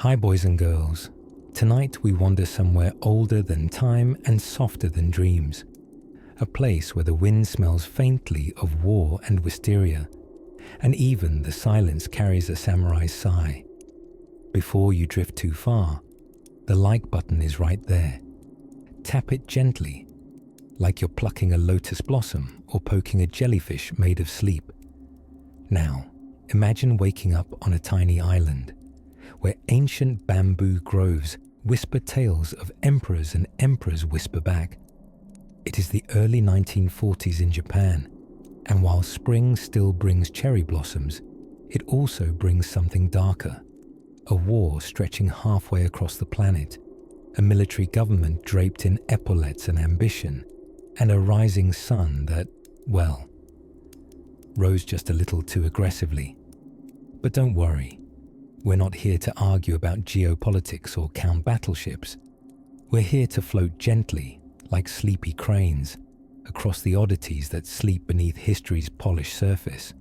Hi boys and girls, tonight we wander somewhere older than time and softer than dreams. A place where the wind smells faintly of war and wisteria, and even the silence carries a samurai's sigh. Before you drift too far, the like button is right there. Tap it gently, like you're plucking a lotus blossom or poking a jellyfish made of sleep. Now, imagine waking up on a tiny island, where ancient bamboo groves whisper tales of emperors and emperors whisper back. It is the early 1940s in Japan, and while spring still brings cherry blossoms, it also brings something darker. A war stretching halfway across the planet, a military government draped in epaulettes and ambition, and a rising sun that, well, rose just a little too aggressively. But don't worry. We're not here to argue about geopolitics or count battleships. We're here to float gently, like sleepy cranes, across the oddities that sleep beneath history's polished surface.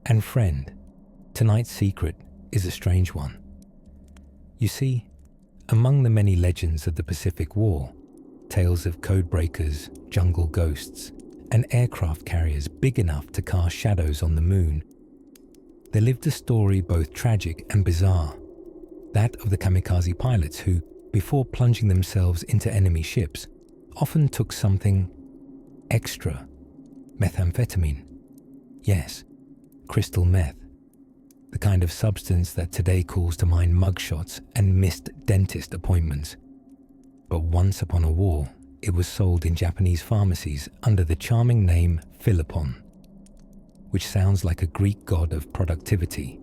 And friend, tonight's secret is a strange one. You see, among the many legends of the Pacific War, tales of codebreakers, jungle ghosts, and aircraft carriers big enough to cast shadows on the moon, there lived a story both tragic and bizarre, that of the kamikaze pilots who, before plunging themselves into enemy ships, often took something extra, methamphetamine. Yes, crystal meth, the kind of substance that today calls to mind mugshots and missed dentist appointments. But once upon a war, it was sold in Japanese pharmacies under the charming name Philippon, which sounds like a Greek god of productivity,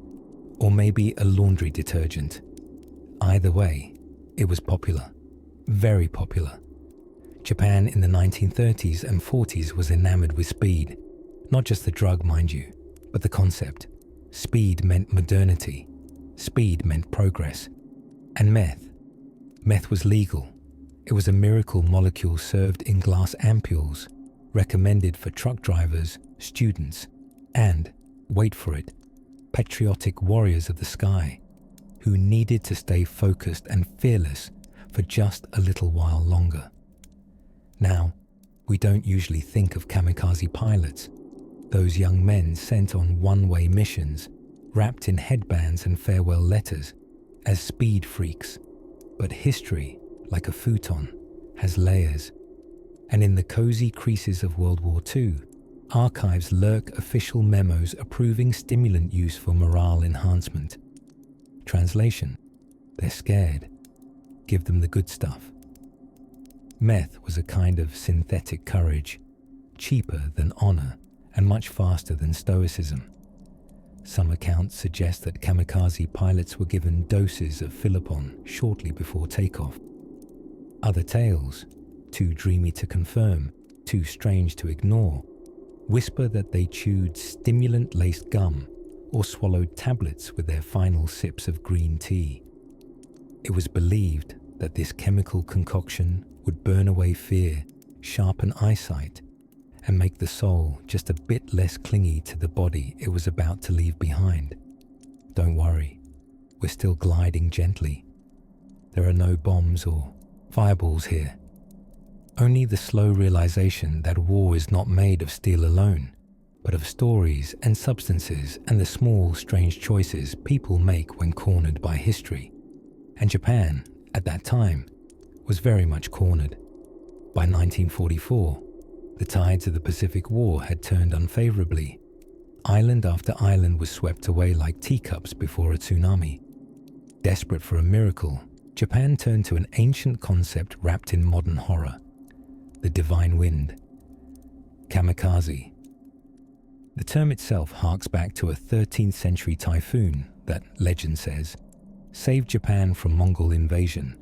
or maybe a laundry detergent. Either way, it was popular, very popular. Japan in the 1930s and 40s was enamored with speed, not just the drug, mind you, but the concept. Speed meant modernity, speed meant progress. And meth was legal. It was a miracle molecule served in glass ampules, recommended for truck drivers, students, and, wait for it, patriotic warriors of the sky, who needed to stay focused and fearless for just a little while longer. Now, we don't usually think of kamikaze pilots, those young men sent on one-way missions, wrapped in headbands and farewell letters, as speed freaks. But history, like a futon, has layers, and in the cozy creases of World War II, archives lurk official memos approving stimulant use for morale enhancement. Translation: they're scared. Give them the good stuff. Meth was a kind of synthetic courage, cheaper than honor and much faster than stoicism. Some accounts suggest that kamikaze pilots were given doses of Philippon shortly before takeoff. Other tales, too dreamy to confirm, too strange to ignore, whisper that they chewed stimulant-laced gum or swallowed tablets with their final sips of green tea. It was believed that this chemical concoction would burn away fear, sharpen eyesight, and make the soul just a bit less clingy to the body it was about to leave behind. Don't worry, we're still gliding gently. There are no bombs or fireballs here. Only the slow realization that war is not made of steel alone, but of stories and substances and the small, strange choices people make when cornered by history. And Japan, at that time, was very much cornered. By 1944, the tides of the Pacific War had turned unfavorably. Island after island was swept away like teacups before a tsunami. Desperate for a miracle, Japan turned to an ancient concept wrapped in modern horror: the divine wind. Kamikaze. The term itself harks back to a 13th century typhoon that, legend says, saved Japan from Mongol invasion.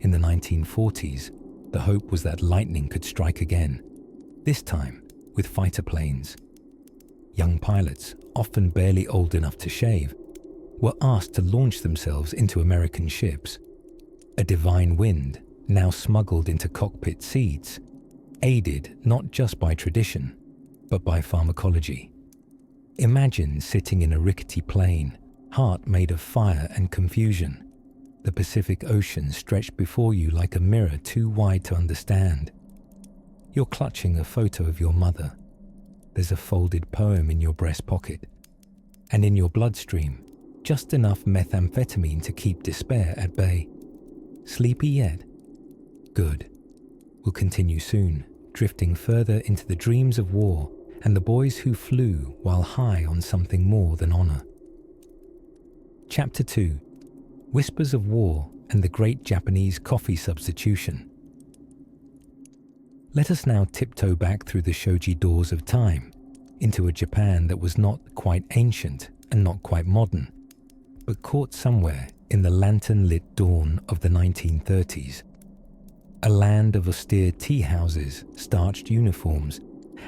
In the 1940s, the hope was that lightning could strike again, this time with fighter planes. Young pilots, often barely old enough to shave, were asked to launch themselves into American ships. A divine wind, now smuggled into cockpit seats, aided not just by tradition, but by pharmacology. Imagine sitting in a rickety plane, heart made of fire and confusion, The Pacific Ocean stretched before you like a mirror too wide to understand. You're clutching a photo of your mother. There's a folded poem in your breast pocket. And in your bloodstream, just enough methamphetamine to keep despair at bay. Sleepy yet? Good. We'll continue soon, drifting further into the dreams of war and the boys who flew while high on something more than honor. Chapter 2. Whispers of War and the Great Japanese Coffee Substitution. Let us now tiptoe back through the shoji doors of time, into a Japan that was not quite ancient and not quite modern, but caught somewhere in the lantern-lit dawn of the 1930s. A land of austere tea houses, starched uniforms,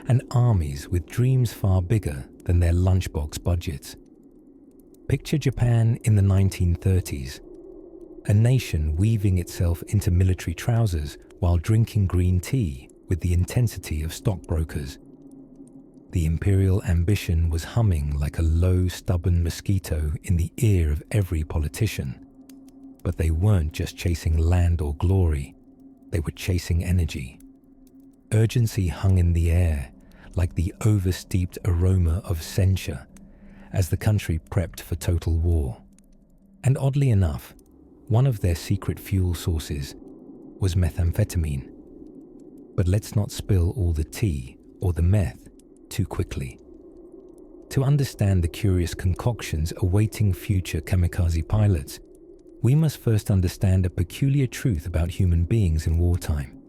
and armies with dreams far bigger than their lunchbox budgets. Picture Japan in the 1930s, a nation weaving itself into military trousers while drinking green tea with the intensity of stockbrokers. The imperial ambition was humming like a low, stubborn mosquito in the ear of every politician. But they weren't just chasing land or glory, they were chasing energy. Urgency hung in the air like the oversteeped aroma of censure as the country prepped for total war. And oddly enough, one of their secret fuel sources was methamphetamine. But let's not spill all the tea or the meth too quickly. To understand the curious concoctions awaiting future kamikaze pilots, we must first understand a peculiar truth about human beings in wartime.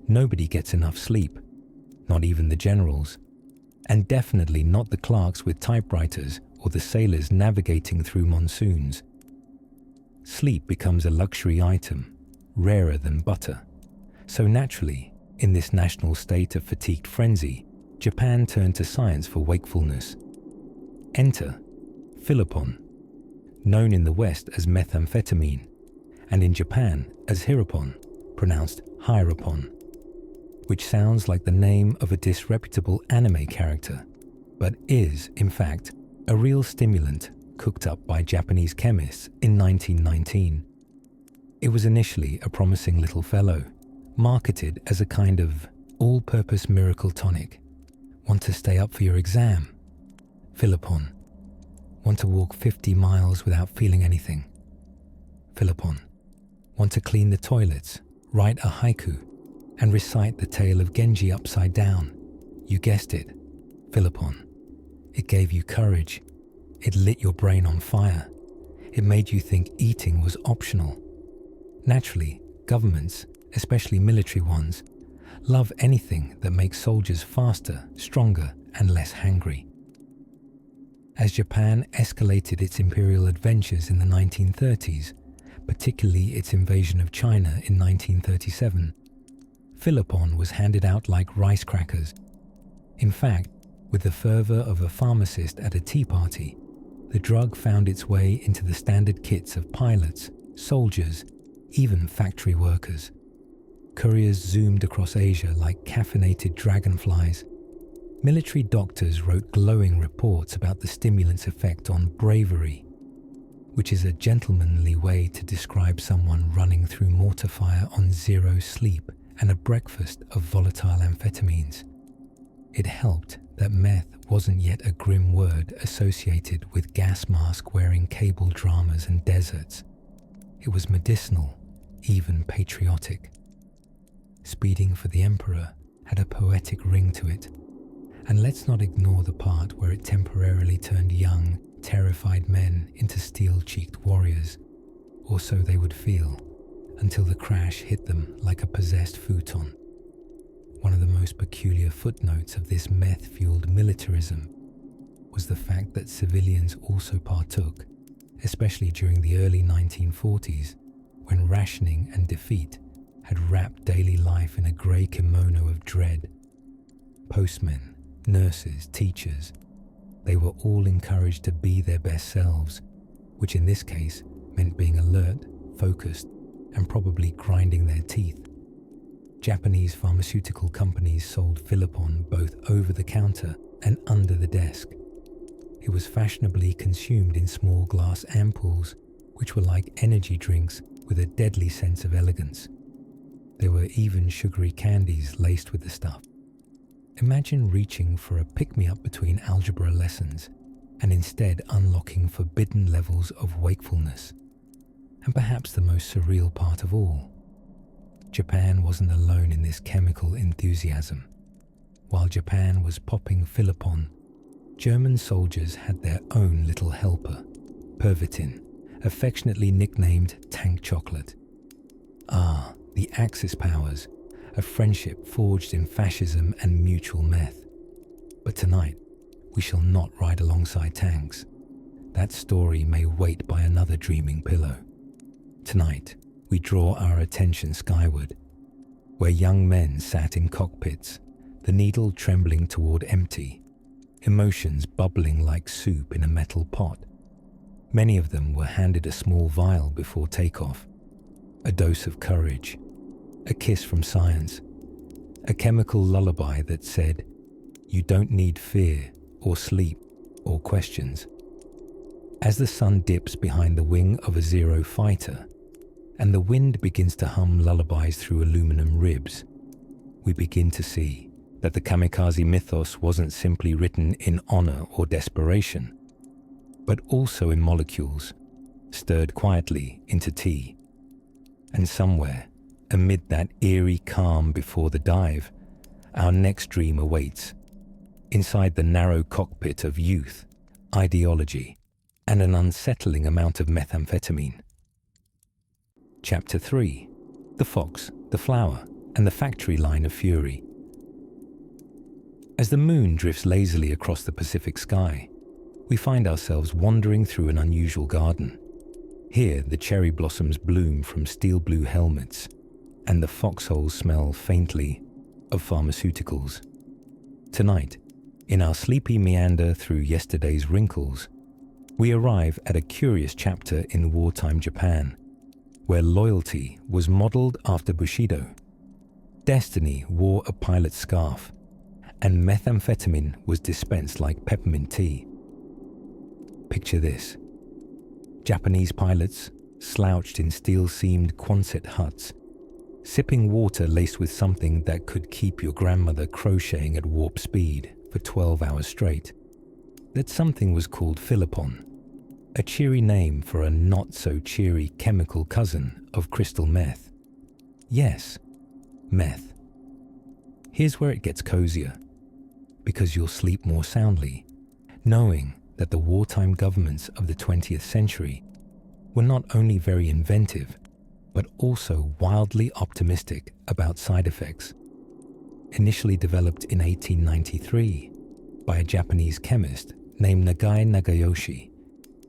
Nobody gets enough sleep, not even the generals, and definitely not the clerks with typewriters or the sailors navigating through monsoons. Sleep becomes a luxury item, rarer than butter. So naturally, in this national state of fatigued frenzy, Japan turned to science for wakefulness. Enter Philopon, known in the West as methamphetamine, and in Japan as Hirapon, pronounced Hirapon, which sounds like the name of a disreputable anime character, but is, in fact, a real stimulant cooked up by Japanese chemists in 1919. It was initially a promising little fellow, marketed as a kind of all-purpose miracle tonic. Want to stay up for your exam? Philopon. Want to walk 50 miles without feeling anything? Philopon. Want to clean the toilets, write a haiku, and recite the tale of Genji upside down? You guessed it, Philopon. It gave you courage. It lit your brain on fire. It made you think eating was optional. Naturally, governments, especially military ones, love anything that makes soldiers faster, stronger, and less hangry. As Japan escalated its imperial adventures in the 1930s, particularly its invasion of China in 1937, Philopon was handed out like rice crackers. In fact, with the fervor of a pharmacist at a tea party, the drug found its way into the standard kits of pilots, soldiers, even factory workers. Couriers zoomed across Asia like caffeinated dragonflies. Military doctors wrote glowing reports about the stimulant's effect on bravery, which is a gentlemanly way to describe someone running through mortar fire on zero sleep and a breakfast of volatile amphetamines. It helped that meth wasn't yet a grim word associated with gas mask-wearing cable dramas and deserts. It was medicinal, even patriotic. Speeding for the Emperor had a poetic ring to it, and let's not ignore the part where it temporarily turned young, terrified men into steel-cheeked warriors, or so they would feel, until the crash hit them like a possessed futon. One of the most peculiar footnotes of this meth-fueled militarism was the fact that civilians also partook, especially during the early 1940s, when rationing and defeat had wrapped daily life in a grey kimono of dread. Postmen, nurses, teachers, they were all encouraged to be their best selves, which in this case meant being alert, focused, and probably grinding their teeth. Japanese pharmaceutical companies sold Philopon both over the counter and under the desk. It was fashionably consumed in small glass ampoules, which were like energy drinks with a deadly sense of elegance. There were even sugary candies laced with the stuff. Imagine reaching for a pick-me-up between algebra lessons and instead unlocking forbidden levels of wakefulness. And perhaps the most surreal part of all, Japan wasn't alone in this chemical enthusiasm. While Japan was popping Philippon, German soldiers had their own little helper, Pervitin, affectionately nicknamed Tank Chocolate. Ah, the Axis powers, a friendship forged in fascism and mutual meth. But tonight, we shall not ride alongside tanks. That story may wait by another dreaming pillow. Tonight, we draw our attention skyward, where young men sat in cockpits, the needle trembling toward empty, emotions bubbling like soup in a metal pot. Many of them were handed a small vial before takeoff, a dose of courage, a kiss from science, a chemical lullaby that said, "You don't need fear or sleep or questions." As the sun dips behind the wing of a Zero fighter, and the wind begins to hum lullabies through aluminum ribs, we begin to see that the Kamikaze mythos wasn't simply written in honor or desperation, but also in molecules, stirred quietly into tea. And somewhere, amid that eerie calm before the dive, our next dream awaits, inside the narrow cockpit of youth, ideology, and an unsettling amount of methamphetamine. Chapter 3. The Fox, the Flower, and the Factory Line of Fury. As the moon drifts lazily across the Pacific sky, we find ourselves wandering through an unusual garden. Here, the cherry blossoms bloom from steel blue helmets, and the foxholes smell faintly of pharmaceuticals. Tonight, in our sleepy meander through yesterday's wrinkles, we arrive at a curious chapter in wartime Japan, where loyalty was modeled after Bushido, destiny wore a pilot's scarf, and methamphetamine was dispensed like peppermint tea. Picture this: Japanese pilots, slouched in steel-seamed Quonset huts, sipping water laced with something that could keep your grandmother crocheting at warp speed for 12 hours straight. That something was called Philippon, a cheery name for a not-so-cheery chemical cousin of crystal meth. Yes, meth. Here's where it gets cozier, because you'll sleep more soundly, knowing that the wartime governments of the 20th century were not only very inventive, but also wildly optimistic about side effects. Initially developed in 1893 by a Japanese chemist named Nagai Nagayoshi,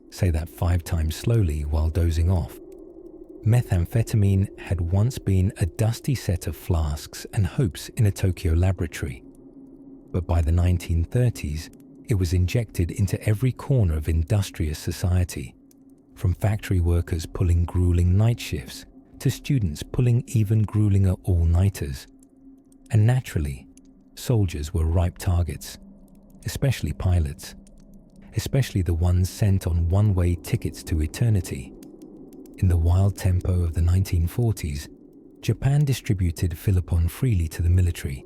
say that 5 times slowly while dozing off, methamphetamine had once been a dusty set of flasks and hopes in a Tokyo laboratory. But by the 1930s, it was injected into every corner of industrious society, from factory workers pulling grueling night shifts to students pulling even gruelinger all-nighters. And naturally, soldiers were ripe targets, especially pilots, especially the ones sent on one-way tickets to eternity. In the wild tempo of the 1940s, Japan distributed Philippon freely to the military,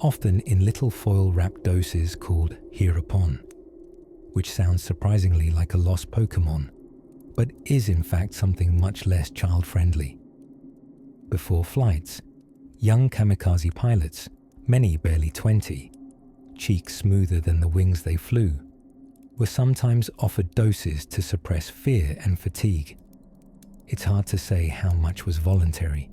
often in little foil-wrapped doses called Hirapon, which sounds surprisingly like a lost Pokemon, but is in fact something much less child-friendly. Before flights, young kamikaze pilots, many barely 20, cheeks smoother than the wings they flew, were sometimes offered doses to suppress fear and fatigue. It's hard to say how much was voluntary.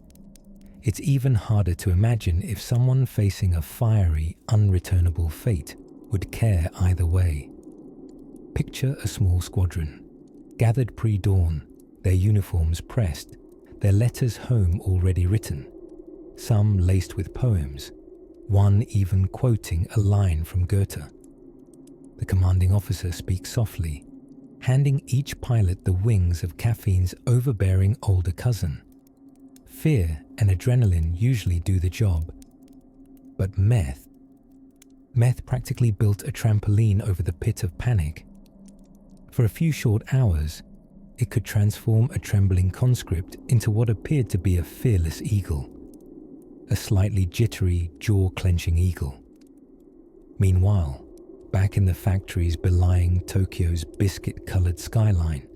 It's even harder to imagine if someone facing a fiery, unreturnable fate would care either way. Picture a small squadron, gathered pre-dawn, their uniforms pressed, their letters home already written, some laced with poems, one even quoting a line from Goethe. The commanding officer speaks softly, handing each pilot the wings of caffeine's overbearing older cousin. Fear and adrenaline usually do the job, but meth practically built a trampoline over the pit of panic. For a few short hours, it could transform a trembling conscript into what appeared to be a fearless eagle, a slightly jittery, jaw-clenching eagle. Meanwhile, back in the factories belying Tokyo's biscuit-colored skyline,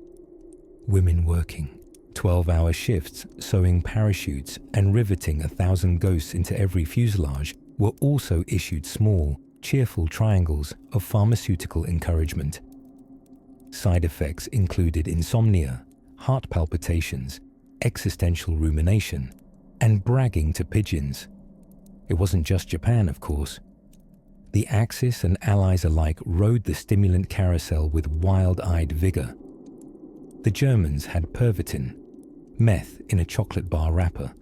women working 12-hour shifts sewing parachutes and riveting 1,000 ghosts into every fuselage were also issued small, cheerful triangles of pharmaceutical encouragement. Side effects included insomnia, heart palpitations, existential rumination, and bragging to pigeons. It wasn't just Japan, of course. The Axis and Allies alike rode the stimulant carousel with wild-eyed vigor. The Germans had Pervitin, meth in a chocolate bar wrapper.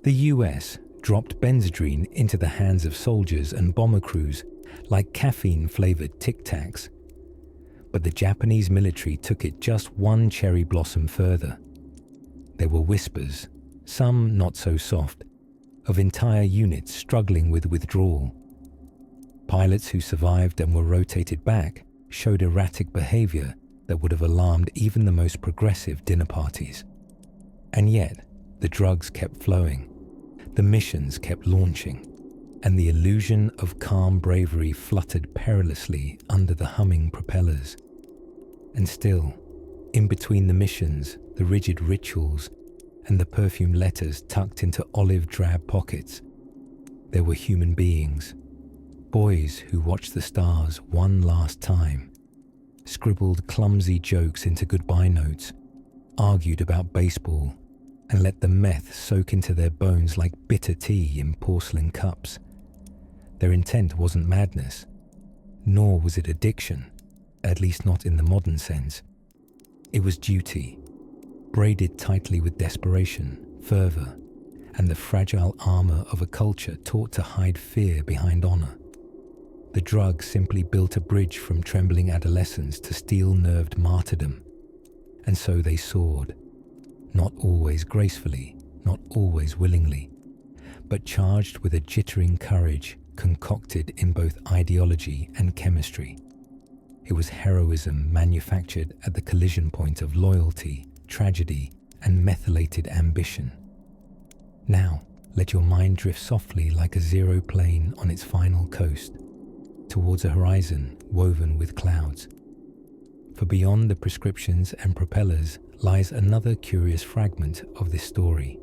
The US dropped Benzedrine into the hands of soldiers and bomber crews like caffeine-flavored Tic Tacs. But the Japanese military took it just one cherry blossom further. There were whispers, some not so soft, of entire units struggling with withdrawal. Pilots who survived and were rotated back showed erratic behavior that would have alarmed even the most progressive dinner parties. And yet, the drugs kept flowing, the missions kept launching, and the illusion of calm bravery fluttered perilously under the humming propellers. And still, in between the missions, the rigid rituals, and the perfumed letters tucked into olive drab pockets, there were human beings, boys who watched the stars one last time, scribbled clumsy jokes into goodbye notes, argued about baseball, and let the meth soak into their bones like bitter tea in porcelain cups. Their intent wasn't madness, nor was it addiction, at least not in the modern sense. It was duty, braided tightly with desperation, fervor, and the fragile armor of a culture taught to hide fear behind honor. The drug simply built a bridge from trembling adolescence to steel-nerved martyrdom, and so they soared, not always gracefully, not always willingly, but charged with a jittering courage concocted in both ideology and chemistry. It was heroism manufactured at the collision point of loyalty, tragedy, and methylated ambition. Now, let your mind drift softly like a zero plane on its final coast, towards a horizon woven with clouds. For beyond the prescriptions and propellers lies another curious fragment of this story.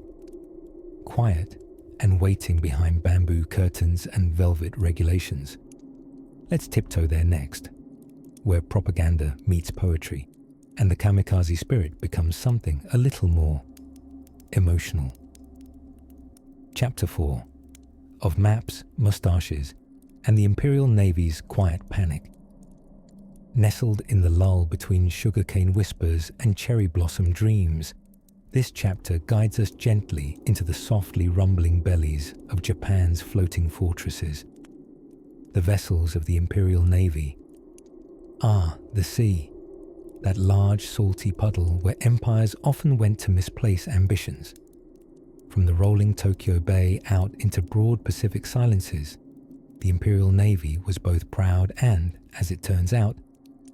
Quiet and waiting behind bamboo curtains and velvet regulations. Let's tiptoe there next, where propaganda meets poetry, and the kamikaze spirit becomes something a little more emotional. Chapter 4 of Maps, Mustaches, and the Imperial Navy's Quiet Panic. Nestled in the lull between sugarcane whispers and cherry blossom dreams, this chapter guides us gently into the softly rumbling bellies of Japan's floating fortresses, the vessels of the Imperial Navy. Ah, the sea, that large salty puddle where empires often went to misplace ambitions. From the rolling Tokyo Bay out into broad Pacific silences, the Imperial Navy was both proud and, as it turns out,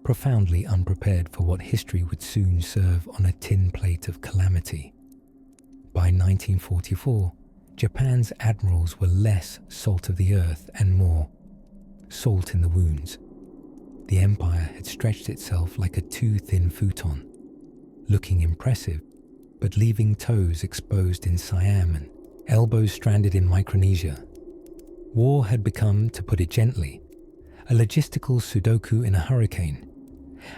profoundly unprepared for what history would soon serve on a tin plate of calamity. By 1944, Japan's admirals were less salt of the earth and more salt in the wounds. The empire had stretched itself like a too-thin futon, looking impressive, but leaving toes exposed in Siam and elbows stranded in Micronesia. War had become, to put it gently, a logistical Sudoku in a hurricane,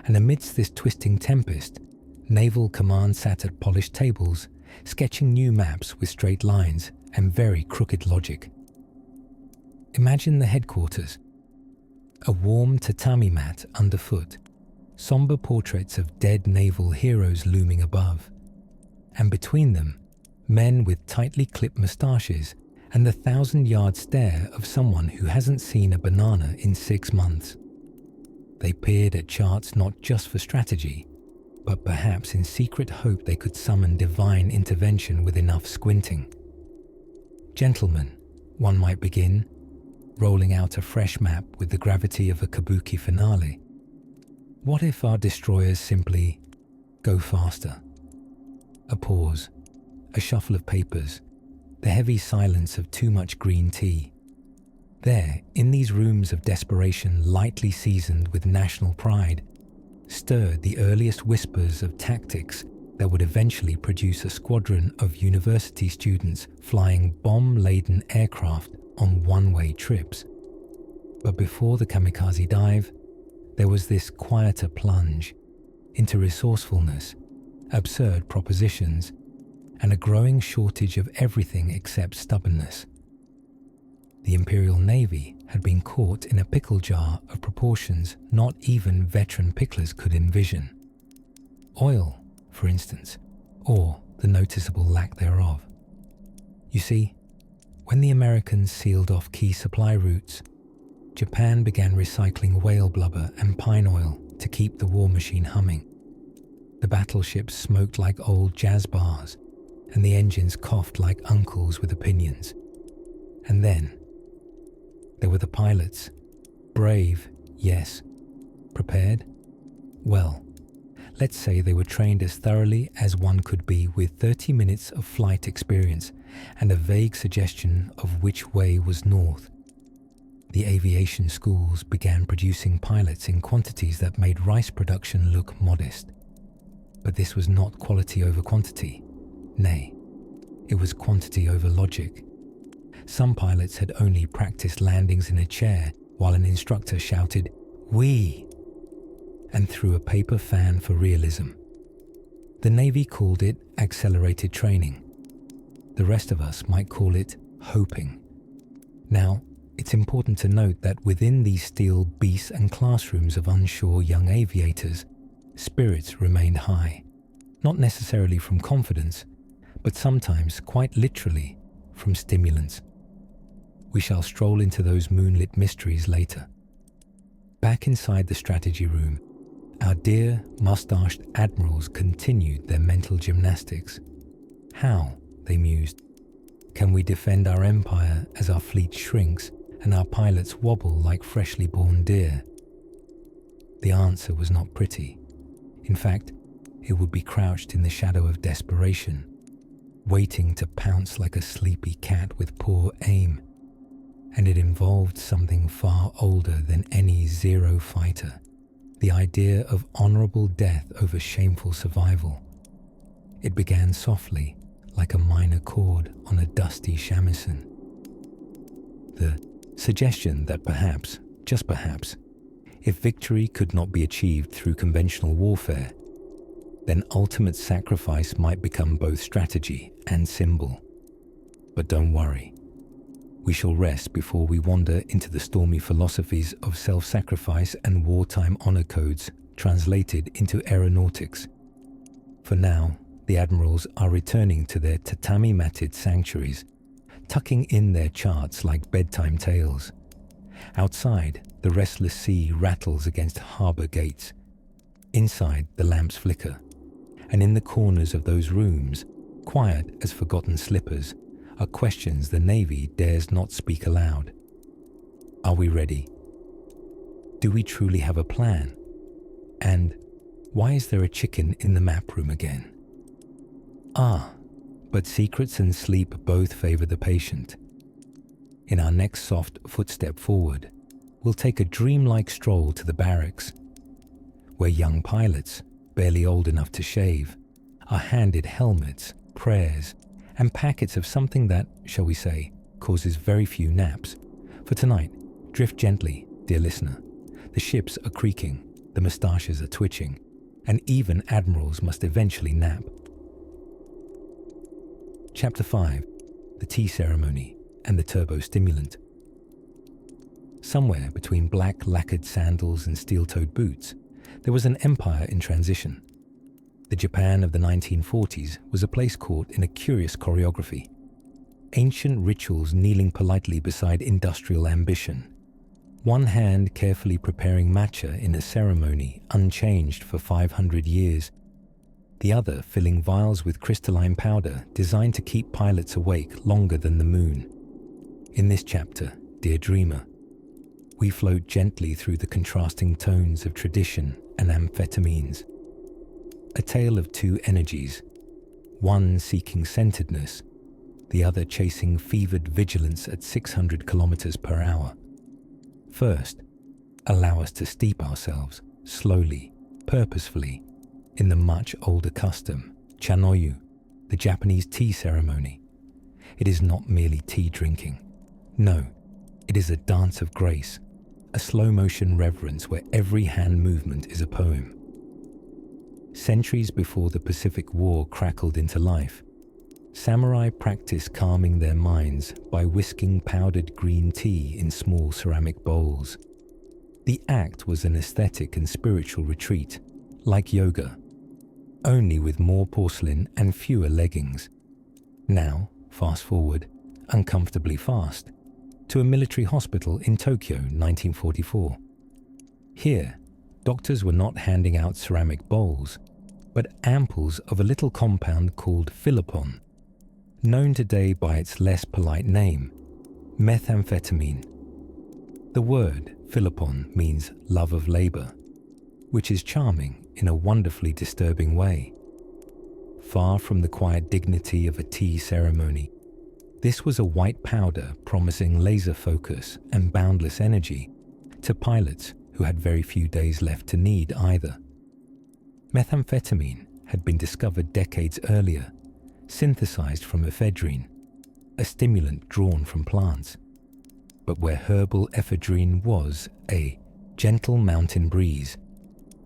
and amidst this twisting tempest, naval command sat at polished tables, sketching new maps with straight lines and very crooked logic. Imagine the headquarters, a warm tatami mat underfoot, somber portraits of dead naval heroes looming above, and between them, men with tightly clipped moustaches and the 1,000-yard stare of someone who hasn't seen a banana in 6 months. They peered at charts not just for strategy, but perhaps in secret hope they could summon divine intervention with enough squinting. Gentlemen, one might begin, rolling out a fresh map with the gravity of a kabuki finale. What if our destroyers simply Go faster. A pause, a shuffle of papers, the heavy silence of too much green tea. There, in these rooms of desperation lightly seasoned with national pride, stirred the earliest whispers of tactics that would eventually produce a squadron of university students flying bomb-laden aircraft on one-way trips. But before the kamikaze dive, there was this quieter plunge into resourcefulness, absurd propositions, and a growing shortage of everything except stubbornness. The Imperial Navy had been caught in a pickle jar of proportions not even veteran picklers could envision. Oil, for instance, or the noticeable lack thereof. You see, when the Americans sealed off key supply routes, Japan began recycling whale blubber and pine oil to keep the war machine humming. The battleships smoked like old jazz bars, and the engines coughed like uncles with opinions. And then, there were the pilots. Brave, yes. Prepared? Well, let's say they were trained as thoroughly as one could be with 30 minutes of flight experience and a vague suggestion of which way was north. The aviation schools began producing pilots in quantities that made rice production look modest. But this was not quality over quantity. Nay, it was quantity over logic. Some pilots had only practiced landings in a chair while an instructor shouted, "Wee!" and threw a paper fan for realism. The Navy called it accelerated training. The rest of us might call it hoping. Now, it's important to note that within these steel beasts and classrooms of unsure young aviators, spirits remained high, not necessarily from confidence, but sometimes quite literally from stimulants. We shall stroll into those moonlit mysteries later. Back inside the strategy room, our dear mustached admirals continued their mental gymnastics. How, they mused, can we defend our empire as our fleet shrinks and our pilots wobble like freshly born deer? The answer was not pretty. In fact, it would be crouched in the shadow of desperation, waiting to pounce like a sleepy cat with poor aim. And it involved something far older than any Zero fighter, the idea of honorable death over shameful survival. It began softly, like a minor chord on a dusty shamisen. The suggestion that perhaps, just perhaps, if victory could not be achieved through conventional warfare, then ultimate sacrifice might become both strategy and symbol. But don't worry. We shall rest before we wander into the stormy philosophies of self-sacrifice and wartime honor codes translated into aeronautics. For now, the admirals are returning to their tatami-matted sanctuaries, tucking in their charts like bedtime tales. Outside, the restless sea rattles against harbour gates. Inside, the lamps flicker, and in the corners of those rooms, quiet as forgotten slippers, are questions the Navy dares not speak aloud. Are we ready? Do we truly have a plan? And why is there a chicken in the map room again? But secrets and sleep both favour the patient. In our next soft footstep forward, we'll take a dreamlike stroll to the barracks, where young pilots, barely old enough to shave, are handed helmets, prayers, and packets of something that, shall we say, causes very few naps. For tonight, drift gently, dear listener. The ships are creaking, the moustaches are twitching, and even admirals must eventually nap. Chapter 5. The Tea Ceremony and the Turbo Stimulant. Somewhere between black lacquered sandals and steel-toed boots, there was an empire in transition. The Japan of the 1940s was a place caught in a curious choreography. Ancient rituals kneeling politely beside industrial ambition. One hand carefully preparing matcha in a ceremony unchanged for 500 years. The other filling vials with crystalline powder designed to keep pilots awake longer than the moon. In this chapter, dear dreamer, we float gently through the contrasting tones of tradition and amphetamines. a tale of two energies, one seeking centeredness, the other chasing fevered vigilance at 600 kilometers per hour. First, allow us to steep ourselves, slowly, purposefully, in the much older custom, chanoyu, the Japanese tea ceremony. It is not merely tea drinking. No, it is a dance of grace, a slow-motion reverence where every hand movement is a poem. Centuries before the Pacific War crackled into life, samurai practiced calming their minds by whisking powdered green tea in small ceramic bowls. The act was an aesthetic and spiritual retreat, like yoga, only with more porcelain and fewer leggings. Now, fast forward, uncomfortably fast, to a military hospital in Tokyo, 1944. Here, doctors were not handing out ceramic bowls, but ampoules of a little compound called philopon, known today by its less polite name, methamphetamine. The word philopon means love of labor, which is charming in a wonderfully disturbing way. Far from the quiet dignity of a tea ceremony, this was a white powder promising laser focus and boundless energy to pilots who had very few days left to need either. Methamphetamine had been discovered decades earlier, synthesized from ephedrine, a stimulant drawn from plants. But where herbal ephedrine was a gentle mountain breeze,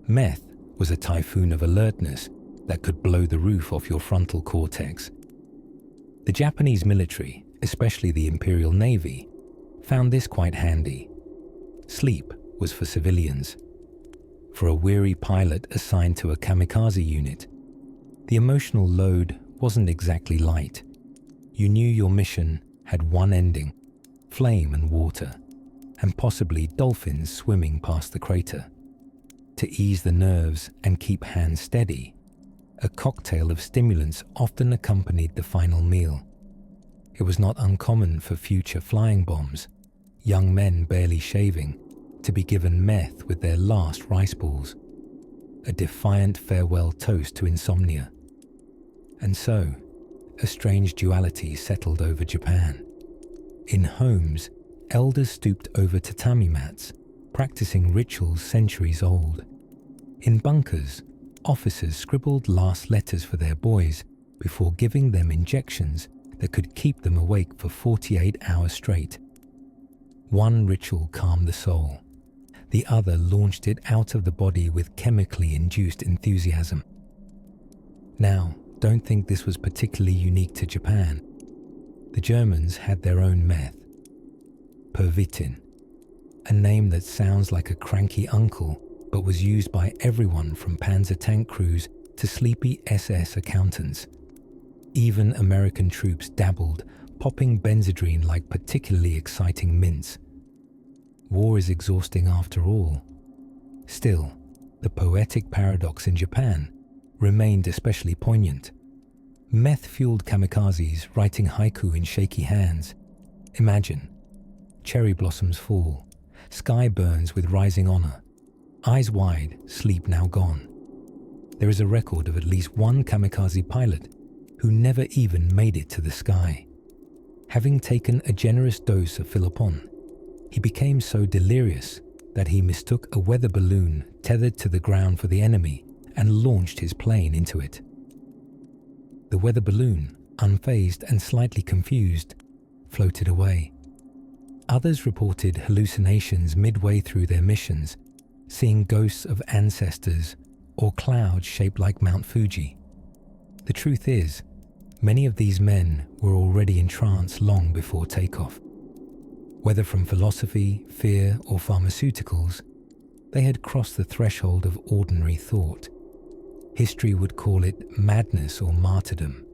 meth was a typhoon of alertness that could blow the roof off your frontal cortex. The Japanese military, especially the Imperial Navy, found this quite handy. Sleep was for civilians. For a weary pilot assigned to a kamikaze unit, the emotional load wasn't exactly light. You knew your mission had one ending, flame and water, and possibly dolphins swimming past the crater. To ease the nerves and keep hands steady, a cocktail of stimulants often accompanied the final meal. It was not uncommon for future flying bombs, young men barely shaving, to be given meth with their last rice balls, a defiant farewell toast to insomnia. And so, a strange duality settled over Japan. In homes, elders stooped over tatami mats, practicing rituals centuries old. In bunkers, officers scribbled last letters for their boys before giving them injections that could keep them awake for 48 hours straight. One ritual calmed the soul. The other launched it out of the body with chemically induced enthusiasm. Now, don't think this was particularly unique to Japan. The Germans had their own meth. Pervitin, a name that sounds like a cranky uncle but was used by everyone from Panzer tank crews to sleepy SS accountants. Even American troops dabbled, popping Benzedrine like particularly exciting mints. War is exhausting after all. Still, the poetic paradox in Japan remained especially poignant. Meth-fueled kamikazes writing haiku in shaky hands. Imagine, cherry blossoms fall, sky burns with rising honor, eyes wide, sleep now gone. There is a record of at least one kamikaze pilot who never even made it to the sky. Having taken a generous dose of philopon, he became so delirious that he mistook a weather balloon tethered to the ground for the enemy and launched his plane into it. The weather balloon, unfazed and slightly confused, floated away. Others reported hallucinations midway through their missions, seeing ghosts of ancestors or clouds shaped like Mount Fuji. The truth is, many of these men were already in trance long before takeoff. Whether from philosophy, fear, or pharmaceuticals, they had crossed the threshold of ordinary thought. History would call it madness or martyrdom,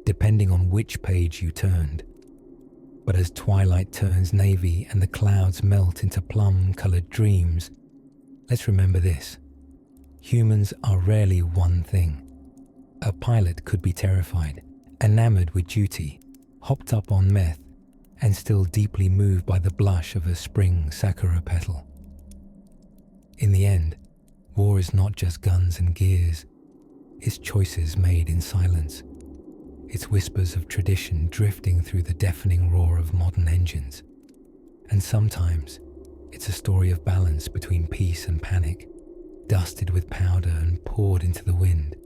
depending on which page you turned. But as twilight turns navy and the clouds melt into plum-colored dreams, let's remember this. Humans are rarely one thing. A pilot could be terrified, enamored with duty, hopped up on meth, and still deeply moved by the blush of a spring sakura petal. In the end, war is not just guns and gears. its choices made in silence, its whispers of tradition drifting through the deafening roar of modern engines. And sometimes, it's a story of balance between peace and panic, dusted with powder and poured into the wind.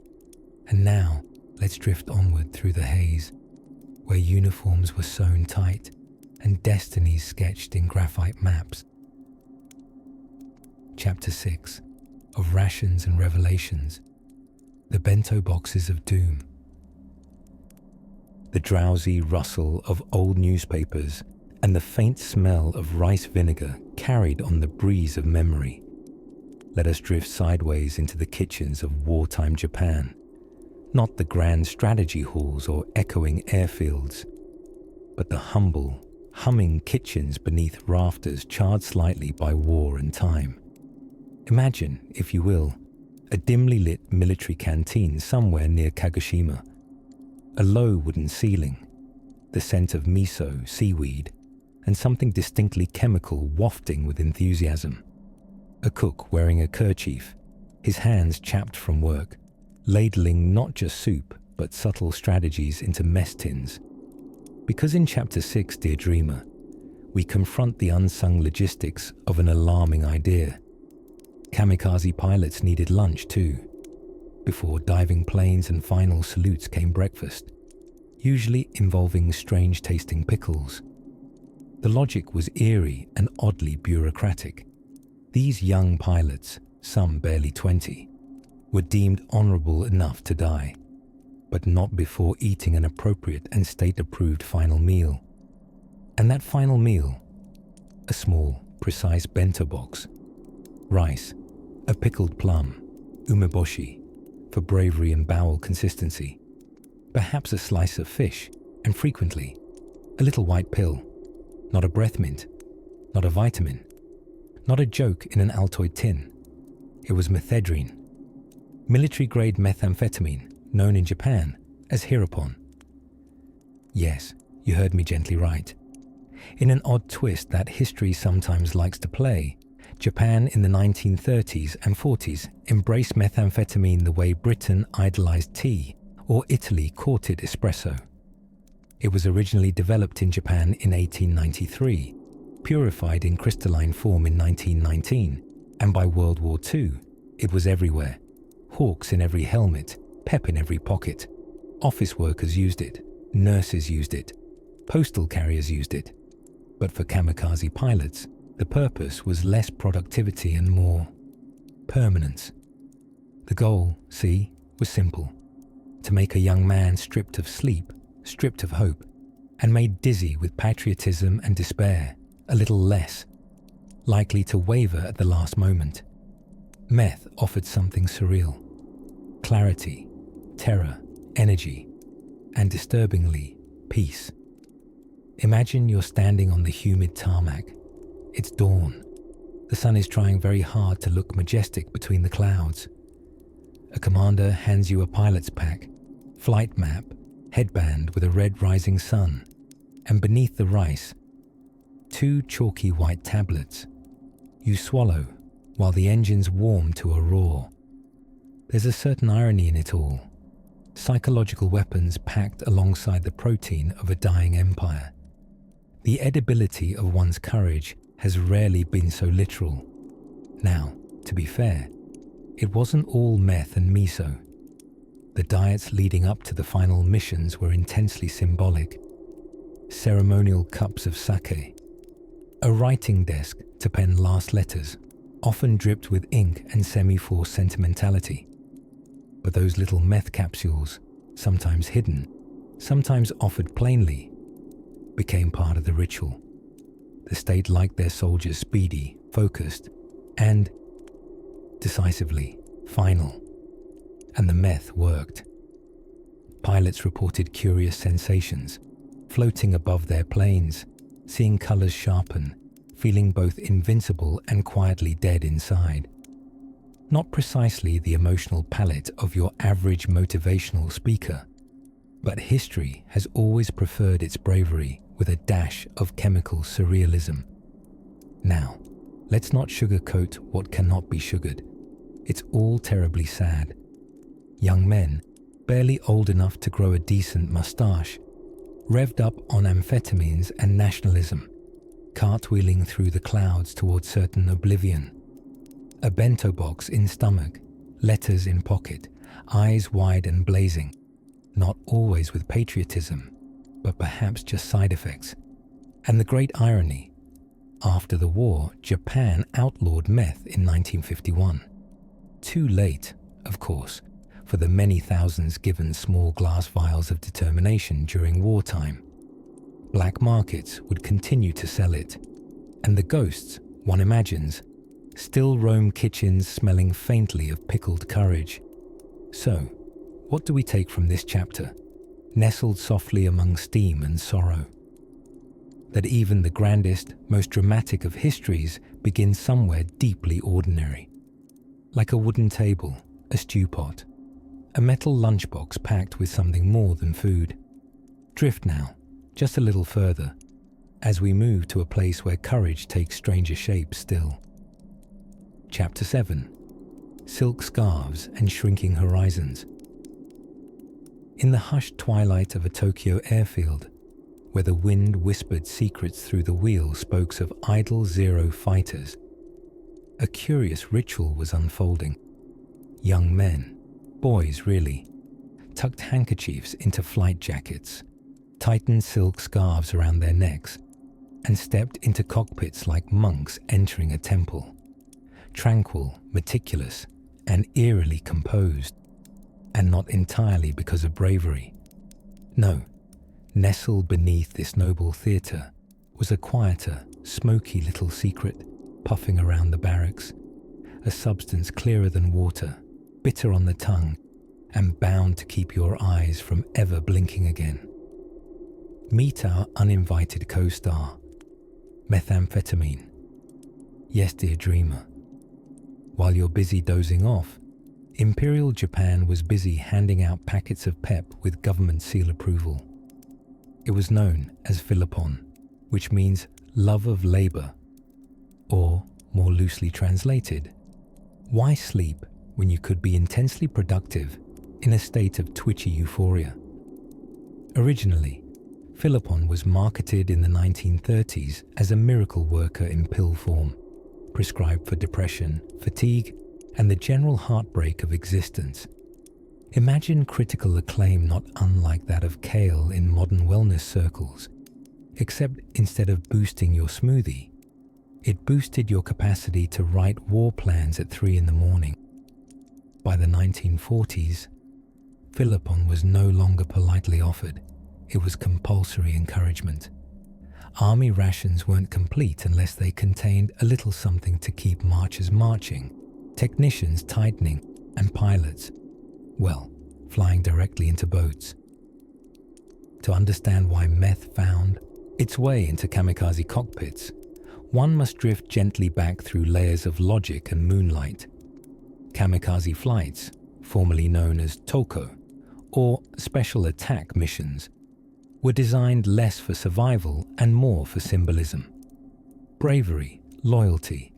And now, let's drift onward through the haze, where uniforms were sewn tight and destinies sketched in graphite maps. Chapter 6 of Rations and Revelations, the bento boxes of doom. The drowsy rustle of old newspapers and the faint smell of rice vinegar carried on the breeze of memory. Let us drift sideways into the kitchens of wartime Japan, not the grand strategy halls or echoing airfields, but the humble, humming kitchens beneath rafters charred slightly by war and time. Imagine, if you will, a dimly lit military canteen somewhere near Kagoshima. A low wooden ceiling, the scent of miso, seaweed, and something distinctly chemical wafting with enthusiasm. A cook wearing a kerchief, his hands chapped from work, ladling not just soup, but subtle strategies into mess tins. Because in Chapter 6, dear dreamer, we confront the unsung logistics of an alarming idea. Kamikaze pilots needed lunch too. Before diving planes and final salutes came breakfast, usually involving strange-tasting pickles. The logic was eerie and oddly bureaucratic. These young pilots, some barely 20, were deemed honorable enough to die, but not before eating an appropriate and state-approved final meal. And that final meal, a small, precise bento box, rice, a pickled plum, umeboshi, for bravery and bowel consistency, perhaps a slice of fish, and frequently, a little white pill, not a breath mint, not a vitamin, not a joke in an Altoid tin. It was methedrine, military-grade methamphetamine, known in Japan as Hirapon. Yes, you heard me gently right. In an odd twist that history sometimes likes to play, Japan in the 1930s and 40s embraced methamphetamine the way Britain idolized tea or Italy courted espresso. It was originally developed in Japan in 1893, purified in crystalline form in 1919, and by World War II, it was everywhere. Hawks in every helmet, pep in every pocket. Office workers used it, nurses used it, postal carriers used it. But for kamikaze pilots, the purpose was less productivity and more permanence. The goal, see, was simple: to make a young man stripped of sleep, stripped of hope, and made dizzy with patriotism and despair, a little less, likely to waver at the last moment. Meth offered something surreal: clarity, terror, energy, and disturbingly, peace. Imagine you're standing on the humid tarmac. It's dawn. The sun is trying very hard to look majestic between the clouds. A commander hands you a pilot's pack, flight map, headband with a red rising sun, and beneath the rice, 2 chalky white tablets. You swallow while the engines warm to a roar. There's a certain irony in it all. Psychological weapons packed alongside the protein of a dying empire. The edibility of one's courage has rarely been so literal. Now, to be fair, it wasn't all meth and miso. The diets leading up to the final missions were intensely symbolic. Ceremonial cups of sake, a writing desk to pen last letters, often dripped with ink and semi-forced sentimentality. But those little meth capsules, sometimes hidden, sometimes offered plainly, became part of the ritual. The state liked their soldiers speedy, focused, and, decisively, final. And the meth worked. Pilots reported curious sensations, floating above their planes, seeing colors sharpen, feeling both invincible and quietly dead inside. Not precisely the emotional palette of your average motivational speaker, but history has always preferred its bravery with a dash of chemical surrealism. Now, let's not sugarcoat what cannot be sugared. It's all terribly sad. Young men, barely old enough to grow a decent mustache, revved up on amphetamines and nationalism, cartwheeling through the clouds towards certain oblivion. A bento box in stomach, letters in pocket, eyes wide and blazing, not always with patriotism, but perhaps just side effects. And the great irony, after the war, Japan outlawed meth in 1951. Too late, of course, for the many thousands given small glass vials of determination during wartime. Black markets would continue to sell it, and the ghosts, one imagines, still roam kitchens smelling faintly of pickled courage. So, what do we take from this chapter, nestled softly among steam and sorrow? That even the grandest, most dramatic of histories begins somewhere deeply ordinary. Like a wooden table, a stew pot, a metal lunchbox packed with something more than food. Drift now, just a little further, as we move to a place where courage takes stranger shapes still. Chapter 7. Silk Scarves and Shrinking Horizons. In the hushed twilight of a Tokyo airfield, where the wind whispered secrets through the wheel spokes of idle Zero fighters, a curious ritual was unfolding. Young men, boys really, tucked handkerchiefs into flight jackets, tightened silk scarves around their necks, and stepped into cockpits like monks entering a temple, tranquil, meticulous, and eerily composed, and not entirely because of bravery. No, nestled beneath this noble theatre was a quieter, smoky little secret puffing around the barracks, a substance clearer than water, bitter on the tongue, and bound to keep your eyes from ever blinking again. Meet our uninvited co-star, methamphetamine. Yes, dear dreamer. While you're busy dozing off, Imperial Japan was busy handing out packets of PEP with government seal approval. It was known as Philippon, which means love of labor, or, more loosely translated, why sleep when you could be intensely productive in a state of twitchy euphoria? Originally, Philippon was marketed in the 1930s as a miracle worker in pill form, prescribed for depression, fatigue, and the general heartbreak of existence. Imagine critical acclaim not unlike that of kale in modern wellness circles, except instead of boosting your smoothie, it boosted your capacity to write war plans at 3 a.m. By the 1940s, Philippon was no longer politely offered, it was compulsory encouragement. Army rations weren't complete unless they contained a little something to keep marchers marching, technicians tightening, and pilots, well, flying directly into boats. To understand why meth found its way into kamikaze cockpits, one must drift gently back through layers of logic and moonlight. Kamikaze flights, formerly known as TOCO, or Special Attack Missions, were designed less for survival and more for symbolism. Bravery, loyalty,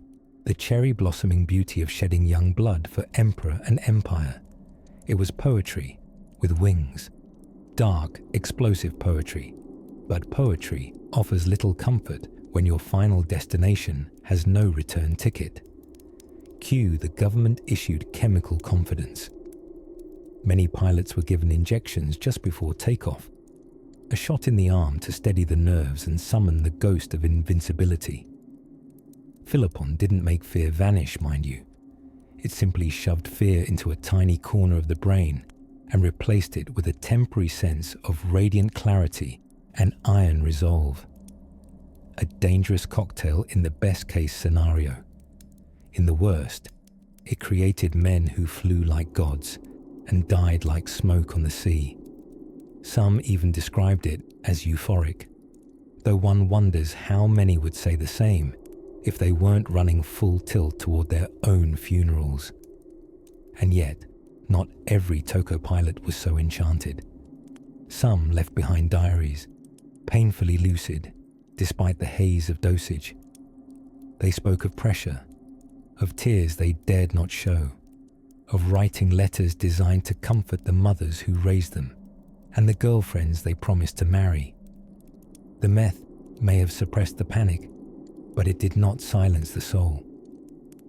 the cherry-blossoming beauty of shedding young blood for emperor and empire. It was poetry with wings. Dark, explosive poetry. But poetry offers little comfort when your final destination has no return ticket. Cue the government-issued chemical confidence. Many pilots were given injections just before takeoff, a shot in the arm to steady the nerves and summon the ghost of invincibility. Philippon didn't make fear vanish, mind you. It simply shoved fear into a tiny corner of the brain and replaced it with a temporary sense of radiant clarity and iron resolve. A dangerous cocktail in the best-case scenario. In the worst, it created men who flew like gods and died like smoke on the sea. Some even described it as euphoric, though one wonders how many would say the same if they weren't running full tilt toward their own funerals. And yet, not every TOCO pilot was so enchanted. Some left behind diaries, painfully lucid, despite the haze of dosage. They spoke of pressure, of tears they dared not show, of writing letters designed to comfort the mothers who raised them and the girlfriends they promised to marry. The meth may have suppressed the panic, but it did not silence the soul.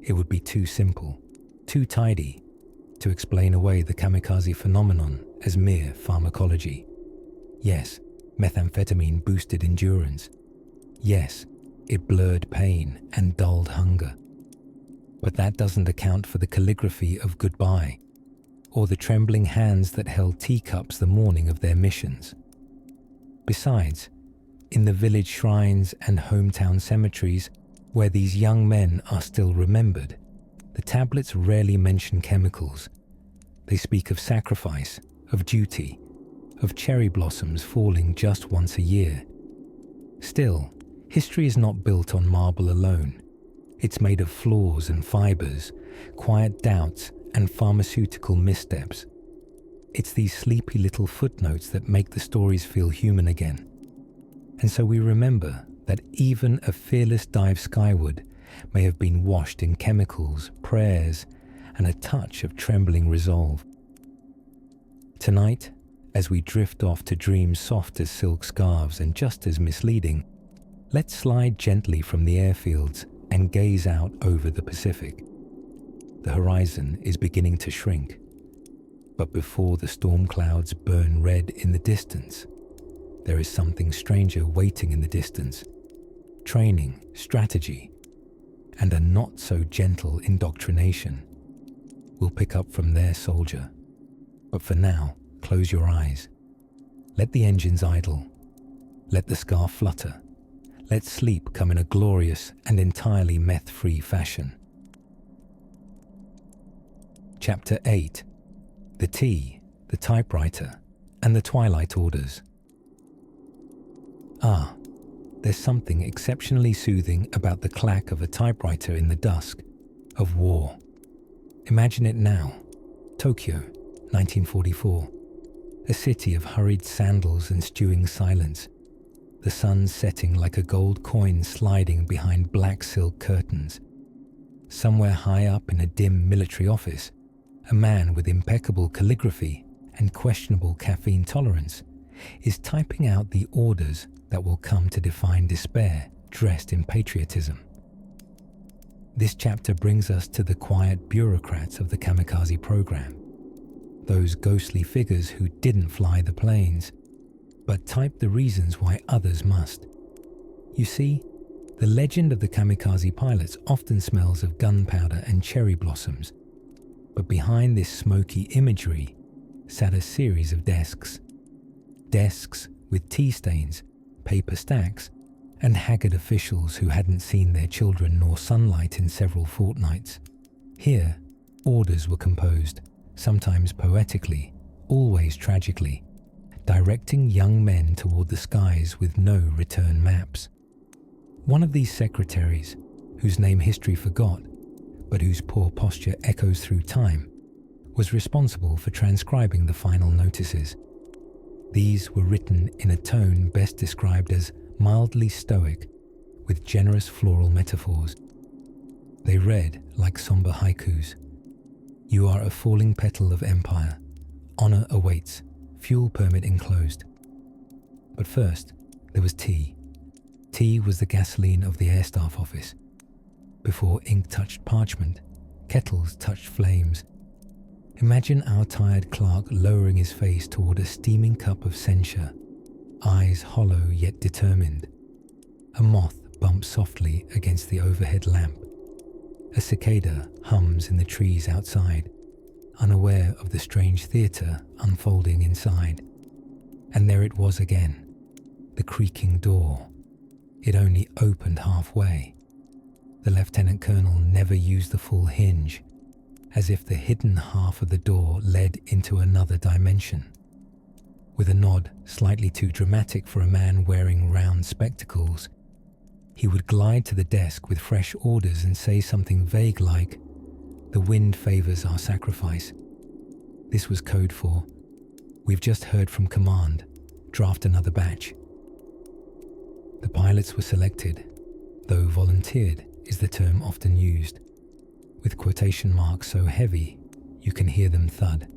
It would be too simple, too tidy, to explain away the kamikaze phenomenon as mere pharmacology. Yes, methamphetamine boosted endurance. Yes, it blurred pain and dulled hunger. But that doesn't account for the calligraphy of goodbye, or the trembling hands that held teacups the morning of their missions. Besides, in the village shrines and hometown cemeteries where these young men are still remembered, the tablets rarely mention chemicals. They speak of sacrifice, of duty, of cherry blossoms falling just once a year. Still, history is not built on marble alone. It's made of flaws and fibers, quiet doubts and pharmaceutical missteps. It's these sleepy little footnotes that make the stories feel human again. And so we remember that even a fearless dive skyward may have been washed in chemicals, prayers, and a touch of trembling resolve. Tonight, as we drift off to dreams soft as silk scarves and just as misleading, let's slide gently from the airfields and gaze out over the Pacific. The horizon is beginning to shrink, but before the storm clouds burn red in the distance, there is something stranger waiting in the distance. Training, strategy, and a not-so-gentle indoctrination. We'll pick up from there, soldier. But for now, close your eyes. Let the engines idle. Let the scarf flutter. Let sleep come in a glorious and entirely meth-free fashion. Chapter 8. The Tea, the Typewriter, and the Twilight Orders. There's something exceptionally soothing about the clack of a typewriter in the dusk of war. Imagine it now. Tokyo, 1944. A city of hurried sandals and stewing silence. The sun setting like a gold coin sliding behind black silk curtains. Somewhere high up in a dim military office, a man with impeccable calligraphy and questionable caffeine tolerance is typing out the orders that will come to define despair dressed in patriotism. This chapter brings us to the quiet bureaucrats of the Kamikaze program, those ghostly figures who didn't fly the planes, but typed the reasons why others must. You see, the legend of the Kamikaze pilots often smells of gunpowder and cherry blossoms, but behind this smoky imagery sat a series of desks with tea stains, paper stacks, and haggard officials who hadn't seen their children nor sunlight in several fortnights. Here, orders were composed, sometimes poetically, always tragically, directing young men toward the skies with no return maps. One of these secretaries, whose name history forgot, but whose poor posture echoes through time, was responsible for transcribing the final notices. These were written in a tone best described as mildly stoic, with generous floral metaphors. They read like somber haikus. You are a falling petal of empire. Honor awaits. Fuel permit enclosed. But first, there was tea. Tea was the gasoline of the air staff office. Before ink touched parchment, kettles touched flames. Imagine our tired clerk lowering his face toward a steaming cup of censure, eyes hollow yet determined. A moth bumps softly against the overhead lamp. A cicada hums in the trees outside, unaware of the strange theatre unfolding inside. And there it was again, the creaking door. It only opened halfway. The lieutenant colonel never used the full hinge, as if the hidden half of the door led into another dimension. With a nod slightly too dramatic for a man wearing round spectacles, he would glide to the desk with fresh orders and say something vague like, "The wind favors our sacrifice." This was code for, "We've just heard from command. Draft another batch." The pilots were selected, though volunteered is the term often used, with quotation marks so heavy you can hear them thud.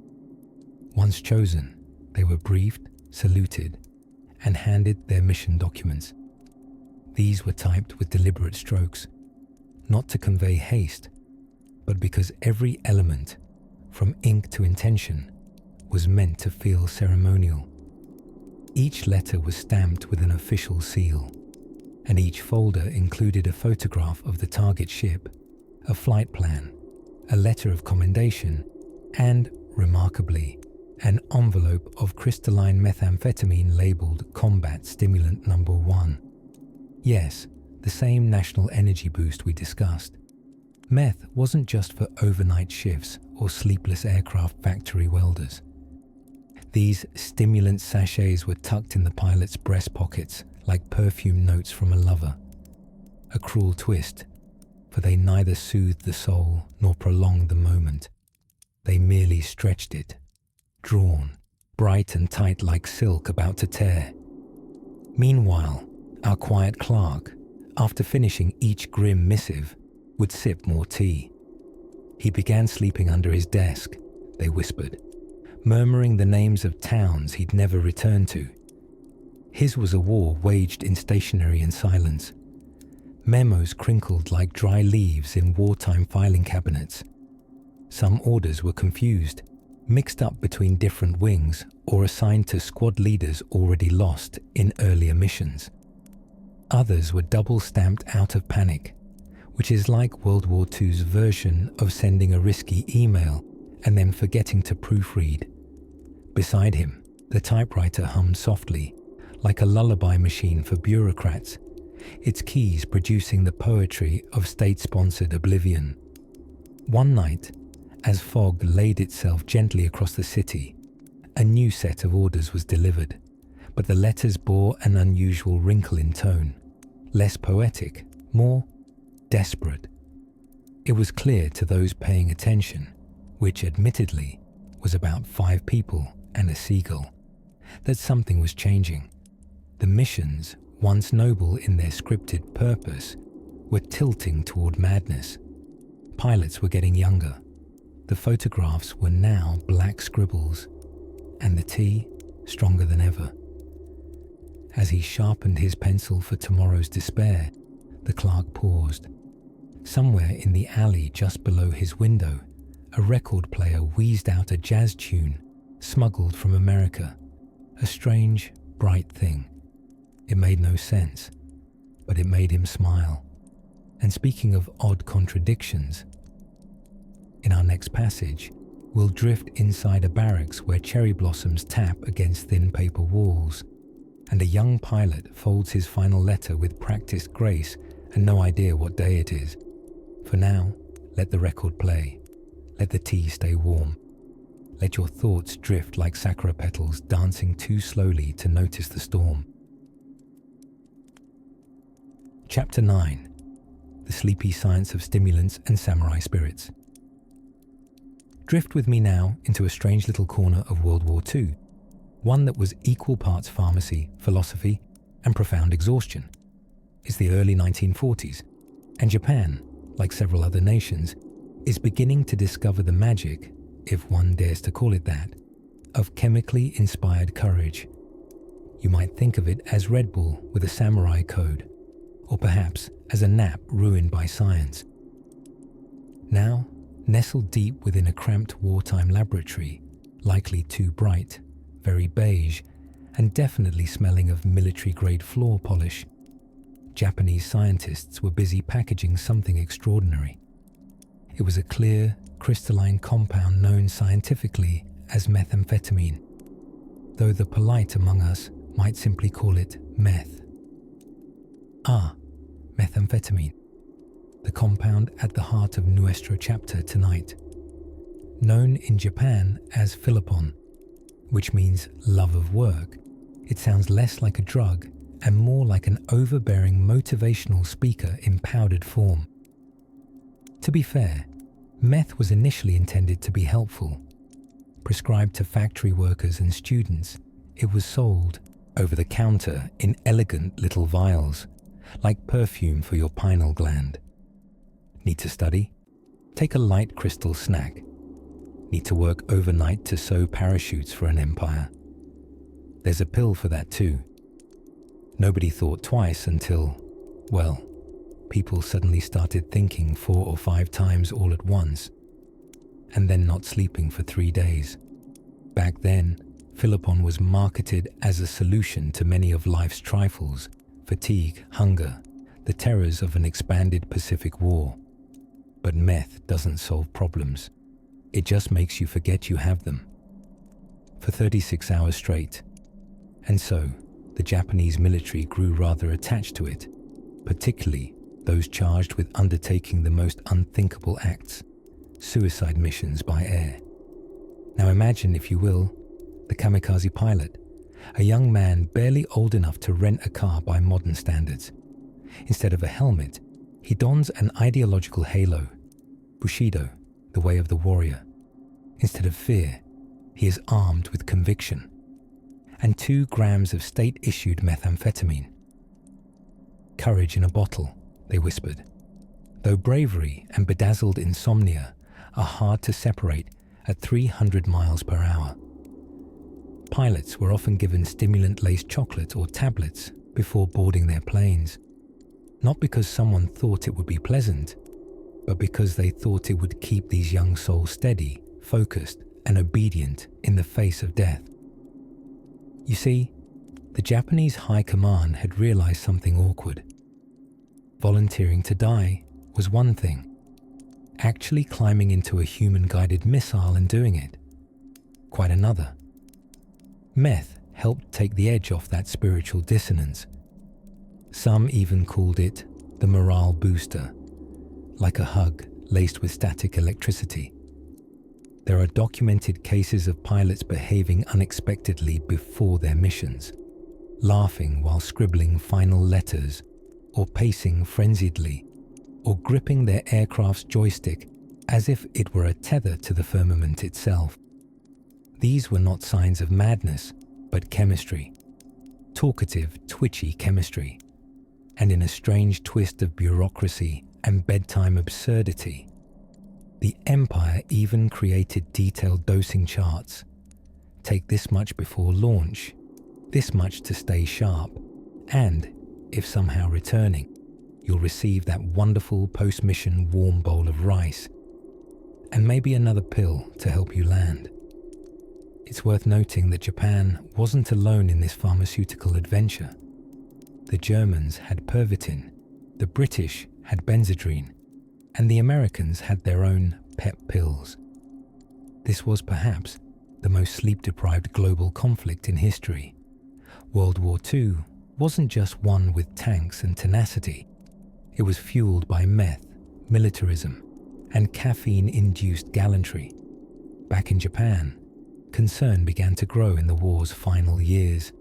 Once chosen, they were briefed, saluted, and handed their mission documents. These were typed with deliberate strokes, not to convey haste, but because every element, from ink to intention, was meant to feel ceremonial. Each letter was stamped with an official seal, and each folder included a photograph of the target ship, a flight plan, a letter of commendation, and, remarkably, an envelope of crystalline methamphetamine labeled Combat Stimulant No. 1. Yes, the same national energy boost we discussed. Meth wasn't just for overnight shifts or sleepless aircraft factory welders. These stimulant sachets were tucked in the pilot's breast pockets like perfume notes from a lover. A cruel twist, for they neither soothed the soul nor prolonged the moment. They merely stretched it, drawn, bright and tight like silk about to tear. Meanwhile, our quiet clerk, after finishing each grim missive, would sip more tea. He began sleeping under his desk, they whispered, murmuring the names of towns he'd never returned to. His was a war waged in stationery and silence. Memos crinkled like dry leaves in wartime filing cabinets. Some orders were confused, mixed up between different wings or assigned to squad leaders already lost in earlier missions. Others were double-stamped out of panic, which is like World War II's version of sending a risky email and then forgetting to proofread. Beside him, the typewriter hummed softly, like a lullaby machine for bureaucrats, its keys producing the poetry of state-sponsored oblivion. One night, as fog laid itself gently across the city, a new set of orders was delivered, but the letters bore an unusual wrinkle in tone, less poetic, more desperate. It was clear to those paying attention, which admittedly was about 5 people and a seagull, that something was changing. The missions, once noble in their scripted purpose, were tilting toward madness. Pilots were getting younger. The photographs were now black scribbles, and the tea stronger than ever. As he sharpened his pencil for tomorrow's despair, the clerk paused. Somewhere in the alley just below his window, a record player wheezed out a jazz tune smuggled from America, a strange, bright thing. It made no sense, but it made him smile. And speaking of odd contradictions, in our next passage, we'll drift inside a barracks where cherry blossoms tap against thin paper walls, and a young pilot folds his final letter with practiced grace and no idea what day it is. For now, let the record play. Let the tea stay warm. Let your thoughts drift like sakura petals dancing too slowly to notice the storm. Chapter 9. The Sleepy Science of Stimulants and Samurai Spirits. Drift with me now into a strange little corner of World War II, one that was equal parts pharmacy, philosophy, and profound exhaustion. It's the early 1940s, and Japan, like several other nations, is beginning to discover the magic, if one dares to call it that, of chemically inspired courage. You might think of it as Red Bull with a samurai code, or perhaps as a nap ruined by science. Now, nestled deep within a cramped wartime laboratory, likely too bright, very beige, and definitely smelling of military-grade floor polish, Japanese scientists were busy packaging something extraordinary. It was a clear, crystalline compound known scientifically as methamphetamine, though the polite among us might simply call it meth. Methamphetamine, the compound at the heart of Nuestro chapter tonight. Known in Japan as Philipon, which means love of work, it sounds less like a drug and more like an overbearing motivational speaker in powdered form. To be fair, meth was initially intended to be helpful. Prescribed to factory workers and students, it was sold over the counter in elegant little vials, like perfume for your pineal gland. Need to study? Take a light crystal snack. need to work overnight to sew parachutes for an empire. There's a pill for that too. Nobody thought twice until, well, people suddenly started thinking 4 or 5 times all at once, and then not sleeping for 3 days. Back then, Philipon was marketed as a solution to many of life's trifles: fatigue, hunger, the terrors of an expanded Pacific War. But meth doesn't solve problems. It just makes you forget you have them. For 36 hours straight. And so, the Japanese military grew rather attached to it, particularly those charged with undertaking the most unthinkable acts, suicide missions by air. Now imagine, if you will, the kamikaze pilot, a young man barely old enough to rent a car by modern standards. Instead of a helmet, he dons an ideological halo, Bushido, the way of the warrior. Instead of fear, he is armed with conviction. And 2 grams of state-issued methamphetamine. Courage in a bottle, they whispered, though bravery and bedazzled insomnia are hard to separate at 300 miles per hour. Pilots were often given stimulant-laced chocolate or tablets before boarding their planes, not because someone thought it would be pleasant, but because they thought it would keep these young souls steady, focused, and obedient in the face of death. You see, the Japanese High Command had realized something awkward. Volunteering to die was one thing. Actually climbing into a human-guided missile and doing it, quite another. Meth helped take the edge off that spiritual dissonance. Some even called it the morale booster, like a hug laced with static electricity. There are documented cases of pilots behaving unexpectedly before their missions, laughing while scribbling final letters, or pacing frenziedly, or gripping their aircraft's joystick as if it were a tether to the firmament itself. These were not signs of madness, but chemistry. Talkative, twitchy chemistry. And in a strange twist of bureaucracy and bedtime absurdity, the Empire even created detailed dosing charts. Take this much before launch, this much to stay sharp, and, if somehow returning, you'll receive that wonderful post-mission warm bowl of rice, and maybe another pill to help you land. It's worth noting that Japan wasn't alone in this pharmaceutical adventure. The Germans had Pervitin, the British had Benzedrine, and the Americans had their own pep pills. This was perhaps the most sleep-deprived global conflict in history. World War II wasn't just one with tanks and tenacity. It was fueled by meth, militarism, and caffeine-induced gallantry. Back in Japan, concern began to grow in the war's final years,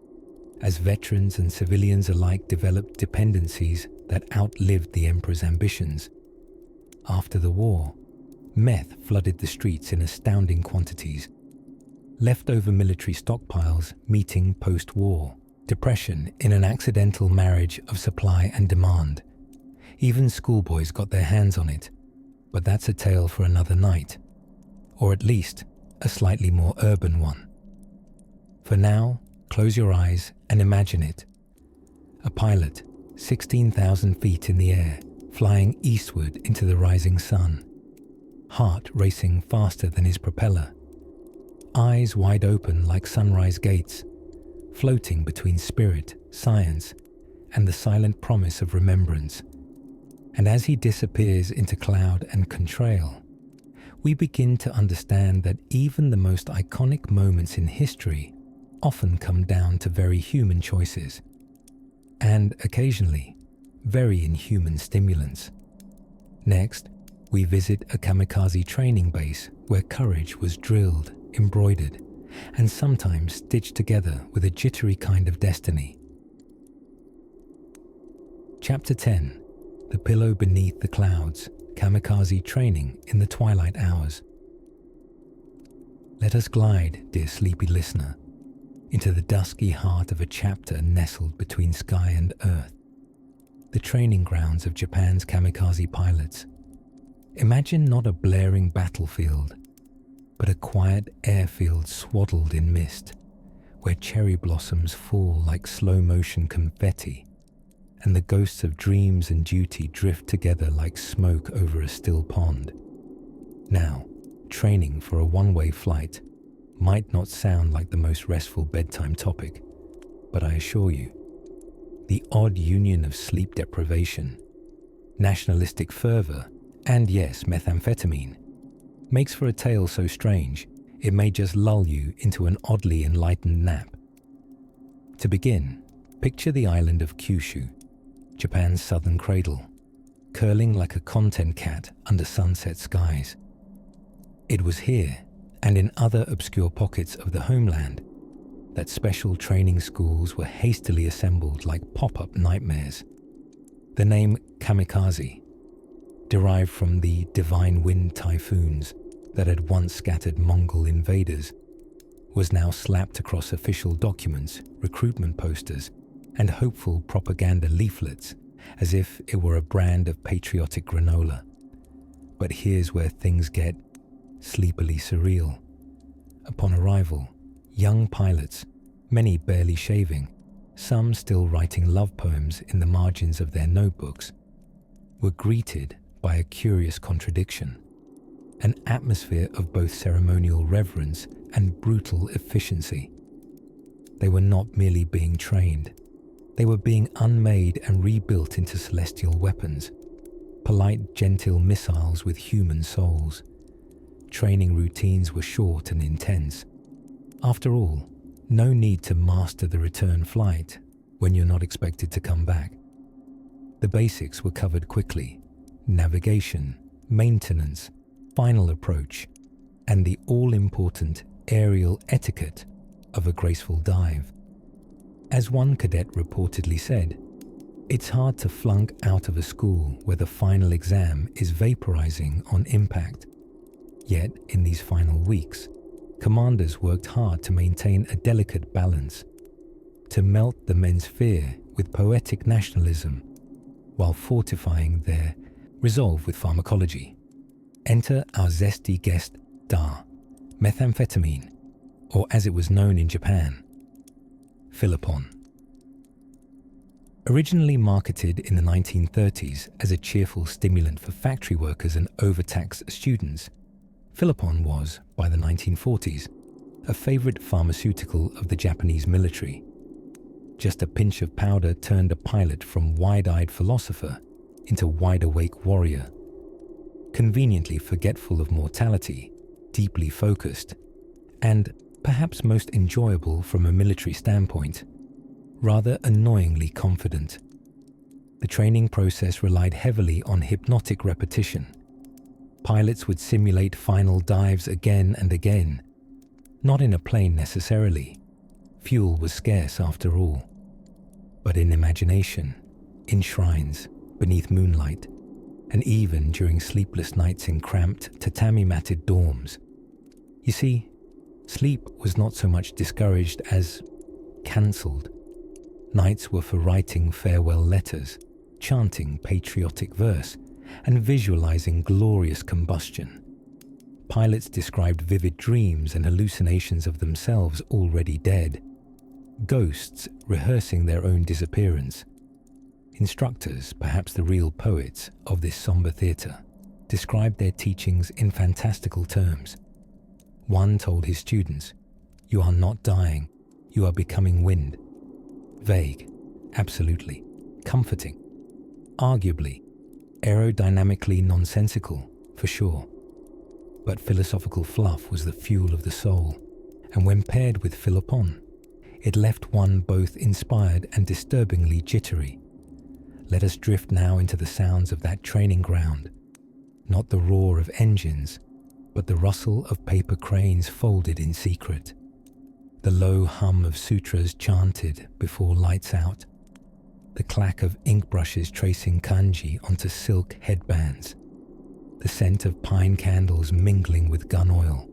as veterans and civilians alike developed dependencies that outlived the emperor's ambitions. After the war, meth flooded the streets in astounding quantities. Leftover military stockpiles meeting post-war depression in an accidental marriage of supply and demand. Even schoolboys got their hands on it, but that's a tale for another night, or at least a slightly more urban one. For now, close your eyes and imagine it. A pilot, 16,000 feet in the air, flying eastward into the rising sun, heart racing faster than his propeller, eyes wide open like sunrise gates, floating between spirit, science, and the silent promise of remembrance. And as he disappears into cloud and contrail, we begin to understand that even the most iconic moments in history often come down to very human choices, and occasionally, very inhuman stimulants. Next, we visit a kamikaze training base where courage was drilled, embroidered, and sometimes stitched together with a jittery kind of destiny. Chapter 10. The Pillow Beneath the Clouds, Kamikaze Training in the Twilight Hours. Let us glide, dear sleepy listener, into the dusky heart of a chapter nestled between sky and earth, the training grounds of Japan's kamikaze pilots. Imagine not a blaring battlefield, but a quiet airfield swaddled in mist, where cherry blossoms fall like slow-motion confetti, and the ghosts of dreams and duty drift together like smoke over a still pond. Now, training for a one-way flight might not sound like the most restful bedtime topic, but I assure you, the odd union of sleep deprivation, nationalistic fervor, and yes, methamphetamine, makes for a tale so strange it may just lull you into an oddly enlightened nap. To begin, picture the island of Kyushu, Japan's southern cradle, curling like a content cat under sunset skies. It was here, and in other obscure pockets of the homeland, that special training schools were hastily assembled like pop-up nightmares. The name Kamikaze, derived from the divine wind typhoons that had once scattered Mongol invaders, was now slapped across official documents, recruitment posters, and hopeful propaganda leaflets, as if it were a brand of patriotic granola. But here's where things get sleepily surreal. Upon arrival, young pilots, many barely shaving, some still writing love poems in the margins of their notebooks, were greeted by a curious contradiction, an atmosphere of both ceremonial reverence and brutal efficiency. They were not merely being trained, they were being unmade and rebuilt into celestial weapons, polite, gentile missiles with human souls. Training routines were short and intense. After all, no need to master the return flight when you're not expected to come back. The basics were covered quickly: navigation, maintenance, final approach, and the all-important aerial etiquette of a graceful dive. As one cadet reportedly said, "It's hard to flunk out of a school where the final exam is vaporizing on impact." Yet, in these final weeks, commanders worked hard to maintain a delicate balance, to melt the men's fear with poetic nationalism, while fortifying their resolve with pharmacology. Enter our zesty guest, Da, methamphetamine, or as it was known in Japan, Philipon. Originally marketed in the 1930s as a cheerful stimulant for factory workers and overtaxed students, Philipon was, by the 1940s, a favorite pharmaceutical of the Japanese military. Just a pinch of powder turned a pilot from wide-eyed philosopher into wide-awake warrior. Conveniently forgetful of mortality, deeply focused, and, perhaps most enjoyable from a military standpoint, rather annoyingly confident. The training process relied heavily on hypnotic repetition. Pilots would simulate final dives again and again, not in a plane necessarily. Fuel was scarce after all, but in imagination, in shrines, beneath moonlight, and even during sleepless nights in cramped, tatami-matted dorms. You see, sleep was not so much discouraged as cancelled. Nights were for writing farewell letters, chanting patriotic verse, and visualizing glorious combustion. Pilots described vivid dreams and hallucinations of themselves already dead, ghosts rehearsing their own disappearance. Instructors, perhaps the real poets of this somber theatre, described their teachings in fantastical terms. One told his students, "You are not dying, you are becoming wind." Vague, absolutely, comforting, arguably, aerodynamically nonsensical, for sure. But philosophical fluff was the fuel of the soul, and when paired with Philipon, it left one both inspired and disturbingly jittery. Let us drift now into the sounds of that training ground, not the roar of engines, but the rustle of paper cranes folded in secret, the low hum of sutras chanted before lights out, the clack of ink brushes tracing kanji onto silk headbands, the scent of pine candles mingling with gun oil,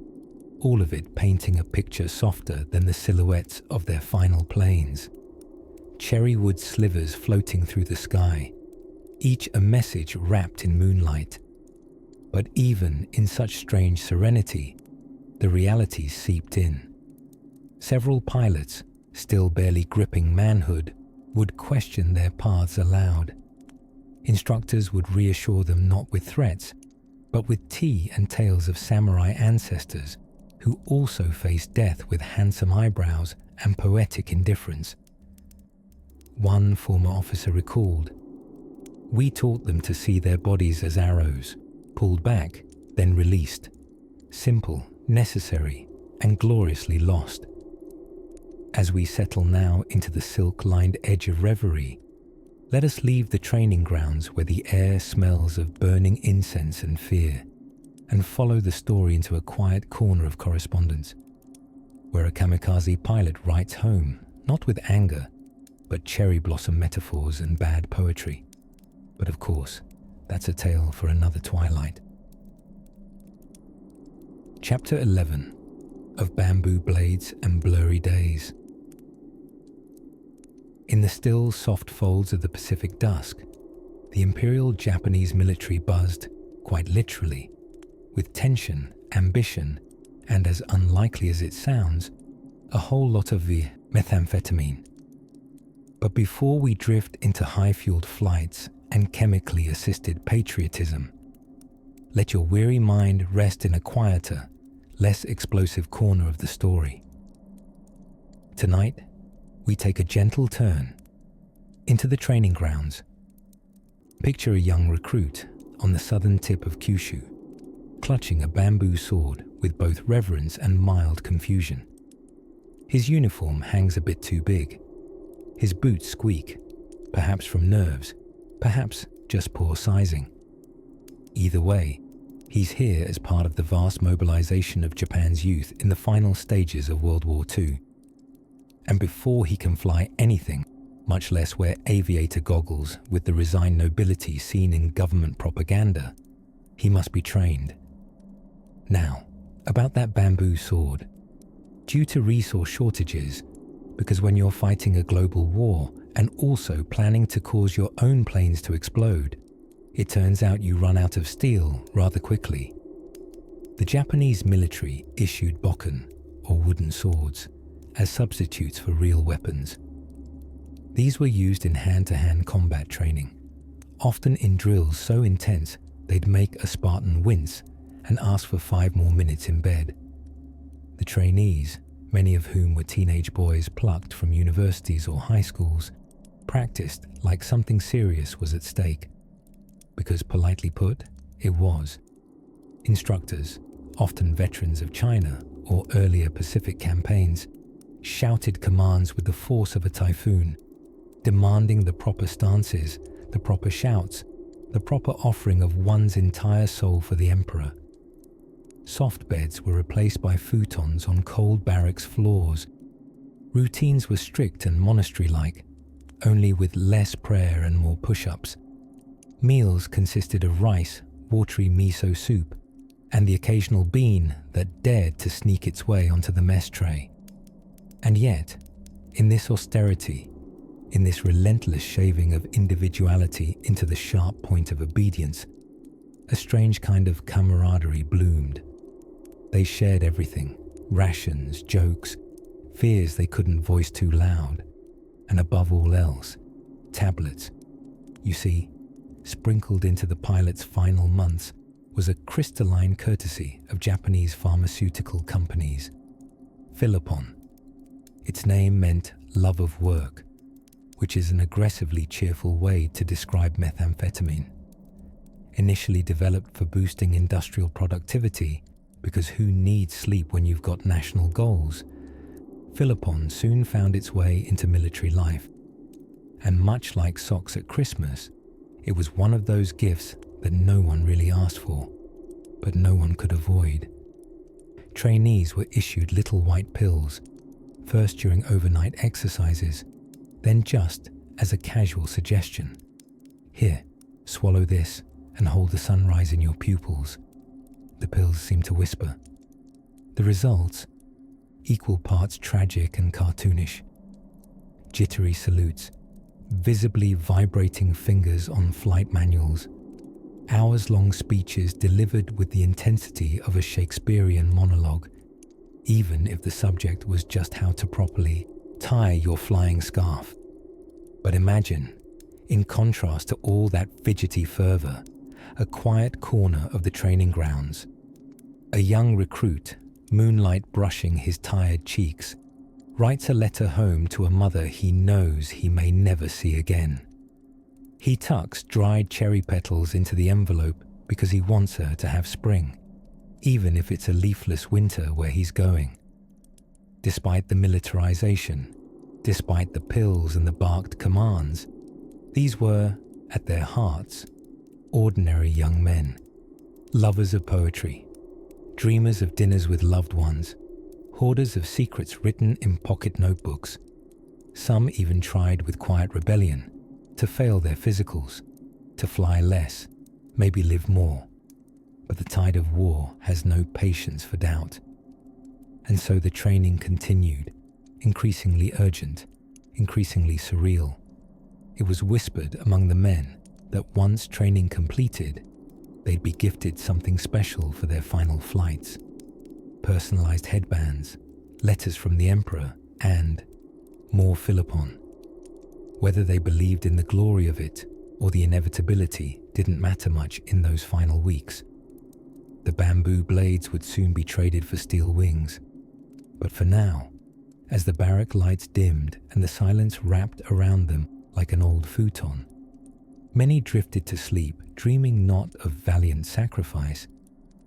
all of it painting a picture softer than the silhouettes of their final planes. Cherry wood slivers floating through the sky, each a message wrapped in moonlight. But even in such strange serenity, the reality seeped in. Several pilots, still barely gripping manhood, would question their paths aloud. Instructors would reassure them not with threats, but with tea and tales of samurai ancestors who also faced death with handsome eyebrows and poetic indifference. One former officer recalled, "We taught them to see their bodies as arrows, pulled back, then released. Simple, necessary, and gloriously lost. As we settle now into the silk-lined edge of reverie, let us leave the training grounds where the air smells of burning incense and fear, and follow the story into a quiet corner of correspondence, where a kamikaze pilot writes home, not with anger, but cherry blossom metaphors and bad poetry. But of course, that's a tale for another twilight." Chapter 11 of Bamboo Blades and Blurry Days. In the still, soft folds of the Pacific dusk, the Imperial Japanese military buzzed, quite literally, with tension, ambition, and as unlikely as it sounds, a whole lot of the methamphetamine. But before we drift into high-fueled flights and chemically assisted patriotism, let your weary mind rest in a quieter, less explosive corner of the story. Tonight, we take a gentle turn into the training grounds. Picture a young recruit on the southern tip of Kyushu, clutching a bamboo sword with both reverence and mild confusion. His uniform hangs a bit too big. His boots squeak, perhaps from nerves, perhaps just poor sizing. Either way, he's here as part of the vast mobilization of Japan's youth in the final stages of World War II. And before he can fly anything, much less wear aviator goggles with the resigned nobility seen in government propaganda, he must be trained. Now, about that bamboo sword. Due to resource shortages, because when you're fighting a global war and also planning to cause your own planes to explode, it turns out you run out of steel rather quickly. The Japanese military issued bokken, or wooden swords, as substitutes for real weapons. These were used in hand-to-hand combat training, often in drills so intense they'd make a Spartan wince and ask for 5 more minutes in bed. The trainees, many of whom were teenage boys plucked from universities or high schools, practiced like something serious was at stake. Because politely put, it was. Instructors, often veterans of China or earlier Pacific campaigns, shouted commands with the force of a typhoon, demanding the proper stances, the proper shouts, the proper offering of one's entire soul for the emperor. Soft beds were replaced by futons on cold barracks floors. Routines were strict and monastery-like, only with less prayer and more push-ups. Meals consisted of rice, watery miso soup, and the occasional bean that dared to sneak its way onto the mess tray. And yet, in this austerity, in this relentless shaving of individuality into the sharp point of obedience, a strange kind of camaraderie bloomed. They shared everything, rations, jokes, fears they couldn't voice too loud, and above all else, tablets. You see, sprinkled into the pilot's final months was a crystalline courtesy of Japanese pharmaceutical companies. Philipon. Its name meant love of work, which is an aggressively cheerful way to describe methamphetamine. Initially developed for boosting industrial productivity, because who needs sleep when you've got national goals, Philipon soon found its way into military life. And much like socks at Christmas, it was one of those gifts that no one really asked for, but no one could avoid. Trainees were issued little white pills, first during overnight exercises, then just as a casual suggestion. Here, swallow this and hold the sunrise in your pupils, the pills seemed to whisper. The results, equal parts tragic and cartoonish. Jittery salutes, visibly vibrating fingers on flight manuals, hours-long speeches delivered with the intensity of a Shakespearean monologue even if the subject was just how to properly tie your flying scarf. But imagine, in contrast to all that fidgety fervor, a quiet corner of the training grounds. A young recruit, moonlight brushing his tired cheeks, writes a letter home to a mother he knows he may never see again. He tucks dried cherry petals into the envelope because he wants her to have spring, even if it's a leafless winter where he's going. Despite the militarization, despite the pills and the barked commands, these were, at their hearts, ordinary young men, lovers of poetry, dreamers of dinners with loved ones, hoarders of secrets written in pocket notebooks. Some even tried with quiet rebellion to fail their physicals, to fly less, maybe live more. But the tide of war has no patience for doubt. And so the training continued, increasingly urgent, increasingly surreal. It was whispered among the men that once training completed, they'd be gifted something special for their final flights. Personalized headbands, letters from the emperor, and more Philippon. Whether they believed in the glory of it or the inevitability didn't matter much in those final weeks. The bamboo blades would soon be traded for steel wings. But for now, as the barrack lights dimmed and the silence wrapped around them like an old futon, many drifted to sleep, dreaming not of valiant sacrifice,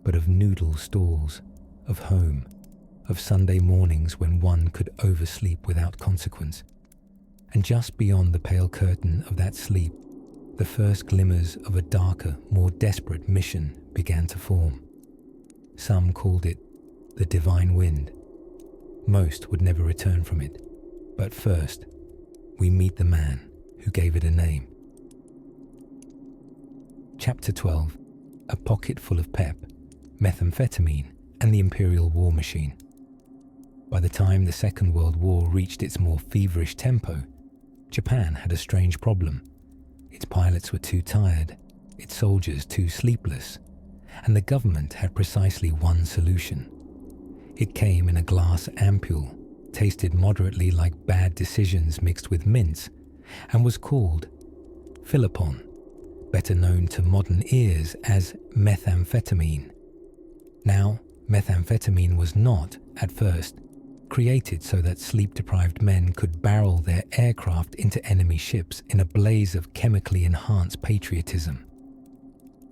but of noodle stalls, of home, of Sunday mornings when one could oversleep without consequence. And just beyond the pale curtain of that sleep, the first glimmers of a darker, more desperate mission began to form. Some called it the divine wind. Most would never return from it. But first, we meet the man who gave it a name. Chapter 12. A pocket full of pep, methamphetamine, and the Imperial War Machine. By the time the Second World War reached its more feverish tempo, Japan had a strange problem. Its pilots were too tired, its soldiers too sleepless, and the government had precisely one solution. It came in a glass ampule, tasted moderately like bad decisions mixed with mints, and was called Philippon, better known to modern ears as methamphetamine. Now, methamphetamine was not, at first, created so that sleep-deprived men could barrel their aircraft into enemy ships in a blaze of chemically enhanced patriotism.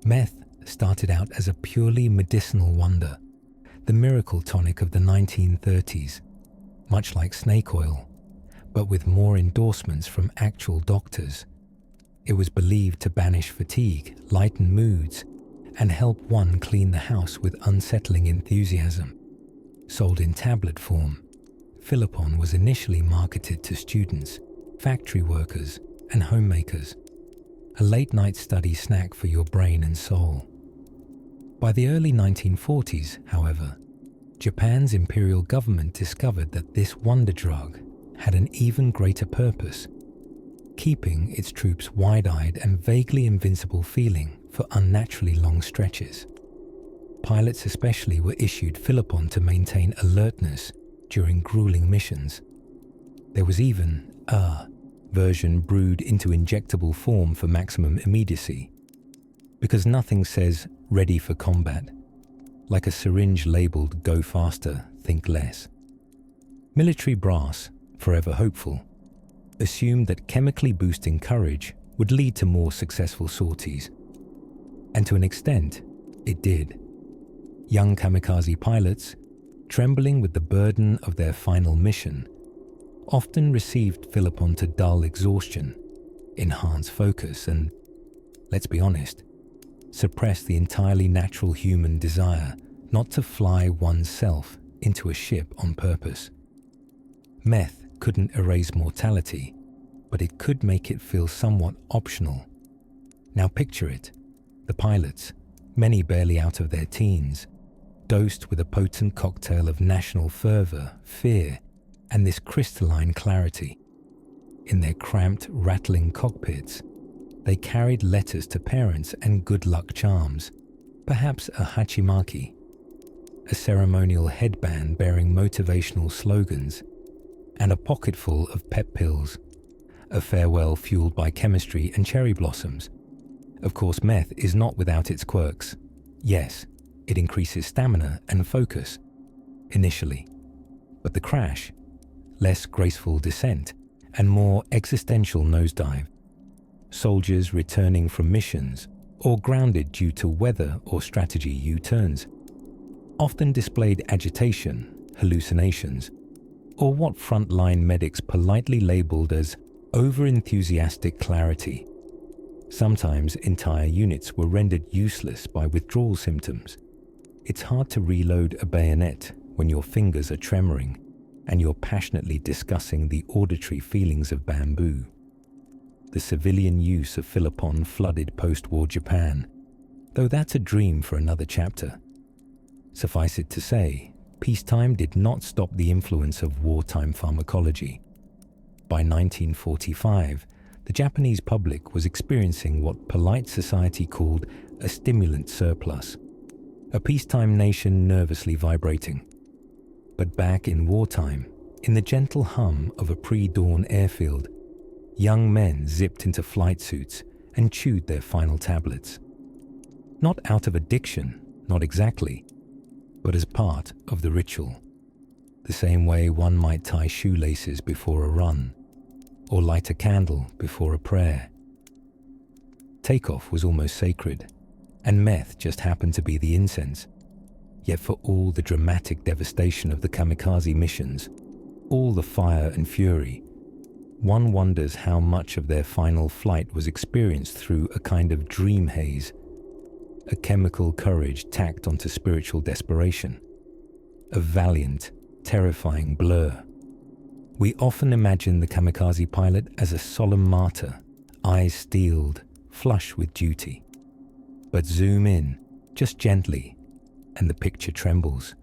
Meth started out as a purely medicinal wonder, the miracle tonic of the 1930s, much like snake oil, but with more endorsements from actual doctors. It was believed to banish fatigue, lighten moods, and help one clean the house with unsettling enthusiasm. Sold in tablet form, Philippon was initially marketed to students, factory workers, and homemakers, a late-night study snack for your brain and soul. By the early 1940s, however, Japan's imperial government discovered that this wonder drug had an even greater purpose, keeping its troops wide-eyed and vaguely invincible feeling for unnaturally long stretches. Pilots especially were issued Philippon to maintain alertness during grueling missions. There was even a version brewed into injectable form for maximum immediacy, because nothing says ready for combat like a syringe labeled go faster, think less. Military brass, forever hopeful, assumed that chemically boosting courage would lead to more successful sorties. And to an extent, it did. Young kamikaze pilots, trembling with the burden of their final mission, often received Philippon to dull exhaustion, enhance focus, and, let's be honest, suppress the entirely natural human desire not to fly oneself into a ship on purpose. Meth couldn't erase mortality, but it could make it feel somewhat optional. Now picture it, the pilots, many barely out of their teens, dosed with a potent cocktail of national fervor, fear, and this crystalline clarity. In their cramped, rattling cockpits, they carried letters to parents and good luck charms, perhaps a hachimaki, a ceremonial headband bearing motivational slogans, and a pocketful of pep pills, a farewell fueled by chemistry and cherry blossoms. Of course, meth is not without its quirks. Yes, it increases stamina and focus, initially. But the crash, less graceful descent, and more existential nosedive. Soldiers returning from missions, or grounded due to weather or strategy U-turns, often displayed agitation, hallucinations, or what frontline medics politely labeled as over-enthusiastic clarity. Sometimes entire units were rendered useless by withdrawal symptoms. It's hard to reload a bayonet when your fingers are tremoring and you're passionately discussing the auditory feelings of bamboo. The civilian use of Philippon flooded post-war Japan, though that's a dream for another chapter. Suffice it to say, peacetime did not stop the influence of wartime pharmacology. By 1945, the Japanese public was experiencing what polite society called a stimulant surplus, a peacetime nation nervously vibrating. But back in wartime, in the gentle hum of a pre-dawn airfield, young men zipped into flight suits and chewed their final tablets. Not out of addiction, not exactly, but as part of the ritual. The same way one might tie shoelaces before a run, or light a candle before a prayer. Takeoff was almost sacred, and meth just happened to be the incense. Yet for all the dramatic devastation of the Kamikaze missions, all the fire and fury, one wonders how much of their final flight was experienced through a kind of dream haze, a chemical courage tacked onto spiritual desperation, a valiant, terrifying blur. We often imagine the kamikaze pilot as a solemn martyr, eyes steeled, flush with duty. But zoom in, just gently, and the picture trembles.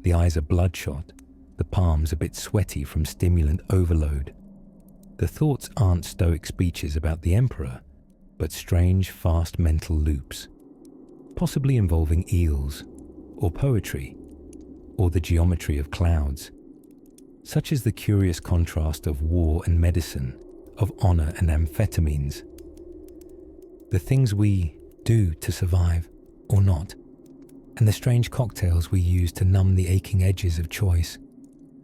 The eyes are bloodshot, the palms a bit sweaty from stimulant overload. The thoughts aren't stoic speeches about the emperor, but strange, fast mental loops, possibly involving eels, or poetry, or the geometry of clouds. Such is the curious contrast of war and medicine, of honor and amphetamines. The things we do to survive, or not, and the strange cocktails we use to numb the aching edges of choice.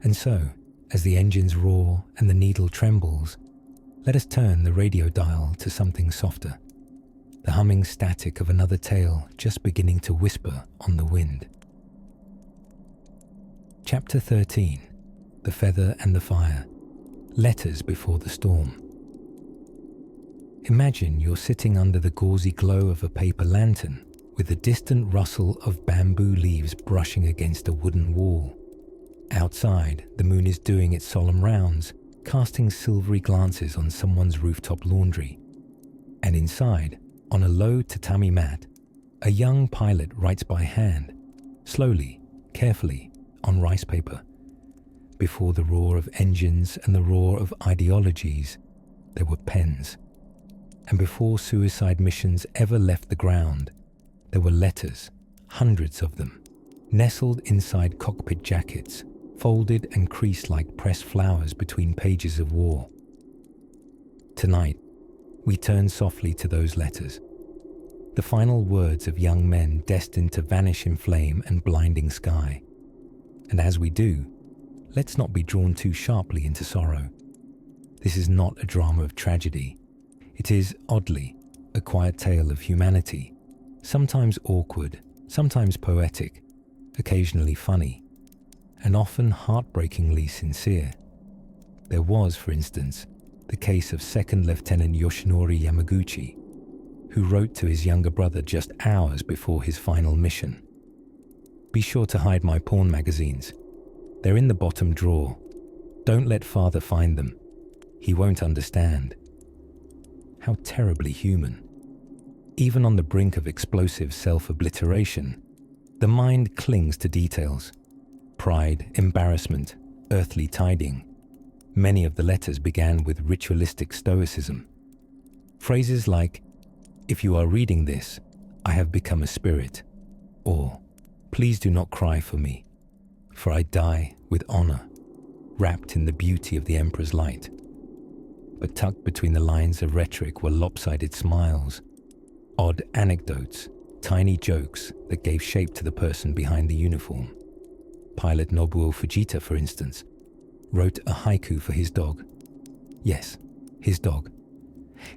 And so, as the engines roar and the needle trembles, let us turn the radio dial to something softer, the humming static of another tale just beginning to whisper on the wind. Chapter 13. The Feather and the Fire. Letters before the storm. Imagine you're sitting under the gauzy glow of a paper lantern with the distant rustle of bamboo leaves brushing against a wooden wall. Outside, the moon is doing its solemn rounds, casting silvery glances on someone's rooftop laundry. And inside, on a low tatami mat, a young pilot writes by hand, slowly, carefully, on rice paper. Before the roar of engines and the roar of ideologies, there were pens. And before suicide missions ever left the ground, there were letters, hundreds of them, nestled inside cockpit jackets, folded and creased like pressed flowers between pages of war. Tonight, we turn softly to those letters, the final words of young men destined to vanish in flame and blinding sky. And as we do, let's not be drawn too sharply into sorrow. This is not a drama of tragedy. It is, oddly, a quiet tale of humanity, sometimes awkward, sometimes poetic, occasionally funny, and often heartbreakingly sincere. There was, for instance, the case of Second Lieutenant Yoshinori Yamaguchi, who wrote to his younger brother just hours before his final mission. "Be sure to hide my porn magazines. They're in the bottom drawer. Don't let father find them. He won't understand." How terribly human. Even on the brink of explosive self-obliteration, the mind clings to details. Pride, embarrassment, earthly tiding. Many of the letters began with ritualistic stoicism. Phrases like, "If you are reading this, I have become a spirit," or Please do not cry for me, for I die with honor, wrapped in the beauty of the Emperor's light. But tucked between the lines of rhetoric were lopsided smiles, odd anecdotes, tiny jokes that gave shape to the person behind the uniform. Pilot Nobuo Fujita, for instance, wrote a haiku for his dog. Yes, his dog.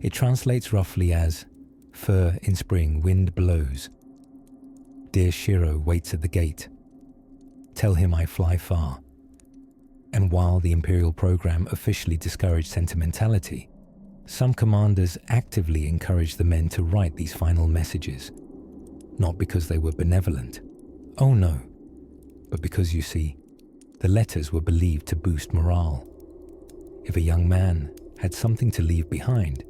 It translates roughly as, "Fur in spring, wind blows. Dear Shiro waits at the gate. Tell him I fly far." And while the Imperial program officially discouraged sentimentality, some commanders actively encouraged the men to write these final messages, not because they were benevolent. Oh no. But because, you see, the letters were believed to boost morale. If a young man had something to leave behind,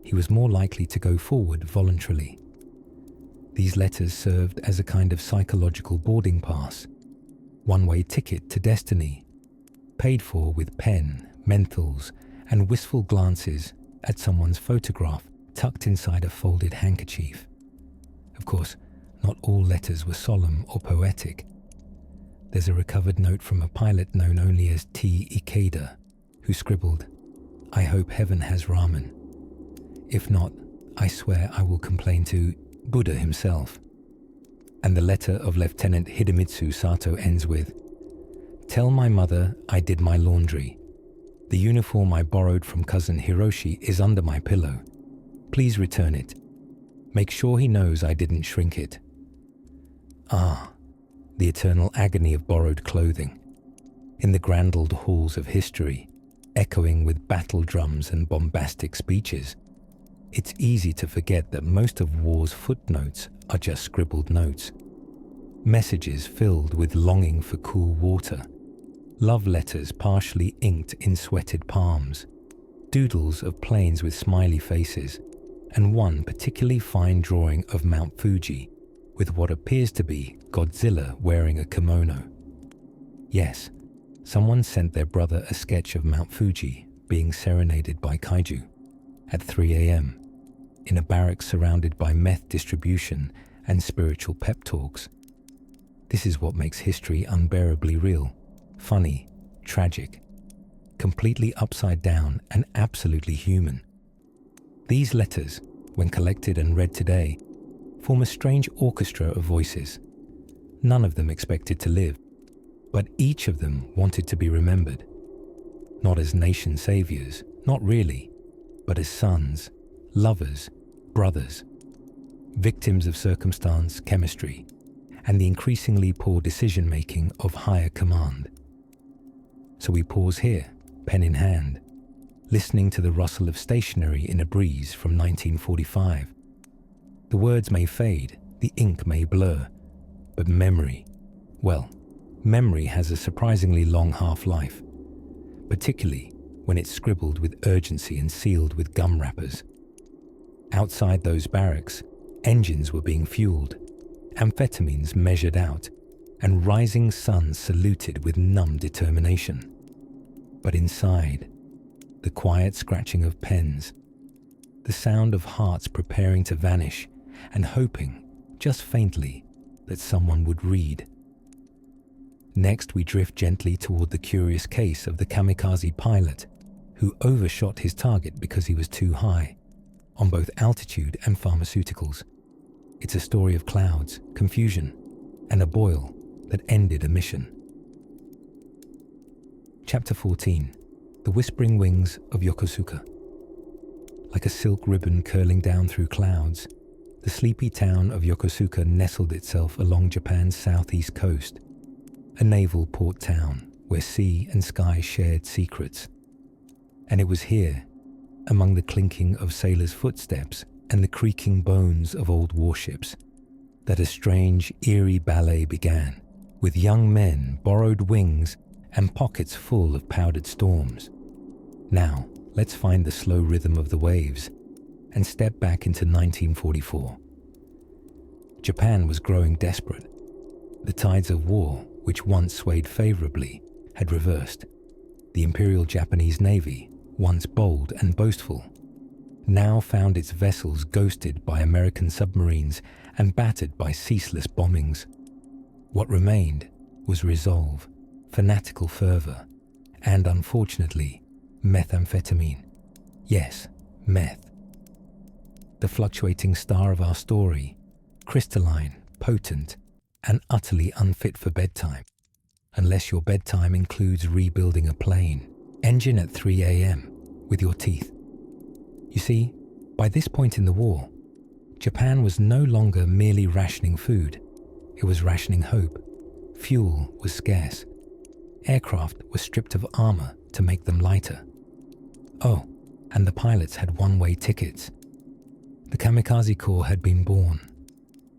he was more likely to go forward voluntarily. These letters served as a kind of psychological boarding pass, one-way ticket to destiny, paid for with pen, menthols, and wistful glances at someone's photograph tucked inside a folded handkerchief. Of course, not all letters were solemn or poetic. There's a recovered note from a pilot known only as T. Ikeda, who scribbled, "I hope heaven has ramen. If not, I swear I will complain to Buddha himself." And the letter of Lieutenant Hidemitsu Sato ends with, "Tell my mother I did my laundry. The uniform I borrowed from cousin Hiroshi is under my pillow. Please return it. Make sure he knows I didn't shrink it." Ah, the eternal agony of borrowed clothing. In the grand old halls of history, echoing with battle drums and bombastic speeches, it's easy to forget that most of war's footnotes are just scribbled notes. Messages filled with longing for cool water, love letters partially inked in sweated palms, doodles of planes with smiley faces, and one particularly fine drawing of Mount Fuji with what appears to be Godzilla wearing a kimono. Yes, someone sent their brother a sketch of Mount Fuji being serenaded by kaiju at 3 a.m. in a barracks surrounded by meth distribution and spiritual pep talks. This is what makes history unbearably real, funny, tragic, completely upside down and absolutely human. These letters, when collected and read today, form a strange orchestra of voices. None of them expected to live, but each of them wanted to be remembered. Not as nation saviors, not really, but as sons, lovers, brothers, victims of circumstance, chemistry, and the increasingly poor decision-making of higher command. So we pause here, pen in hand, listening to the rustle of stationery in a breeze from 1945. The words may fade, the ink may blur, but memory, well, memory has a surprisingly long half-life, particularly when it's scribbled with urgency and sealed with gum wrappers. Outside those barracks, engines were being fueled, amphetamines measured out, and rising suns saluted with numb determination. But inside, the quiet scratching of pens, the sound of hearts preparing to vanish and hoping, just faintly, that someone would read. Next, we drift gently toward the curious case of the kamikaze pilot who overshot his target because he was too high, on both altitude and pharmaceuticals. It's a story of clouds, confusion, and a boil that ended a mission. Chapter 14. The Whispering Wings of Yokosuka. Like a silk ribbon curling down through clouds, the sleepy town of Yokosuka nestled itself along Japan's southeast coast, a naval port town where sea and sky shared secrets. And it was here, among the clinking of sailors' footsteps and the creaking bones of old warships, that a strange, eerie ballet began, with young men, borrowed wings, and pockets full of powdered storms. Now, let's find the slow rhythm of the waves and step back into 1944. Japan was growing desperate. The tides of war, which once swayed favorably, had reversed. The Imperial Japanese Navy, once bold and boastful, now found its vessels ghosted by American submarines and battered by ceaseless bombings. What remained was resolve, fanatical fervor, and unfortunately, methamphetamine. Yes, meth. The fluctuating star of our story, crystalline, potent, and utterly unfit for bedtime. Unless your bedtime includes rebuilding a plane, engine at 3 a.m. with your teeth. You see, by this point in the war, Japan was no longer merely rationing food. It was rationing hope. Fuel was scarce. Aircraft were stripped of armor to make them lighter. Oh, and the pilots had one-way tickets. The Kamikaze Corps had been born.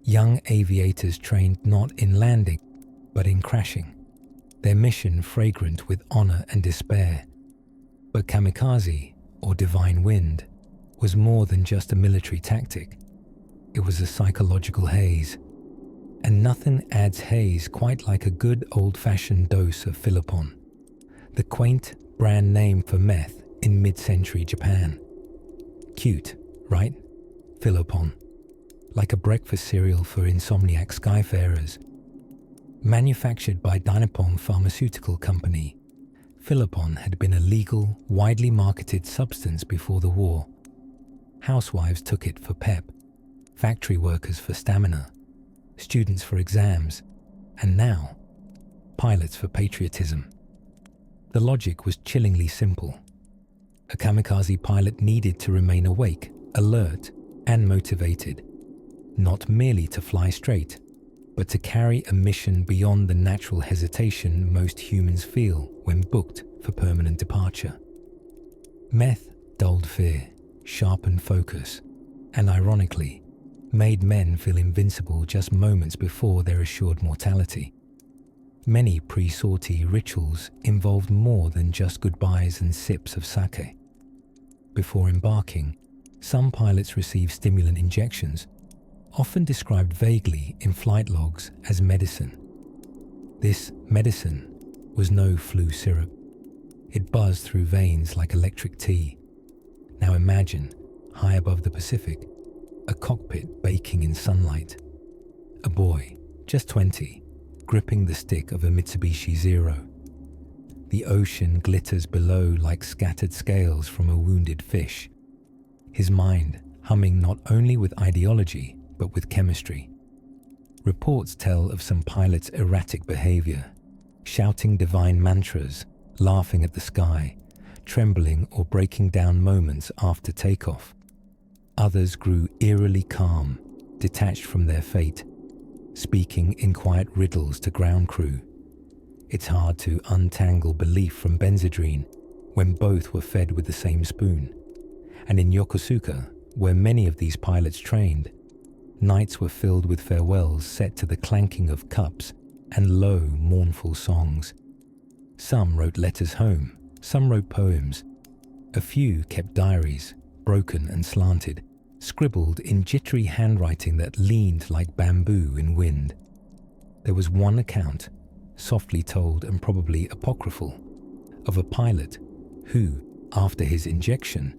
Young aviators trained not in landing, but in crashing. Their mission fragrant with honor and despair. But kamikaze, or divine wind, was more than just a military tactic. It was a psychological haze. And nothing adds haze quite like a good old-fashioned dose of Philipon, the quaint brand name for meth in mid-century Japan. Cute, right? Philipon. Like a breakfast cereal for insomniac skyfarers. Manufactured by Dynapong Pharmaceutical Company, Philipon had been a legal, widely marketed substance before the war. Housewives took it for pep, factory workers for stamina, students for exams, and now, pilots for patriotism. The logic was chillingly simple. A kamikaze pilot needed to remain awake, alert, and motivated, not merely to fly straight, but to carry a mission beyond the natural hesitation most humans feel when booked for permanent departure. Meth dulled fear, sharpened focus, and ironically, made men feel invincible just moments before their assured mortality. Many pre-sortie rituals involved more than just goodbyes and sips of sake. Before embarking, some pilots received stimulant injections, often described vaguely in flight logs as medicine. This medicine was no flu syrup. It buzzed through veins like electric tea. Now imagine, high above the Pacific, a cockpit baking in sunlight. A boy, just 20, gripping the stick of a Mitsubishi Zero. The ocean glitters below like scattered scales from a wounded fish. His mind humming not only with ideology, but with chemistry. Reports tell of some pilots' erratic behavior, shouting divine mantras, laughing at the sky, trembling or breaking down moments after takeoff. Others grew eerily calm, detached from their fate, speaking in quiet riddles to ground crew. It's hard to untangle belief from Benzedrine when both were fed with the same spoon. And in Yokosuka, where many of these pilots trained, nights were filled with farewells set to the clanking of cups and low, mournful songs. Some wrote letters home, some wrote poems. A few kept diaries, broken and slanted, scribbled in jittery handwriting that leaned like bamboo in wind. There was one account, softly told and probably apocryphal, of a pilot who, after his injection,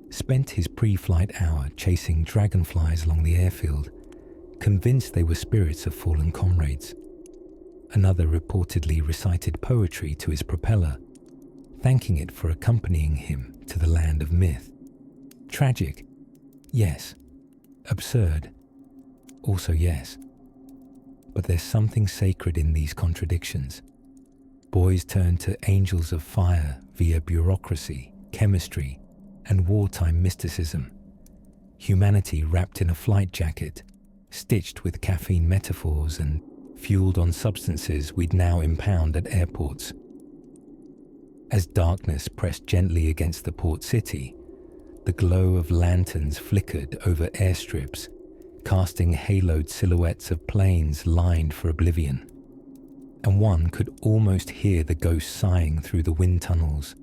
spent his pre-flight hour chasing dragonflies along the airfield, convinced they were spirits of fallen comrades. Another reportedly recited poetry to his propeller, thanking it for accompanying him to the land of myth. Tragic, yes. Absurd, also yes. But there's something sacred in these contradictions. Boys turn to angels of fire via bureaucracy, chemistry, and wartime mysticism. Humanity wrapped in a flight jacket, stitched with caffeine metaphors and fueled on substances we'd now impound at airports. As darkness pressed gently against the port city, the glow of lanterns flickered over airstrips, casting haloed silhouettes of planes lined for oblivion. And one could almost hear the ghosts sighing through the wind tunnels,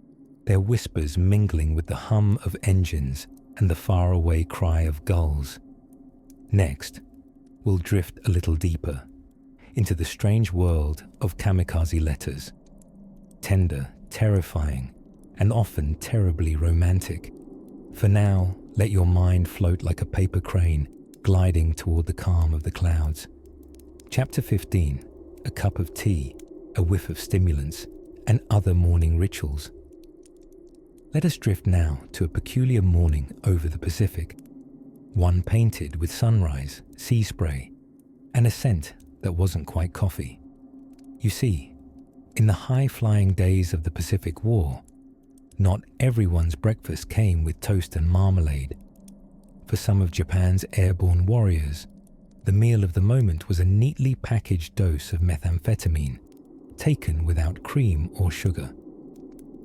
their whispers mingling with the hum of engines and the faraway cry of gulls. Next, we'll drift a little deeper into the strange world of kamikaze letters. Tender, terrifying, and often terribly romantic. For now, let your mind float like a paper crane gliding toward the calm of the clouds. Chapter 15, a cup of tea, a whiff of stimulants, and other morning rituals. Let us drift now to a peculiar morning over the Pacific, one painted with sunrise, sea spray, and a scent that wasn't quite coffee. You see, in the high-flying days of the Pacific War, not everyone's breakfast came with toast and marmalade. For some of Japan's airborne warriors, the meal of the moment was a neatly packaged dose of methamphetamine, taken without cream or sugar.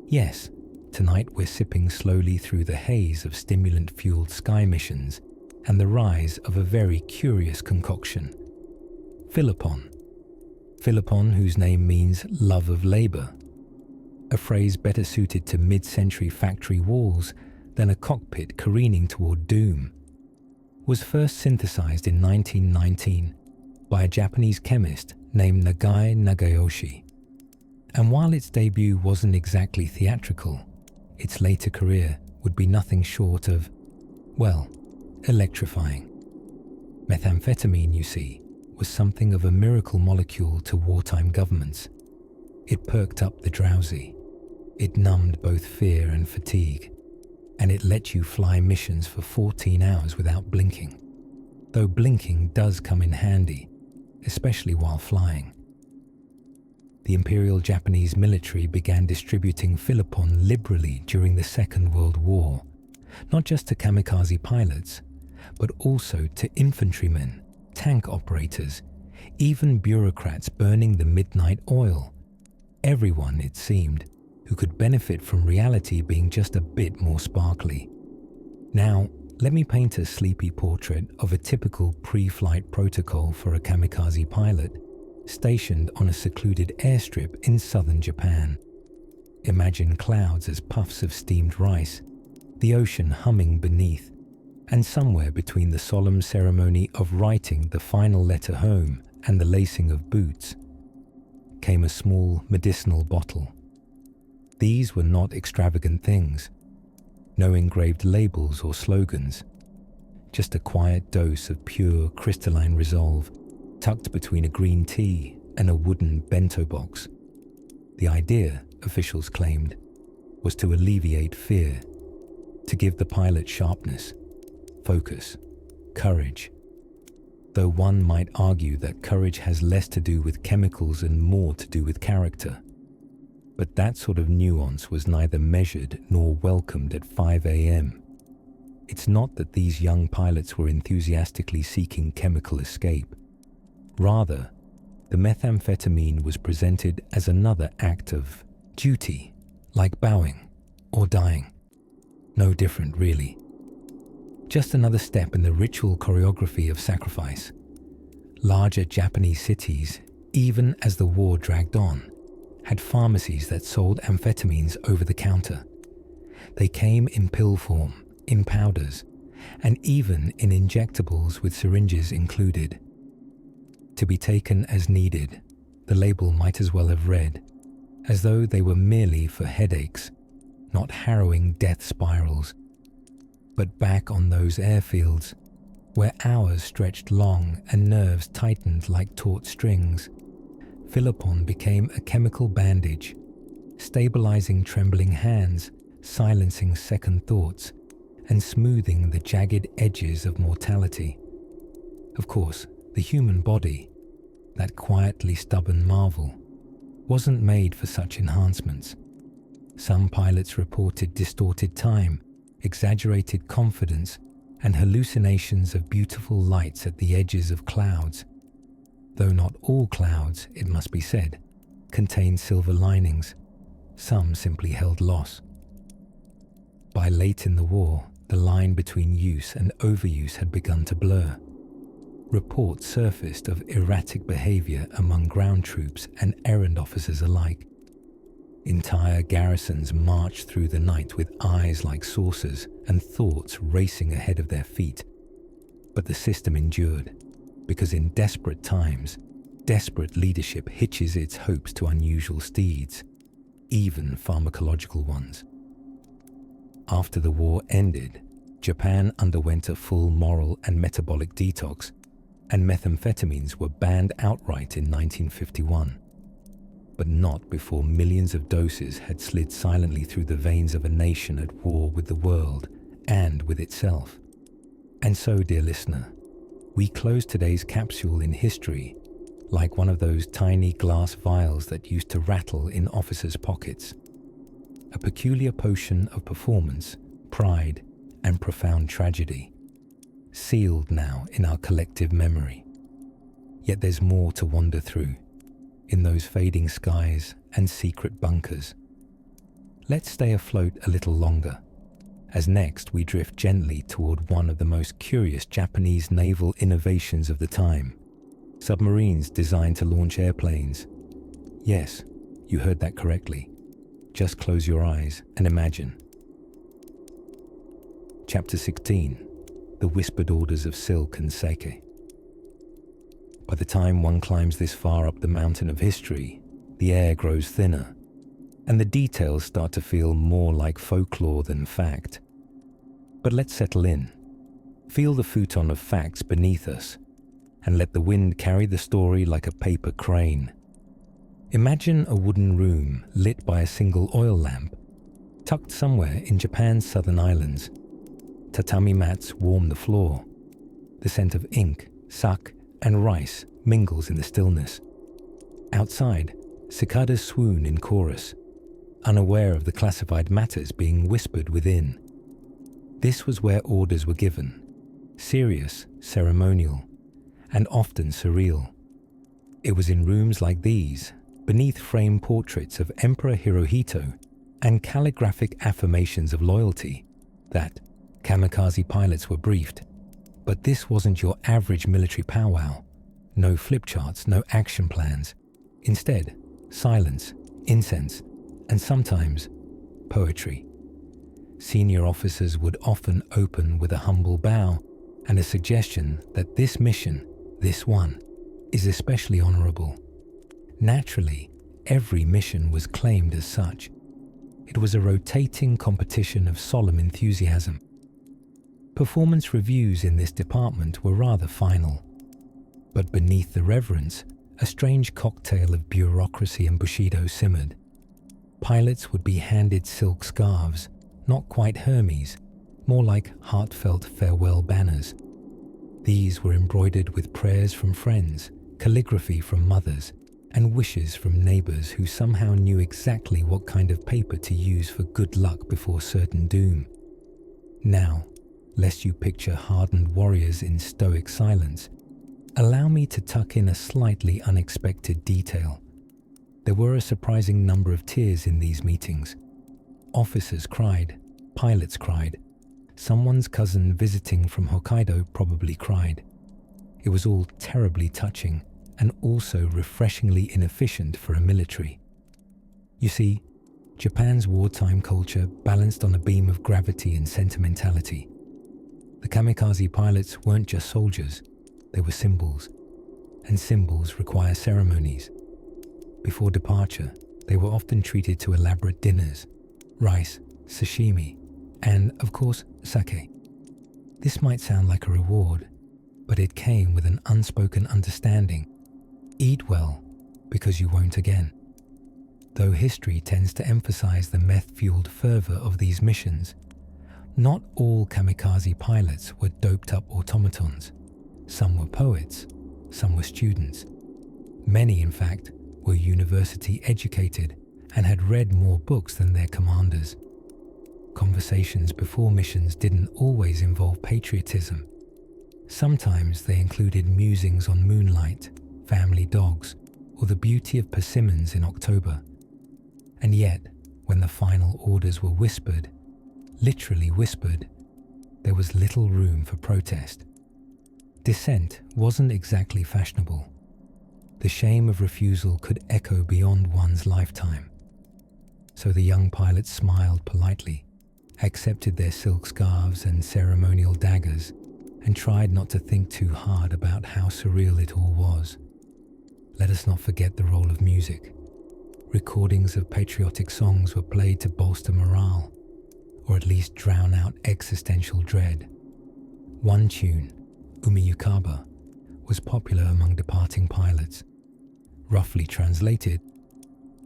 Yes, tonight we're sipping slowly through the haze of stimulant-fueled sky missions and the rise of a very curious concoction. Philipon. Philipon, whose name means love of labor, a phrase better suited to mid-century factory walls than a cockpit careening toward doom, was first synthesized in 1919 by a Japanese chemist named Nagai Nagayoshi. And while its debut wasn't exactly theatrical, its later career would be nothing short of, well, electrifying. Methamphetamine, you see, was something of a miracle molecule to wartime governments. It perked up the drowsy. It numbed both fear and fatigue, and it let you fly missions for 14 hours without blinking, though blinking does come in handy, especially while flying. The Imperial Japanese military began distributing Philipon liberally during the Second World War, not just to kamikaze pilots, but also to infantrymen, tank operators, even bureaucrats burning the midnight oil. Everyone, it seemed, who could benefit from reality being just a bit more sparkly. Now, let me paint a sleepy portrait of a typical pre-flight protocol for a kamikaze pilot, stationed on a secluded airstrip in southern Japan. Imagine clouds as puffs of steamed rice, the ocean humming beneath, and somewhere between the solemn ceremony of writing the final letter home and the lacing of boots, came a small medicinal bottle. These were not extravagant things, no engraved labels or slogans, just a quiet dose of pure crystalline resolve tucked between a green tea and a wooden bento box. The idea, officials claimed, was to alleviate fear, to give the pilot sharpness, focus, courage. Though one might argue that courage has less to do with chemicals and more to do with character. But that sort of nuance was neither measured nor welcomed at 5 a.m. It's not that these young pilots were enthusiastically seeking chemical escape. Rather, the methamphetamine was presented as another act of duty, like bowing or dying. No different, really. Just another step in the ritual choreography of sacrifice. Larger Japanese cities, even as the war dragged on, had pharmacies that sold amphetamines over the counter. They came in pill form, in powders, and even in injectables with syringes included. To be taken as needed, the label might as well have read, as though they were merely for headaches, not harrowing death spirals. But back on those airfields, where hours stretched long and nerves tightened like taut strings, Philipon became a chemical bandage, stabilizing trembling hands, silencing second thoughts, and smoothing the jagged edges of mortality. Of course, the human body, that quietly stubborn marvel, wasn't made for such enhancements. Some pilots reported distorted time, exaggerated confidence, and hallucinations of beautiful lights at the edges of clouds. Though not all clouds, it must be said, contained silver linings. Some simply held loss. By late in the war, the line between use and overuse had begun to blur. Reports surfaced of erratic behavior among ground troops and errand officers alike. Entire garrisons marched through the night with eyes like saucers and thoughts racing ahead of their feet. But the system endured, because in desperate times, desperate leadership hitches its hopes to unusual steeds, even pharmacological ones. After the war ended, Japan underwent a full moral and metabolic detox, and methamphetamines were banned outright in 1951. But not before millions of doses had slid silently through the veins of a nation at war with the world and with itself. And so, dear listener, we close today's capsule in history like one of those tiny glass vials that used to rattle in officers' pockets. A peculiar potion of performance, pride, and profound tragedy, sealed now in our collective memory. Yet there's more to wander through, in those fading skies and secret bunkers. Let's stay afloat a little longer, as next we drift gently toward one of the most curious Japanese naval innovations of the time, submarines designed to launch airplanes. Yes, you heard that correctly. Just close your eyes and imagine. Chapter 16, The Whispered Orders of Silk and Sake. By the time one climbs this far up the mountain of history, the air grows thinner, and the details start to feel more like folklore than fact. But let's settle in. Feel the futon of facts beneath us, and let the wind carry the story like a paper crane. Imagine a wooden room lit by a single oil lamp, tucked somewhere in Japan's southern islands. Tatami mats warm the floor. The scent of ink, sake, and rice mingles in the stillness. Outside, cicadas swoon in chorus, unaware of the classified matters being whispered within. This was where orders were given, serious, ceremonial, and often surreal. It was in rooms like these, beneath framed portraits of Emperor Hirohito and calligraphic affirmations of loyalty, that kamikaze pilots were briefed. But this wasn't your average military powwow. No flip charts, no action plans. Instead, silence, incense, and sometimes poetry. Senior officers would often open with a humble bow and a suggestion that this mission, this one, is especially honorable. Naturally, every mission was claimed as such. It was a rotating competition of solemn enthusiasm. Performance reviews in this department were rather final. But beneath the reverence, a strange cocktail of bureaucracy and bushido simmered. Pilots would be handed silk scarves, not quite Hermes, more like heartfelt farewell banners. These were embroidered with prayers from friends, calligraphy from mothers, and wishes from neighbors who somehow knew exactly what kind of paper to use for good luck before certain doom. Now, lest you picture hardened warriors in stoic silence, allow me to tuck in a slightly unexpected detail. There were a surprising number of tears in these meetings. Officers cried, pilots cried, someone's cousin visiting from Hokkaido probably cried. It was all terribly touching and also refreshingly inefficient for a military. You see, Japan's wartime culture balanced on a beam of gravity and sentimentality. The kamikaze pilots weren't just soldiers, they were symbols, and symbols require ceremonies. Before departure, they were often treated to elaborate dinners, rice, sashimi, and, of course, sake. This might sound like a reward, but it came with an unspoken understanding. Eat well, because you won't again. Though history tends to emphasize the meth-fueled fervor of these missions, not all kamikaze pilots were doped-up automatons. Some were poets, some were students. Many, in fact, were university-educated and had read more books than their commanders. Conversations before missions didn't always involve patriotism. Sometimes they included musings on moonlight, family dogs, or the beauty of persimmons in October. And yet, when the final orders were whispered, literally whispered, there was little room for protest. Dissent wasn't exactly fashionable. The shame of refusal could echo beyond one's lifetime. So the young pilots smiled politely, accepted their silk scarves and ceremonial daggers, and tried not to think too hard about how surreal it all was. Let us not forget the role of music. Recordings of patriotic songs were played to bolster morale, or at least drown out existential dread. One tune, Umi Yukaba, was popular among departing pilots. Roughly translated,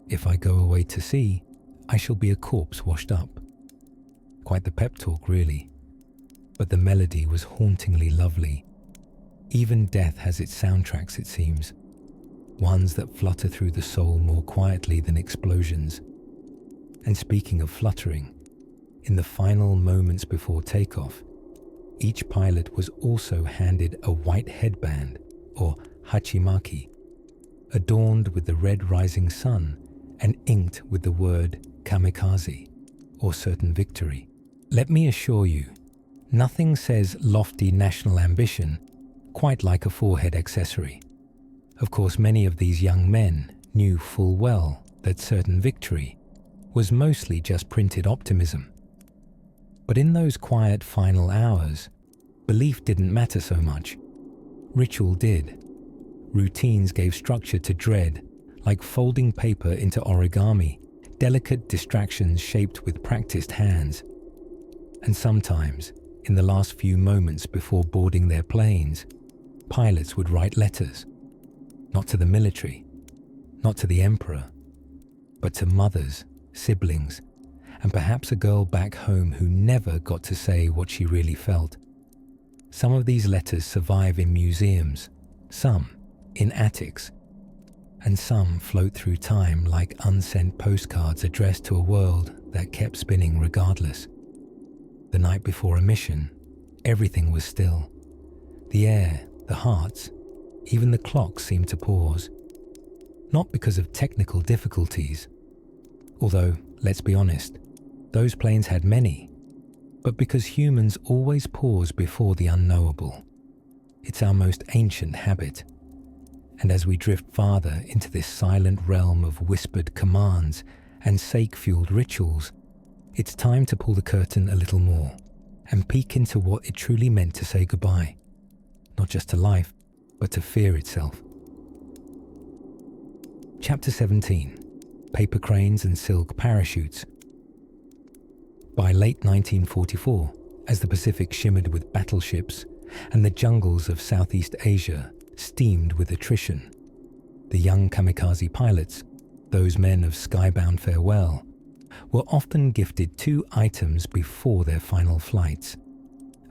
"If I go away to sea, I shall be a corpse washed up." Quite the pep talk, really. But the melody was hauntingly lovely. Even death has its soundtracks, it seems. Ones that flutter through the soul more quietly than explosions. And speaking of fluttering, in the final moments before takeoff, each pilot was also handed a white headband, or hachimaki, adorned with the red rising sun and inked with the word kamikaze, or certain victory. Let me assure you, nothing says lofty national ambition quite like a forehead accessory. Of course, many of these young men knew full well that certain victory was mostly just printed optimism. But in those quiet final hours, belief didn't matter so much. Ritual did. Routines gave structure to dread, like folding paper into origami, delicate distractions shaped with practiced hands. And sometimes, in the last few moments before boarding their planes, pilots would write letters, not to the military, not to the emperor, but to mothers, siblings, and perhaps a girl back home who never got to say what she really felt. Some of these letters survive in museums, some in attics, and some float through time like unsent postcards addressed to a world that kept spinning regardless. The night before a mission, everything was still. The air, the hearts, even the clocks seemed to pause. Not because of technical difficulties, although, let's be honest, those planes had many, but because humans always pause before the unknowable. It's our most ancient habit. And as we drift farther into this silent realm of whispered commands and sake-fueled rituals, it's time to pull the curtain a little more and peek into what it truly meant to say goodbye, not just to life, but to fear itself. Chapter 17. Paper Cranes and Silk Parachutes. By late 1944, as the Pacific shimmered with battleships and the jungles of Southeast Asia steamed with attrition, the young kamikaze pilots, those men of skybound farewell, were often gifted 2 items before their final flights: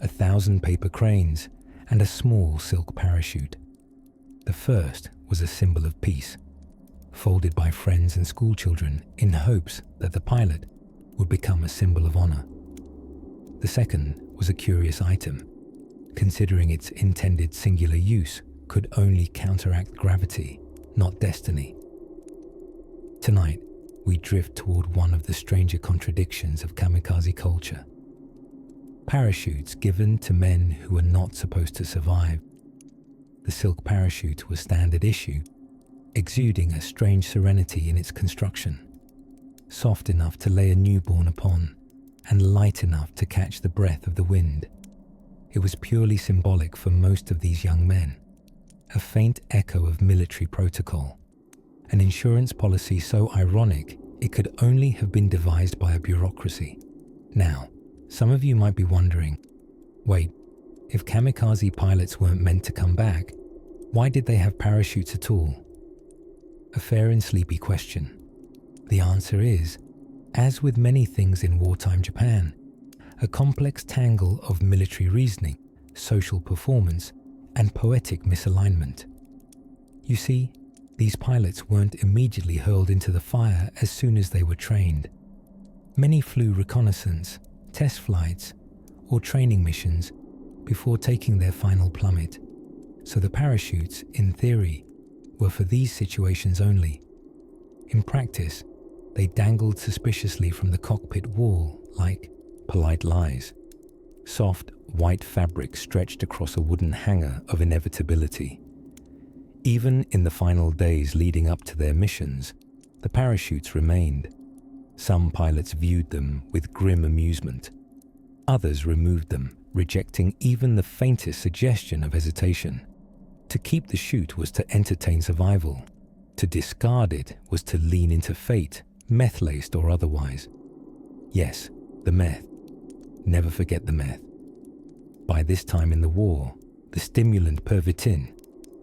1,000 paper cranes and a small silk parachute. The first was a symbol of peace, folded by friends and schoolchildren in hopes that the pilot would become a symbol of honor. The second was a curious item, considering its intended singular use could only counteract gravity, not destiny. Tonight, we drift toward one of the stranger contradictions of kamikaze culture. Parachutes given to men who were not supposed to survive. The silk parachute was standard issue, exuding a strange serenity in its construction, soft enough to lay a newborn upon, and light enough to catch the breath of the wind. It was purely symbolic for most of these young men, a faint echo of military protocol, an insurance policy so ironic it could only have been devised by a bureaucracy. Now, some of you might be wondering, wait, if kamikaze pilots weren't meant to come back, why did they have parachutes at all? A fair and sleepy question. The answer is, as with many things in wartime Japan, a complex tangle of military reasoning, social performance, and poetic misalignment. You see, these pilots weren't immediately hurled into the fire as soon as they were trained. Many flew reconnaissance, test flights, or training missions before taking their final plummet, so the parachutes, in theory, were for these situations only. In practice, they dangled suspiciously from the cockpit wall like polite lies, soft white fabric stretched across a wooden hanger of inevitability. Even in the final days leading up to their missions, the parachutes remained. Some pilots viewed them with grim amusement. Others removed them, rejecting even the faintest suggestion of hesitation. To keep the chute was to entertain survival. To discard it was to lean into fate, meth-laced or otherwise. Yes, the meth. Never forget the meth. By this time in the war, the stimulant pervitin,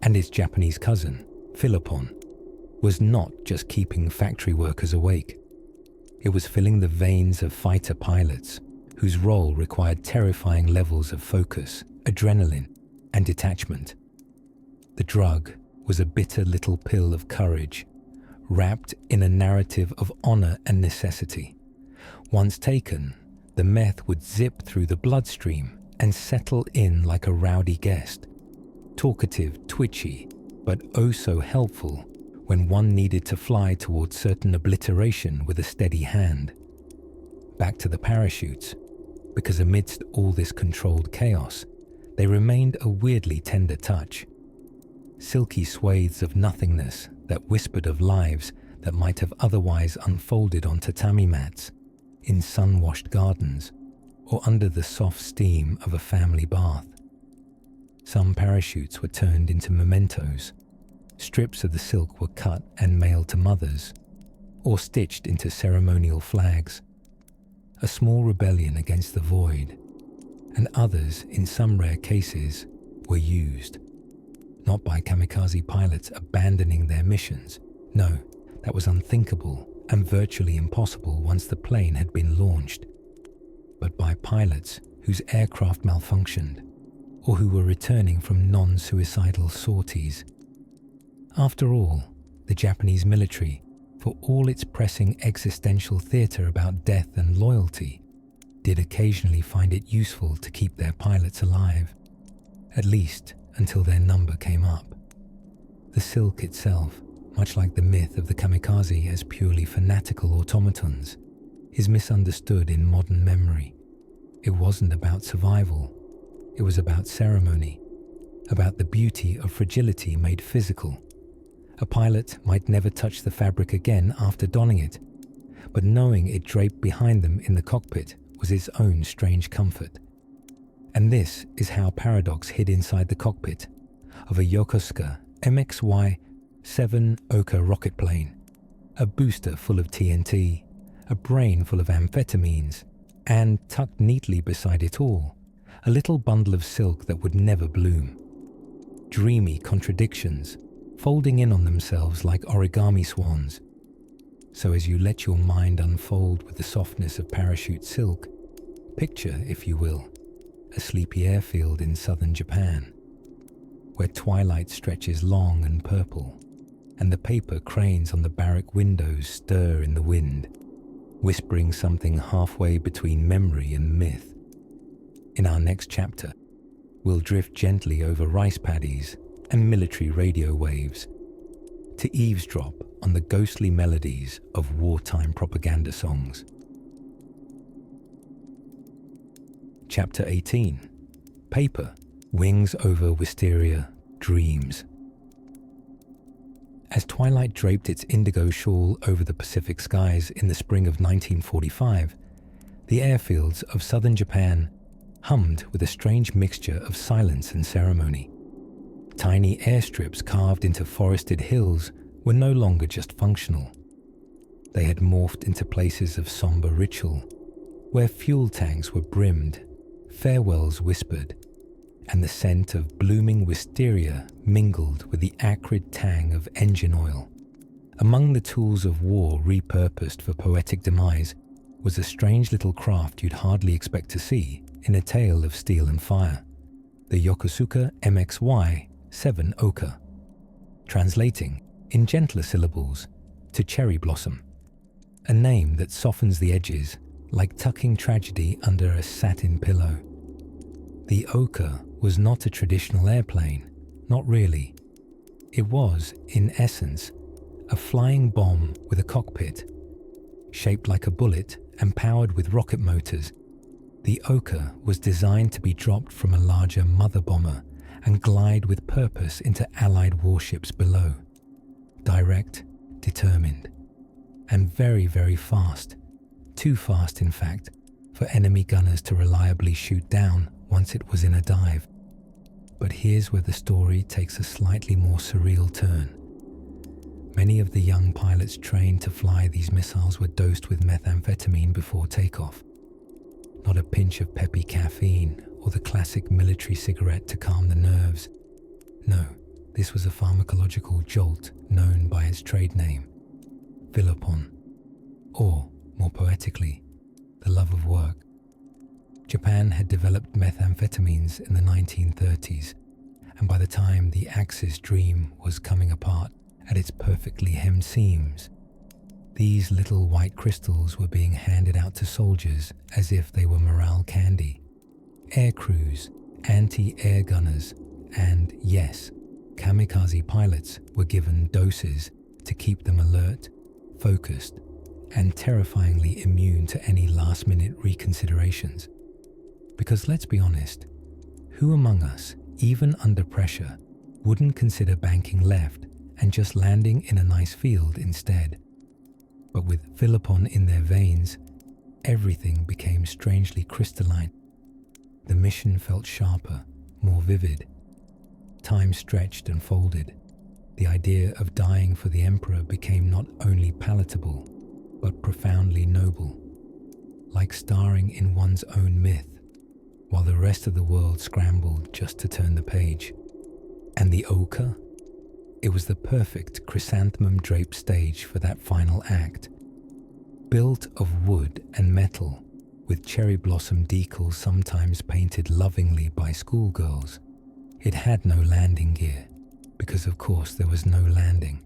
and its Japanese cousin, Philippon, was not just keeping factory workers awake. It was filling the veins of fighter pilots whose role required terrifying levels of focus, adrenaline, and detachment. The drug was a bitter little pill of courage, wrapped in a narrative of honor and necessity. Once taken, the meth would zip through the bloodstream and settle in like a rowdy guest, talkative, twitchy, but oh so helpful when one needed to fly towards certain obliteration with a steady hand. Back to the parachutes, because amidst all this controlled chaos, they remained a weirdly tender touch. Silky swathes of nothingness that whispered of lives that might have otherwise unfolded on tatami mats, in sun-washed gardens, or under the soft steam of a family bath. Some parachutes were turned into mementos. Strips of the silk were cut and mailed to mothers, or stitched into ceremonial flags. A small rebellion against the void, and others, in some rare cases, were used. Not by kamikaze pilots abandoning their missions. No, that was unthinkable and virtually impossible once the plane had been launched. But by pilots whose aircraft malfunctioned, or who were returning from non-suicidal sorties. After all, the Japanese military, for all its pressing existential theatre about death and loyalty, did occasionally find it useful to keep their pilots alive, at least until their number came up. The silk itself, much like the myth of the kamikaze as purely fanatical automatons, is misunderstood in modern memory. It wasn't about survival. It was about ceremony, about the beauty of fragility made physical. A pilot might never touch the fabric again after donning it, but knowing it draped behind them in the cockpit was its own strange comfort. And this is how paradox hid inside the cockpit of a Yokosuka MXY-7 Oka rocket plane, a booster full of TNT, a brain full of amphetamines, and tucked neatly beside it all, a little bundle of silk that would never bloom. Dreamy contradictions, folding in on themselves like origami swans. So as you let your mind unfold with the softness of parachute silk, picture, if you will, a sleepy airfield in southern Japan, where twilight stretches long and purple, and the paper cranes on the barrack windows stir in the wind, whispering something halfway between memory and myth. In our next chapter, we'll drift gently over rice paddies and military radio waves to eavesdrop on the ghostly melodies of wartime propaganda songs. Chapter 18. Paper, Wings Over Wisteria, Dreams. As twilight draped its indigo shawl over the Pacific skies in the spring of 1945, the airfields of southern Japan hummed with a strange mixture of silence and ceremony. Tiny airstrips carved into forested hills were no longer just functional. They had morphed into places of somber ritual, where fuel tanks were brimmed, farewells whispered, and the scent of blooming wisteria mingled with the acrid tang of engine oil. Among the tools of war repurposed for poetic demise was a strange little craft you'd hardly expect to see in a tale of steel and fire, the Yokosuka MXY-7 Oka, translating, in gentler syllables, to cherry blossom, a name that softens the edges like tucking tragedy under a satin pillow. The Oka was not a traditional airplane, not really. It was, in essence, a flying bomb with a cockpit. Shaped like a bullet and powered with rocket motors, the Oka was designed to be dropped from a larger mother bomber and glide with purpose into Allied warships below. Direct, determined, and very, very fast. Too fast, in fact, for enemy gunners to reliably shoot down once it was in a dive. But here's where the story takes a slightly more surreal turn. Many of the young pilots trained to fly these missiles were dosed with methamphetamine before takeoff. Not a pinch of peppy caffeine or the classic military cigarette to calm the nerves. No, This was a pharmacological jolt known by its trade name, Philopon, or, more poetically, the love of work. Japan had developed methamphetamines in the 1930s, and by the time the Axis dream was coming apart at its perfectly hemmed seams, these little white crystals were being handed out to soldiers as if they were morale candy. Air crews, anti-air gunners, and, yes, kamikaze pilots were given doses to keep them alert, focused, and terrifyingly immune to any last-minute reconsiderations. Because let's be honest, who among us, even under pressure, wouldn't consider banking left and just landing in a nice field instead? But with Philopon in their veins, everything became strangely crystalline. The mission felt sharper, more vivid. Time stretched and folded. The idea of dying for the Emperor became not only palatable, but profoundly noble, like starring in one's own myth, while the rest of the world scrambled just to turn the page. And the ochre? It was the perfect chrysanthemum-draped stage for that final act. Built of wood and metal, with cherry blossom decals sometimes painted lovingly by schoolgirls. It had no landing gear, because of course there was no landing.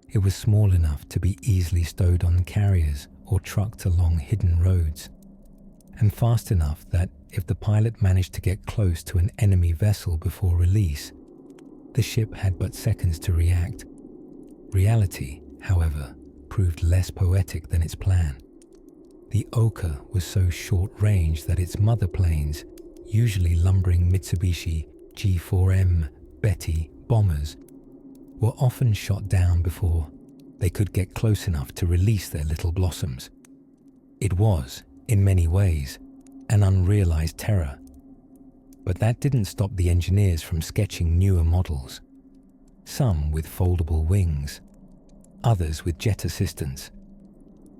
It was small enough to be easily stowed on carriers or trucked along hidden roads, and fast enough that if the pilot managed to get close to an enemy vessel before release, the ship had but seconds to react. Reality, however, proved less poetic than its plan. The ochre was so short-range that its mother planes, usually lumbering Mitsubishi G4M Betty bombers, were often shot down before they could get close enough to release their little blossoms. It was, in many ways, an unrealized terror. But that didn't stop the engineers from sketching newer models, some with foldable wings, others with jet assistance.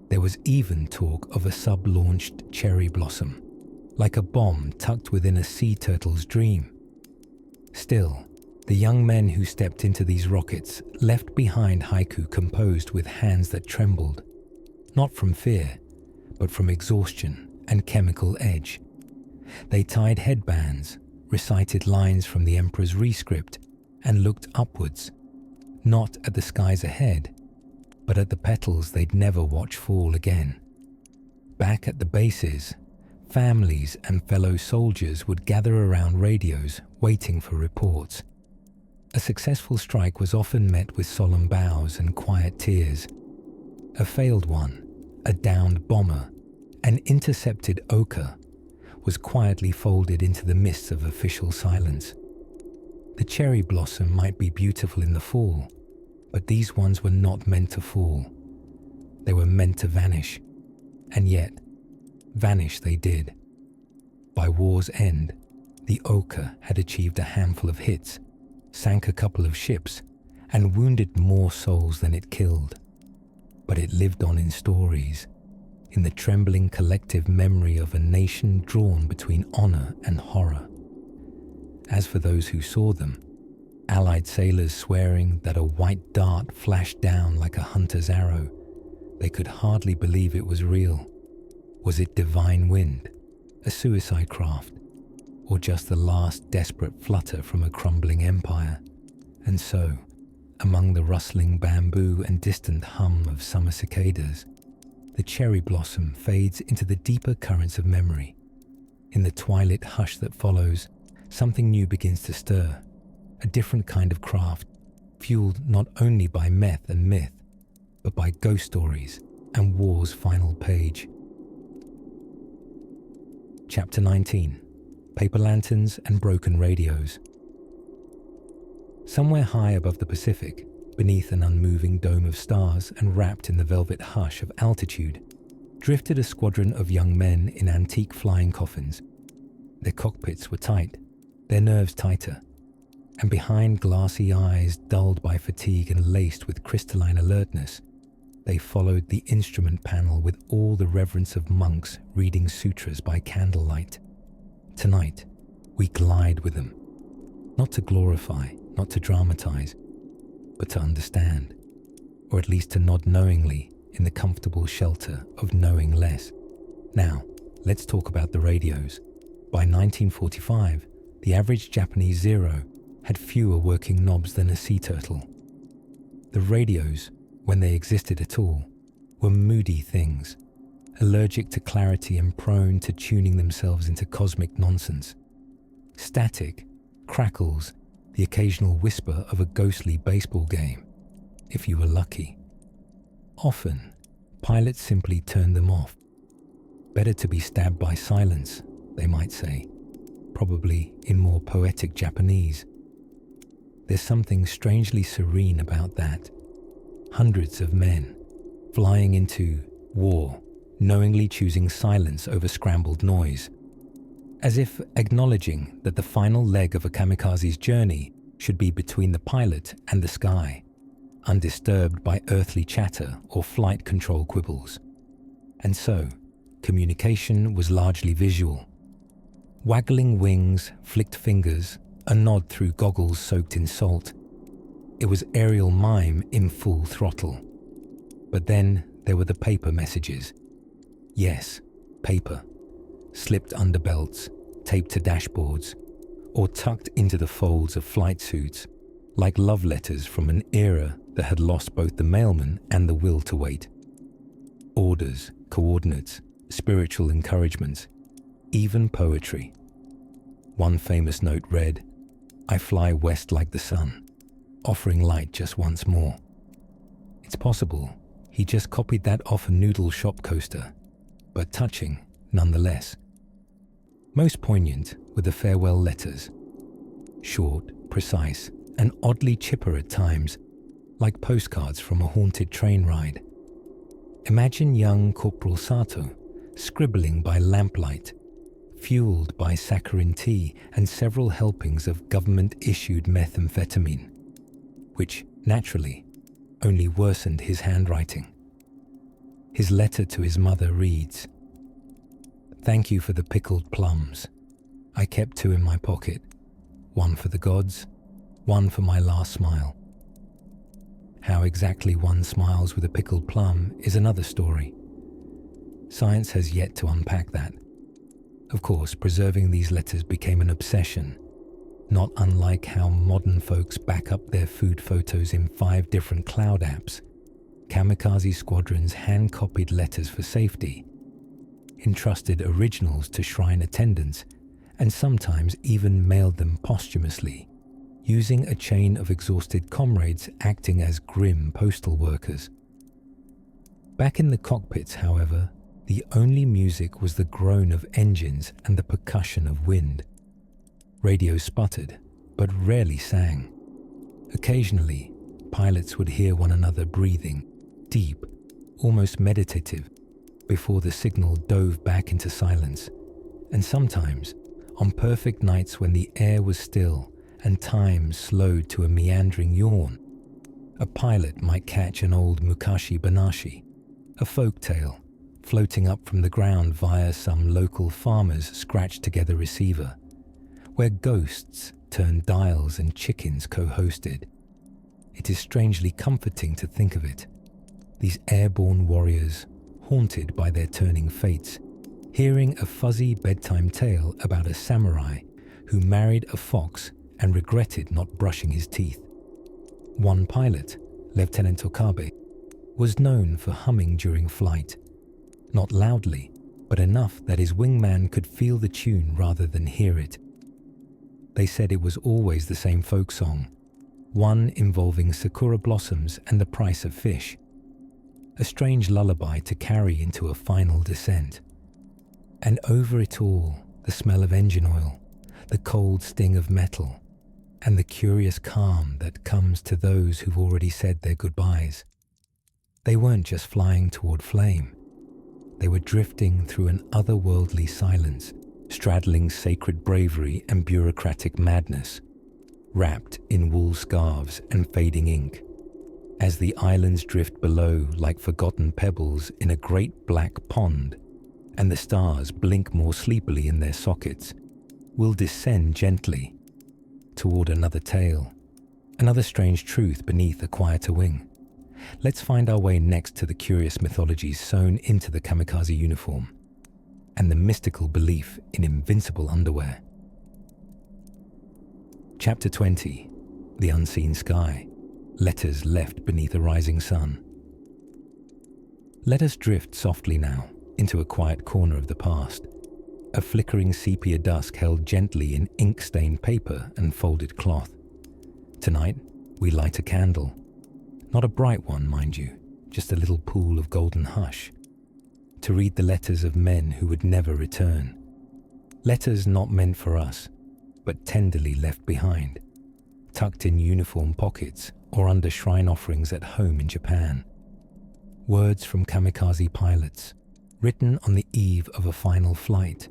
There was even talk of a sub-launched cherry blossom, like a bomb tucked within a sea turtle's dream. Still, the young men who stepped into these rockets left behind haiku composed with hands that trembled, not from fear, but from exhaustion and chemical edge. They tied headbands, recited lines from the Emperor's rescript, and looked upwards, not at the skies ahead, but at the petals they'd never watch fall again. Back at the bases, families and fellow soldiers would gather around radios waiting for reports. A successful strike was often met with solemn bows and quiet tears. A failed one, a downed bomber, an intercepted ochre, was quietly folded into the mists of official silence. The cherry blossom might be beautiful in the fall, but these ones were not meant to fall. They were meant to vanish, and yet, vanish they did. By war's end, the ochre had achieved a handful of hits, sank a couple of ships, and wounded more souls than it killed. But it lived on in stories, in the trembling collective memory of a nation drawn between honor and horror. As for those who saw them, Allied sailors swearing that a white dart flashed down like a hunter's arrow, they could hardly believe it was real. Was it divine wind, a suicide craft, or just the last desperate flutter from a crumbling empire? And so, among the rustling bamboo and distant hum of summer cicadas, the cherry blossom fades into the deeper currents of memory. In the twilight hush that follows, something new begins to stir, a different kind of craft, fueled not only by meth and myth, but by ghost stories and war's final page. Chapter 19. Paper lanterns and broken radios. Somewhere high above the Pacific, beneath an unmoving dome of stars and wrapped in the velvet hush of altitude, drifted a squadron of young men in antique flying coffins. Their cockpits were tight, their nerves tighter, and behind glassy eyes dulled by fatigue and laced with crystalline alertness, they followed the instrument panel with all the reverence of monks reading sutras by candlelight. Tonight, we glide with them, not to glorify, not to dramatize, but to understand, or at least to nod knowingly in the comfortable shelter of knowing less. Now, let's talk about the radios. By 1945, the average Japanese Zero had fewer working knobs than a sea turtle. The radios, when they existed at all, were moody things, allergic to clarity and prone to tuning themselves into cosmic nonsense. Static, crackles, the occasional whisper of a ghostly baseball game, if you were lucky. Often, pilots simply turned them off. Better to be stabbed by silence, they might say, probably in more poetic Japanese. There's something strangely serene about that. Hundreds of men flying into war, knowingly choosing silence over scrambled noise, as if acknowledging that the final leg of a kamikaze's journey should be between the pilot and the sky, undisturbed by earthly chatter or flight control quibbles. And so, communication was largely visual. Waggling wings, flicked fingers, a nod through goggles soaked in salt. It was aerial mime in full throttle. But then there were the paper messages. Yes, paper. Slipped under belts, taped to dashboards, or tucked into the folds of flight suits, like love letters from an era that had lost both the mailman and the will to wait. Orders, coordinates, spiritual encouragements, even poetry. One famous note read, "I fly west like the sun," offering light just once more. It's possible he just copied that off a noodle shop coaster, but touching nonetheless. Most poignant were the farewell letters. Short, precise, and oddly chipper at times, like postcards from a haunted train ride. Imagine young Corporal Sato scribbling by lamplight, fueled by saccharin tea and several helpings of government-issued methamphetamine, which, naturally, only worsened his handwriting. His letter to his mother reads, "Thank you for the pickled plums. I kept 2 in my pocket, 1 for the gods, 1 for my last smile." How exactly one smiles with a pickled plum is another story. Science has yet to unpack that. Of course, preserving these letters became an obsession, not unlike how modern folks back up their food photos in 5 different cloud apps. Kamikaze squadrons hand-copied letters for safety, entrusted originals to shrine attendants, and sometimes even mailed them posthumously, using a chain of exhausted comrades acting as grim postal workers. Back in the cockpits, however, the only music was the groan of engines and the percussion of wind. Radios sputtered, but rarely sang. Occasionally, pilots would hear one another breathing, deep, almost meditative, before the signal dove back into silence. And sometimes, on perfect nights when the air was still and time slowed to a meandering yawn, a pilot might catch an old Mukashi Banashi, a folk tale, floating up from the ground via some local farmer's scratched-together receiver, where ghosts turned dials and chickens co-hosted. It is strangely comforting to think of it. These airborne warriors, haunted by their turning fates, hearing a fuzzy bedtime tale about a samurai who married a fox and regretted not brushing his teeth. One pilot, Lieutenant Okabe, was known for humming during flight, not loudly, but enough that his wingman could feel the tune rather than hear it. They said it was always the same folk song, one involving sakura blossoms and the price of fish, a strange lullaby to carry into a final descent. And over it all, the smell of engine oil, the cold sting of metal, and the curious calm that comes to those who've already said their goodbyes. They weren't just flying toward flame. They were drifting through an otherworldly silence, straddling sacred bravery and bureaucratic madness, wrapped in wool scarves and fading ink. As the islands drift below like forgotten pebbles in a great black pond, and the stars blink more sleepily in their sockets, we'll descend gently toward another tale, another strange truth beneath a quieter wing. Let's find our way next to the curious mythologies sewn into the kamikaze uniform and the mystical belief in invincible underwear. Chapter 20. The Unseen Sky. Letters left beneath a rising sun. Let us drift softly now into a quiet corner of the past, a flickering sepia dusk held gently in ink-stained paper and folded cloth. Tonight, we light a candle. Not a bright one, mind you, just a little pool of golden hush, to read the letters of men who would never return. Letters not meant for us, but tenderly left behind, tucked in uniform pockets or under shrine offerings at home in Japan. Words from kamikaze pilots, written on the eve of a final flight,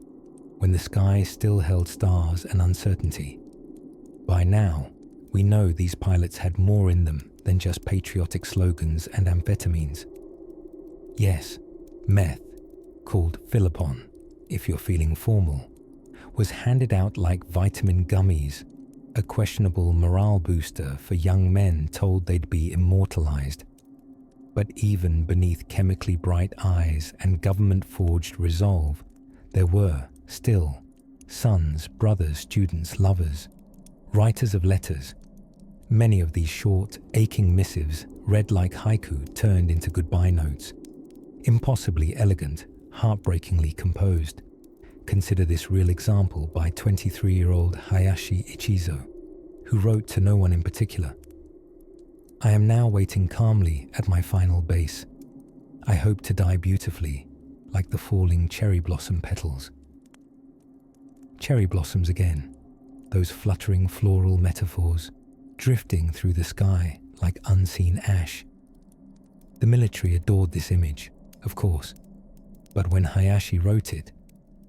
when the sky still held stars and uncertainty. By now, we know these pilots had more in them than just patriotic slogans and amphetamines. Yes, meth, called Philippon, if you're feeling formal, was handed out like vitamin gummies, a questionable morale booster for young men told they'd be immortalized. But even beneath chemically bright eyes and government-forged resolve, there were, still, sons, brothers, students, lovers, writers of letters. Many of these short, aching missives, read like haiku, turned into goodbye notes. Impossibly elegant, heartbreakingly composed. Consider this real example by 23-year-old Hayashi Ichizo, who wrote to no one in particular. I am now waiting calmly at my final base. I hope to die beautifully, like the falling cherry blossom petals. Cherry blossoms again, those fluttering floral metaphors, drifting through the sky like unseen ash. The military adored this image, of course, but when Hayashi wrote it,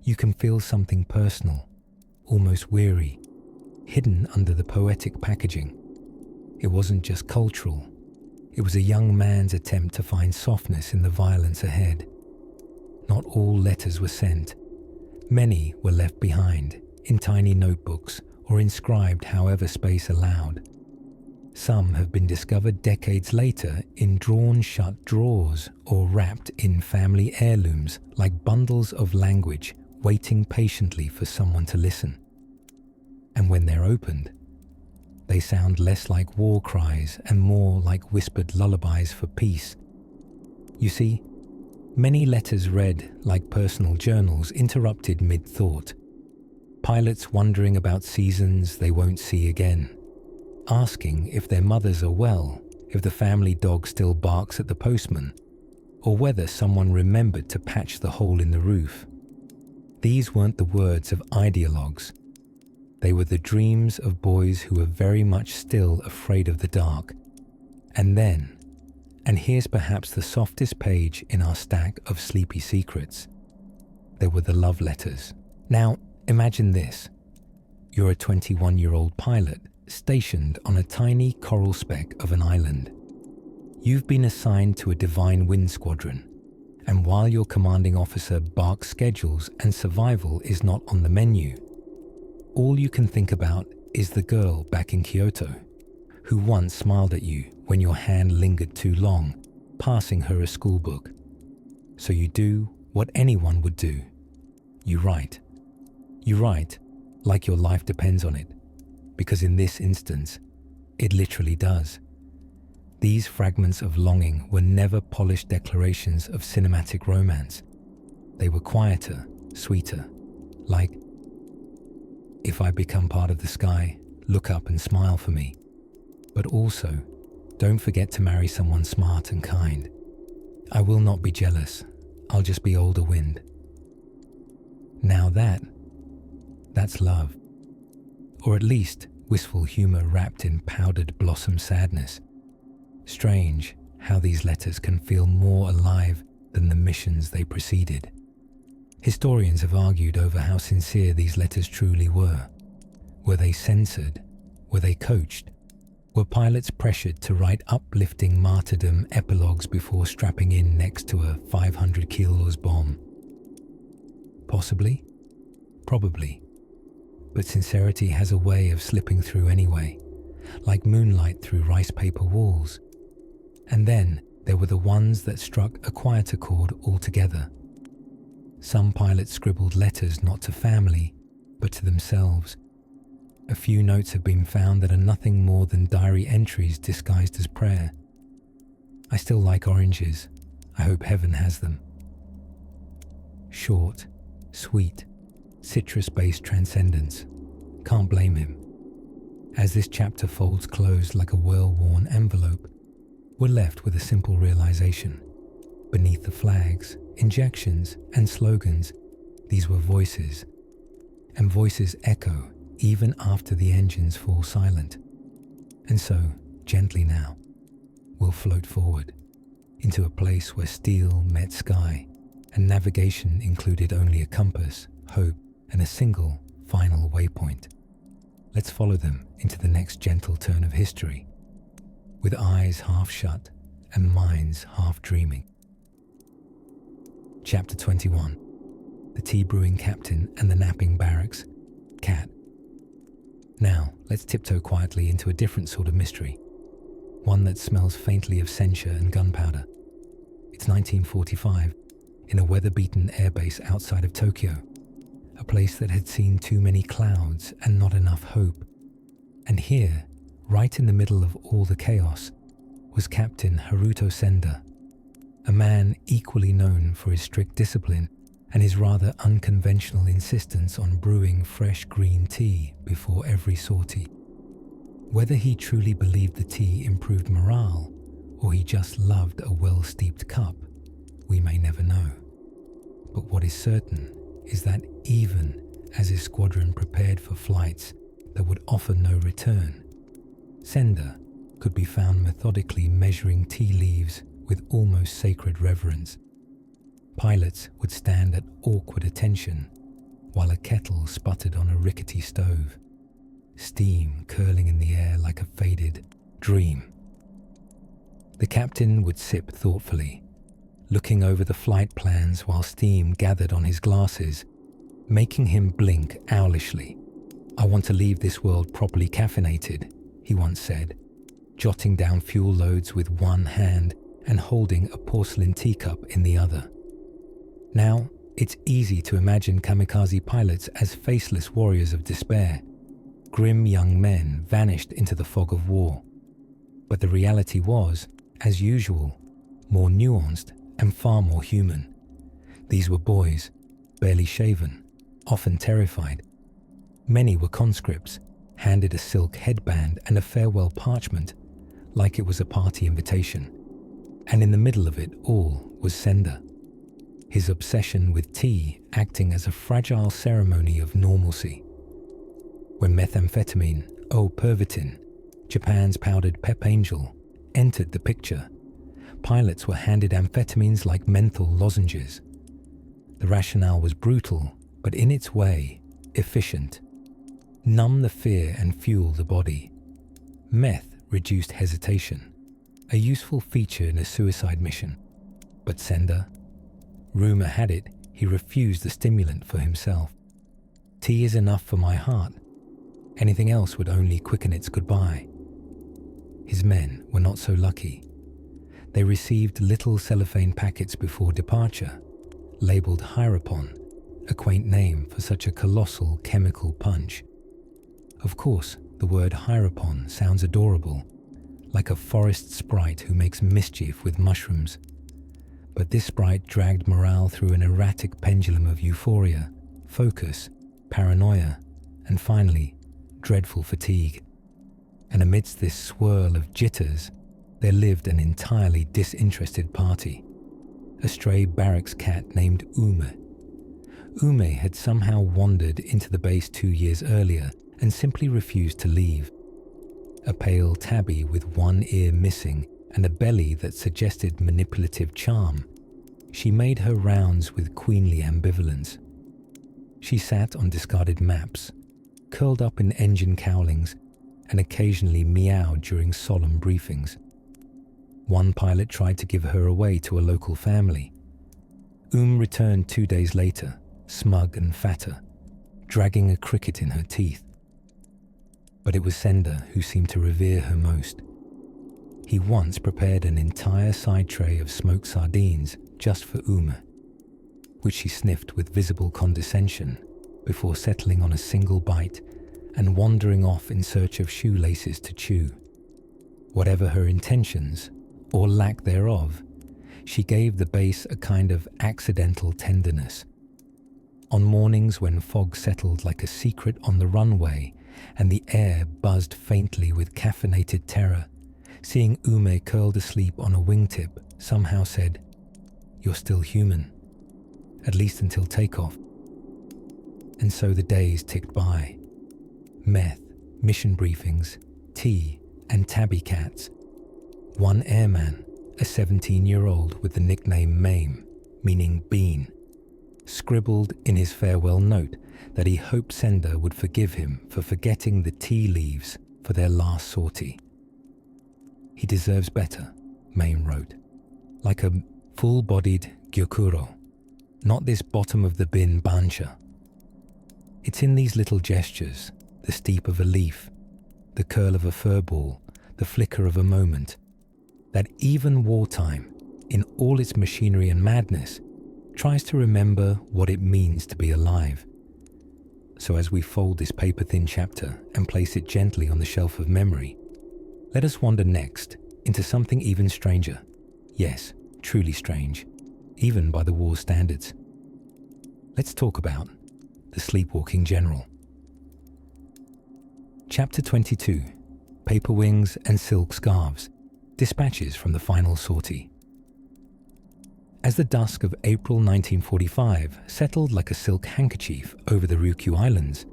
you can feel something personal, almost weary, hidden under the poetic packaging. It wasn't just cultural. It was a young man's attempt to find softness in the violence ahead. Not all letters were sent. Many were left behind, in tiny notebooks or inscribed however space allowed. Some have been discovered decades later in drawn-shut drawers or wrapped in family heirlooms like bundles of language waiting patiently for someone to listen. And when they're opened, they sound less like war cries and more like whispered lullabies for peace. You see, many letters read like personal journals interrupted mid-thought. Pilots wondering about seasons they won't see again, asking if their mothers are well, if the family dog still barks at the postman, or whether someone remembered to patch the hole in the roof. These weren't the words of ideologues. They were the dreams of boys who were very much still afraid of the dark. And then, and here's perhaps the softest page in our stack of sleepy secrets, there were the love letters. Now, imagine this. You're a 21-year-old pilot stationed on a tiny coral speck of an island. You've been assigned to a divine wind squadron, and while your commanding officer barks schedules and survival is not on the menu, all you can think about is the girl back in Kyoto, who once smiled at you when your hand lingered too long, passing her a school book. So you do what anyone would do. You write. You write like your life depends on it, because in this instance, it literally does. These fragments of longing were never polished declarations of cinematic romance. They were quieter, sweeter, like, if I become part of the sky, look up and smile for me. But also, don't forget to marry someone smart and kind. I will not be jealous. I'll just be older wind. Now that's love. Or at least wistful humor wrapped in powdered blossom sadness. Strange how these letters can feel more alive than the missions they preceded. Historians have argued over how sincere these letters truly were. Were they censored? Were they coached? Were pilots pressured to write uplifting martyrdom epilogues before strapping in next to a 500 kilos bomb? Possibly. Probably. But sincerity has a way of slipping through anyway, like moonlight through rice paper walls. And then there were the ones that struck a quieter chord altogether. Some pilots scribbled letters not to family, but to themselves. A few notes have been found that are nothing more than diary entries disguised as prayer. I still like oranges. I hope heaven has them. Short, sweet, citrus-based transcendence. Can't blame him. As this chapter folds closed like a well-worn envelope, we're left with a simple realization. Beneath the flags, injections, and slogans, these were voices. And voices echo even after the engines fall silent. And so, gently now, we'll float forward into a place where steel met sky, and navigation included only a compass, hope, and a single, final waypoint. Let's follow them into the next gentle turn of history, with eyes half shut and minds half dreaming. Chapter 21. The tea brewing captain and the napping barracks cat. Now, let's tiptoe quietly into a different sort of mystery, one that smells faintly of censure and gunpowder. It's 1945, in a weather-beaten airbase outside of Tokyo, a place that had seen too many clouds and not enough hope. And here, right in the middle of all the chaos, was Captain Haruto Senda, a man equally known for his strict discipline and his rather unconventional insistence on brewing fresh green tea before every sortie. Whether he truly believed the tea improved morale, or he just loved a well-steeped cup, we may never know. But what is certain is that even as his squadron prepared for flights that would offer no return, Senda could be found methodically measuring tea leaves with almost sacred reverence. Pilots would stand at awkward attention while a kettle sputtered on a rickety stove, steam curling in the air like a faded dream. The captain would sip thoughtfully, looking over the flight plans while steam gathered on his glasses, making him blink owlishly. "I want to leave this world properly caffeinated," he once said, jotting down fuel loads with one hand and holding a porcelain teacup in the other. Now, it's easy to imagine kamikaze pilots as faceless warriors of despair, grim young men vanished into the fog of war. But the reality was, as usual, more nuanced and far more human. These were boys, barely shaven, often terrified. Many were conscripts, handed a silk headband and a farewell parchment, like it was a party invitation. And in the middle of it all was Senda, his obsession with tea acting as a fragile ceremony of normalcy. When methamphetamine, Pervitin, Japan's powdered pep angel, entered the picture, pilots were handed amphetamines like menthol lozenges. The rationale was brutal, but in its way, efficient. Numb the fear and fuel the body. Meth reduced hesitation, a useful feature in a suicide mission. But Senda? Rumor had it he refused the stimulant for himself. "Tea is enough for my heart. Anything else would only quicken its goodbye." His men were not so lucky. They received little cellophane packets before departure, labeled Hieropon, a quaint name for such a colossal chemical punch. Of course, the word Hieropon sounds adorable, like a forest sprite who makes mischief with mushrooms. But this sprite dragged morale through an erratic pendulum of euphoria, focus, paranoia, and finally, dreadful fatigue. And amidst this swirl of jitters, there lived an entirely disinterested party, a stray barracks cat named Ume. Ume had somehow wandered into the base 2 years earlier and simply refused to leave. A pale tabby with one ear missing and a belly that suggested manipulative charm, she made her rounds with queenly ambivalence. She sat on discarded maps, curled up in engine cowlings, and occasionally meowed during solemn briefings. One pilot tried to give her away to a local family. Returned 2 days later, smug and fatter, dragging a cricket in her teeth. But it was Sender who seemed to revere her most. He once prepared an entire side tray of smoked sardines just for Uma, which she sniffed with visible condescension before settling on a single bite and wandering off in search of shoelaces to chew. Whatever her intentions, or lack thereof, she gave the base a kind of accidental tenderness. On mornings when fog settled like a secret on the runway and the air buzzed faintly with caffeinated terror, seeing Ume curled asleep on a wingtip somehow said, "You're still human, at least until takeoff." And so the days ticked by. Meth, mission briefings, tea, and tabby cats. One airman, a 17-year-old with the nickname Mame, meaning bean, scribbled in his farewell note that he hoped Sender would forgive him for forgetting the tea leaves for their last sortie. "He deserves better," Mame wrote, "like a full-bodied gyokuro, not this bottom-of-the-bin bancha." It's in these little gestures, the steep of a leaf, the curl of a fur ball, the flicker of a moment, that even wartime, in all its machinery and madness, tries to remember what it means to be alive. So as we fold this paper-thin chapter and place it gently on the shelf of memory, let us wander next into something even stranger. Yes, truly strange, even by the war's standards. Let's talk about the sleepwalking general. Chapter 22, Paper Wings and Silk Scarves, Dispatches from the Final Sortie. As the dusk of April 1945 settled like a silk handkerchief over the Ryukyu Islands,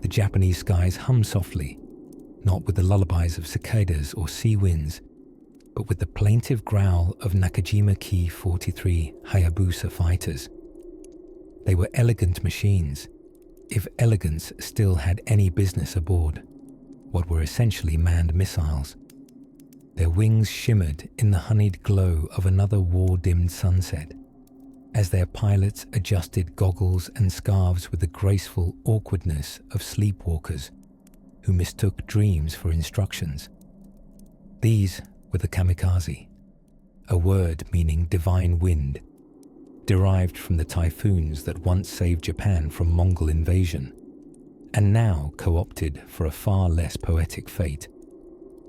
the Japanese skies hummed softly, not with the lullabies of cicadas or sea winds, but with the plaintive growl of Nakajima Ki-43 Hayabusa fighters. They were elegant machines, if elegance still had any business aboard, what were essentially manned missiles. Their wings shimmered in the honeyed glow of another war-dimmed sunset, as their pilots adjusted goggles and scarves with the graceful awkwardness of sleepwalkers who mistook dreams for instructions. These were the Kamikaze, a word meaning divine wind, derived from the typhoons that once saved Japan from Mongol invasion, and now co-opted for a far less poetic fate.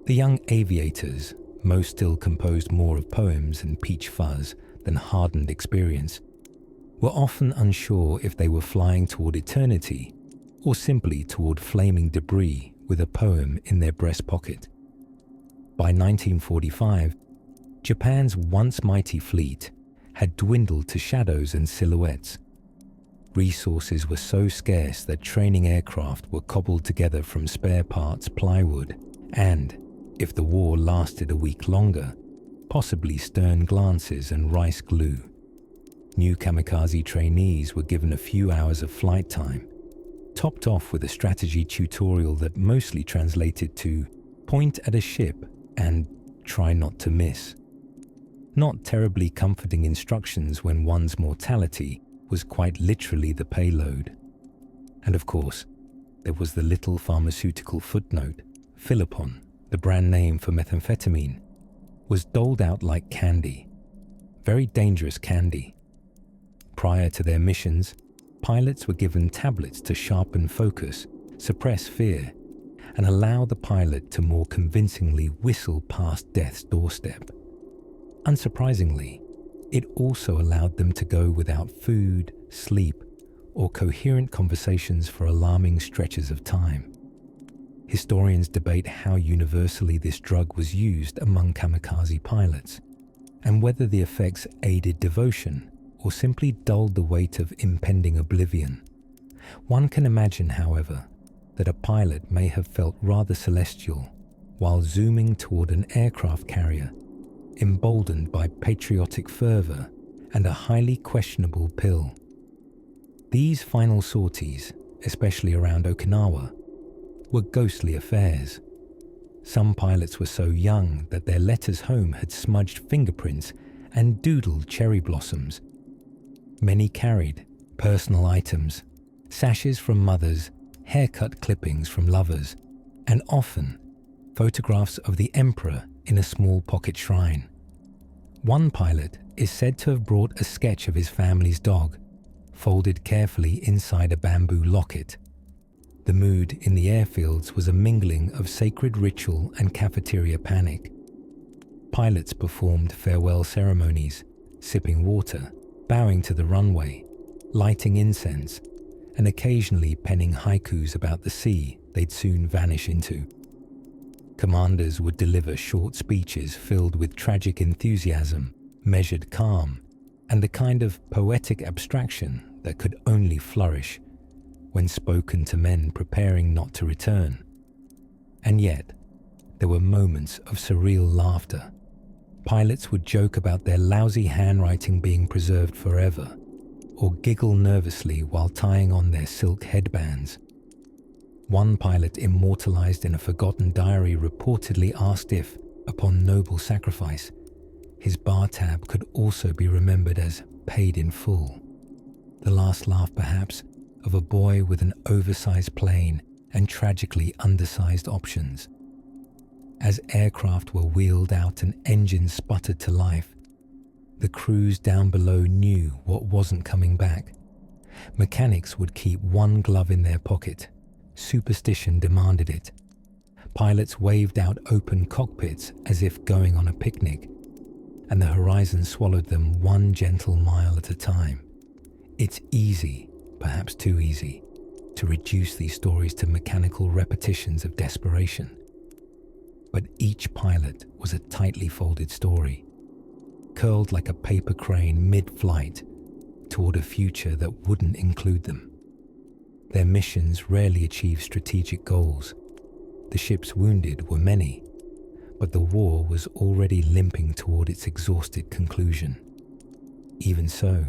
The young aviators, most still composed more of poems and peach fuzz than hardened experience, were often unsure if they were flying toward eternity or simply toward flaming debris with a poem in their breast pocket. By 1945, Japan's once mighty fleet had dwindled to shadows and silhouettes. Resources were so scarce that training aircraft were cobbled together from spare parts plywood and, if the war lasted a week longer, possibly stern glances and rice glue. New Kamikaze trainees were given a few hours of flight time, topped off with a strategy tutorial that mostly translated to point at a ship and try not to miss. Not terribly comforting instructions when one's mortality was quite literally the payload. And of course, there was the little pharmaceutical footnote, Philipon, the brand name for methamphetamine, was doled out like candy. Very dangerous candy. Prior to their missions, pilots were given tablets to sharpen focus, suppress fear, and allow the pilot to more convincingly whistle past death's doorstep. Unsurprisingly, it also allowed them to go without food, sleep, or coherent conversations for alarming stretches of time. Historians debate how universally this drug was used among kamikaze pilots, and whether the effects aided devotion or simply dulled the weight of impending oblivion. One can imagine, however, that a pilot may have felt rather celestial while zooming toward an aircraft carrier, emboldened by patriotic fervor and a highly questionable pill. These final sorties, especially around Okinawa, were ghostly affairs. Some pilots were so young that their letters home had smudged fingerprints and doodled cherry blossoms. Many carried personal items, sashes from mothers, haircut clippings from lovers, and often photographs of the emperor in a small pocket shrine. One pilot is said to have brought a sketch of his family's dog, folded carefully inside a bamboo locket. The mood in the airfields was a mingling of sacred ritual and cafeteria panic. Pilots performed farewell ceremonies, sipping water, bowing to the runway, lighting incense, and occasionally penning haikus about the sea they'd soon vanish into. Commanders would deliver short speeches filled with tragic enthusiasm, measured calm, and the kind of poetic abstraction that could only flourish when spoken to men preparing not to return. And yet, there were moments of surreal laughter. Pilots would joke about their lousy handwriting being preserved forever, or giggle nervously while tying on their silk headbands. One pilot immortalized in a forgotten diary reportedly asked if, upon noble sacrifice, his bar tab could also be remembered as paid in full. The last laugh, perhaps, of a boy with an oversized plane and tragically undersized options. As aircraft were wheeled out and engines sputtered to life, the crews down below knew what wasn't coming back. Mechanics would keep one glove in their pocket. Superstition demanded it. Pilots waved out open cockpits as if going on a picnic, and the horizon swallowed them one gentle mile at a time. It's easy, perhaps too easy, to reduce these stories to mechanical repetitions of desperation. But each pilot was a tightly folded story, curled like a paper crane mid-flight toward a future that wouldn't include them. Their missions rarely achieved strategic goals. The ship's wounded were many, but the war was already limping toward its exhausted conclusion. Even so,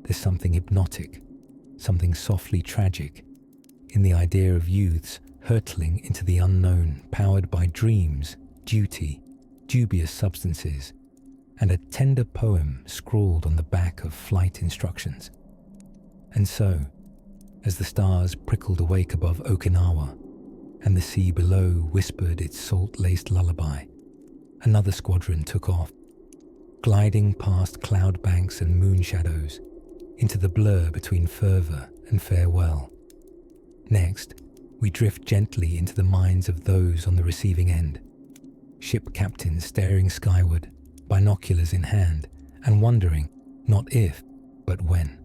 there's something hypnotic, something softly tragic, in the idea of youths hurtling into the unknown, powered by dreams, duty, dubious substances, and a tender poem scrawled on the back of flight instructions. And so, as the stars prickled awake above Okinawa, and the sea below whispered its salt-laced lullaby, another squadron took off, gliding past cloud banks and moon shadows, into the blur between fervor and farewell. Next, we drift gently into the minds of those on the receiving end, ship captains staring skyward, binoculars in hand, and wondering not if, but when.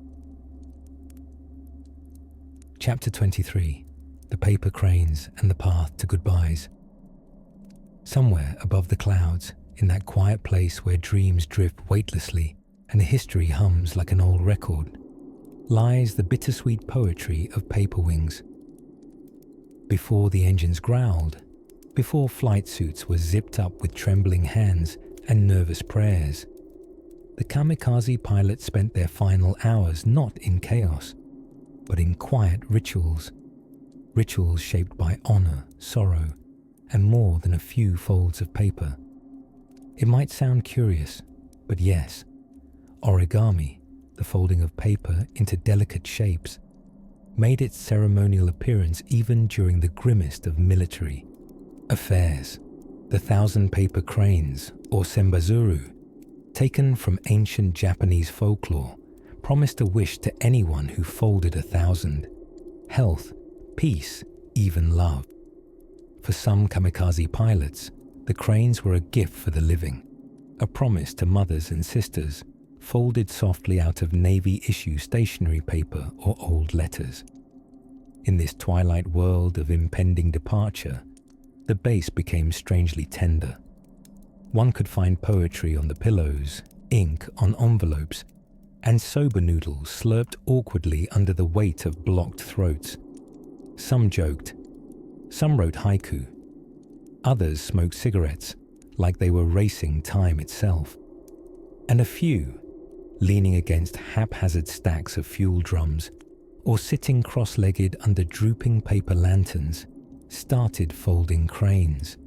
Chapter 23. The Paper Cranes and the Path to Goodbyes. Somewhere above the clouds, in that quiet place where dreams drift weightlessly and history hums like an old record, lies the bittersweet poetry of paper wings. Before the engines growled, before flight suits were zipped up with trembling hands and nervous prayers, the Kamikaze pilots spent their final hours not in chaos, but in quiet rituals shaped by honor, sorrow, and more than a few folds of paper. It might sound curious, but yes, origami, the folding of paper into delicate shapes, made its ceremonial appearance even during the grimmest of military affairs. The 1,000 paper cranes, or sembazuru, taken from ancient Japanese folklore, promised a wish to anyone who folded 1,000: health, peace, even love. For some Kamikaze pilots, the cranes were a gift for the living, a promise to mothers and sisters, folded softly out of Navy-issue stationery paper or old letters. In this twilight world of impending departure, the base became strangely tender. One could find poetry on the pillows, ink on envelopes, and soba noodles slurped awkwardly under the weight of blocked throats. Some joked, some wrote haiku, others smoked cigarettes like they were racing time itself, and a few, leaning against haphazard stacks of fuel drums or sitting cross-legged under drooping paper lanterns, started folding cranes.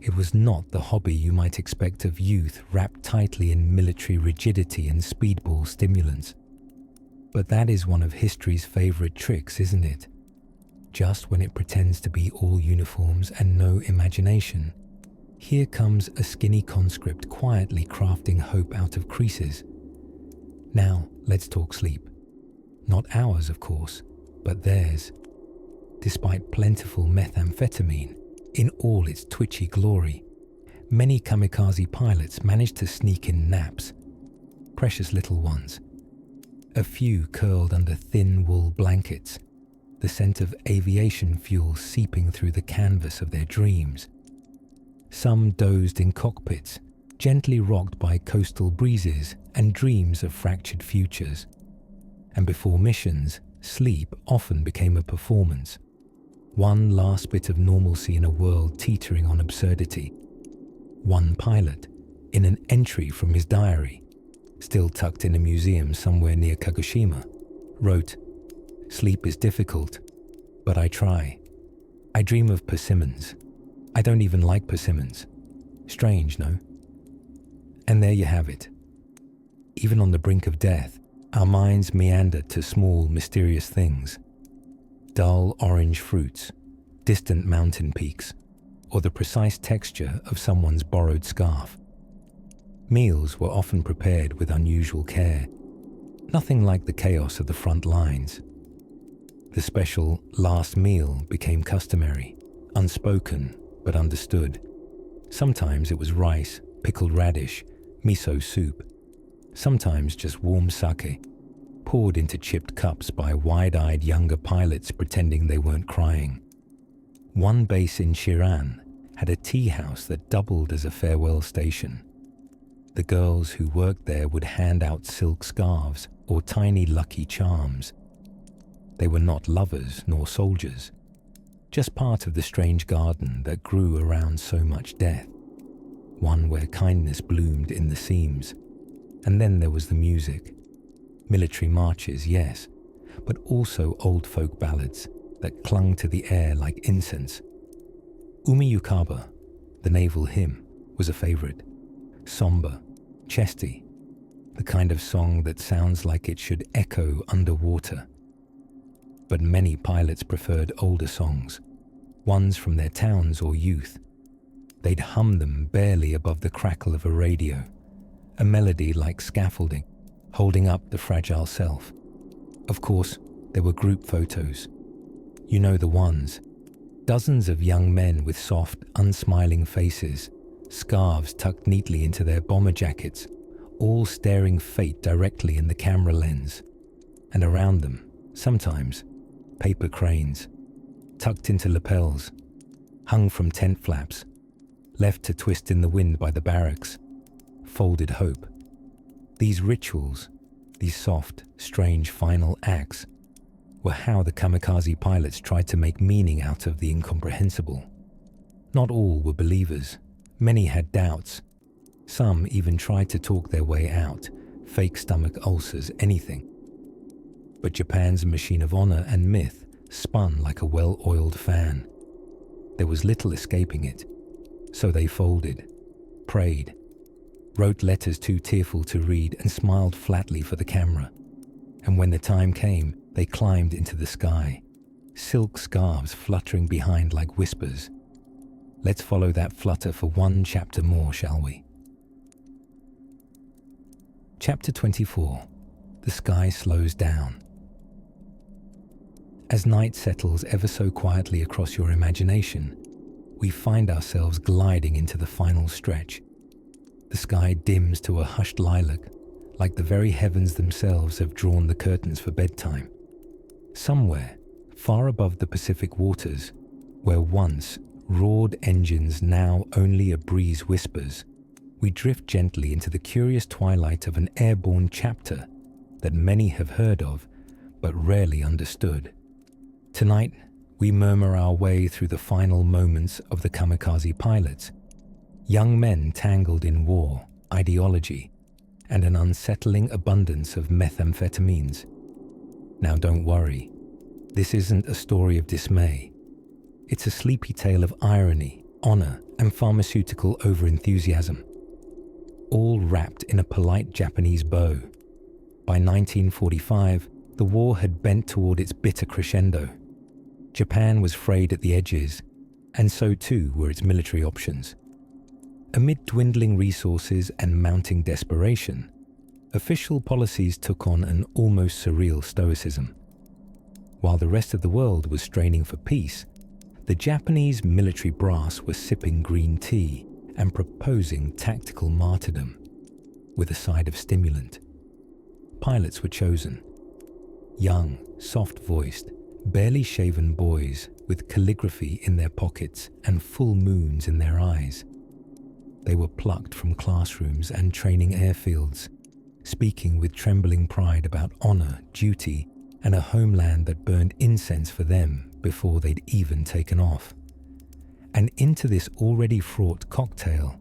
It was not the hobby you might expect of youth wrapped tightly in military rigidity and speedball stimulants. But that is one of history's favorite tricks, isn't it? just when it pretends to be all uniforms and no imagination, here comes a skinny conscript quietly crafting hope out of creases. Now, let's talk sleep. Not ours, of course, but theirs. Despite plentiful methamphetamine in all its twitchy glory, many kamikaze pilots managed to sneak in naps. Precious little ones. A few curled under thin wool blankets, the scent of aviation fuel seeping through the canvas of their dreams. Some dozed in cockpits, gently rocked by coastal breezes and dreams of fractured futures. And before missions, sleep often became a performance. One last bit of normalcy in a world teetering on absurdity. One pilot, in an entry from his diary, still tucked in a museum somewhere near Kagoshima, wrote, "Sleep is difficult, but I try. I dream of persimmons. I don't even like persimmons. Strange, no?" And there you have it. Even on the brink of death, our minds meander to small, mysterious things. Dull orange fruits, distant mountain peaks, or the precise texture of someone's borrowed scarf. Meals were often prepared with unusual care, nothing like the chaos of the front lines. The special last meal became customary, unspoken but understood. Sometimes it was rice, pickled radish, miso soup. Sometimes just warm sake, poured into chipped cups by wide-eyed younger pilots pretending they weren't crying. One base in Shiran had a tea house that doubled as a farewell station. The girls who worked there would hand out silk scarves or tiny lucky charms. They were not lovers nor soldiers, just part of the strange garden that grew around so much death, one where kindness bloomed in the seams. And then there was the music. Military marches, yes, but also old folk ballads that clung to the air like incense. Umi Yukaba, the naval hymn, was a favorite. Somber, chesty, the kind of song that sounds like it should echo underwater. But many pilots preferred older songs, ones from their towns or youth. They'd hum them barely above the crackle of a radio, a melody like scaffolding, holding up the fragile self. Of course, there were group photos. You know the ones. Dozens of young men with soft, unsmiling faces, scarves tucked neatly into their bomber jackets, all staring fate directly in the camera lens. And around them, sometimes, paper cranes, tucked into lapels, hung from tent flaps, left to twist in the wind by the barracks, folded hope. These rituals, these soft, strange final acts, were how the kamikaze pilots tried to make meaning out of the incomprehensible. Not all were believers. Many had doubts. Some even tried to talk their way out, fake stomach ulcers, anything. But Japan's machine of honor and myth spun like a well-oiled fan. There was little escaping it. So they folded, prayed, wrote letters too tearful to read, and smiled flatly for the camera. And when the time came, they climbed into the sky, silk scarves fluttering behind like whispers. Let's follow that flutter for one chapter more, shall we? Chapter 24. The sky slows down. As night settles ever so quietly across your imagination, we find ourselves gliding into the final stretch. The sky dims to a hushed lilac, like the very heavens themselves have drawn the curtains for bedtime. Somewhere, far above the Pacific waters, where once roared engines now only a breeze whispers, we drift gently into the curious twilight of an airborne chapter that many have heard of, but rarely understood. Tonight, we murmur our way through the final moments of the kamikaze pilots, young men tangled in war, ideology, and an unsettling abundance of methamphetamines. Now don't worry, this isn't a story of dismay. It's a sleepy tale of irony, honor, and pharmaceutical overenthusiasm, all wrapped in a polite Japanese bow. By 1945, the war had bent toward its bitter crescendo. Japan was frayed at the edges, and so too were its military options. Amid dwindling resources and mounting desperation, official policies took on an almost surreal stoicism. While the rest of the world was straining for peace, the Japanese military brass were sipping green tea and proposing tactical martyrdom with a side of stimulant. Pilots were chosen. Young, soft-voiced, barely shaven boys with calligraphy in their pockets and full moons in their eyes. They were plucked from classrooms and training airfields, speaking with trembling pride about honor, duty, and a homeland that burned incense for them before they'd even taken off. And into this already fraught cocktail,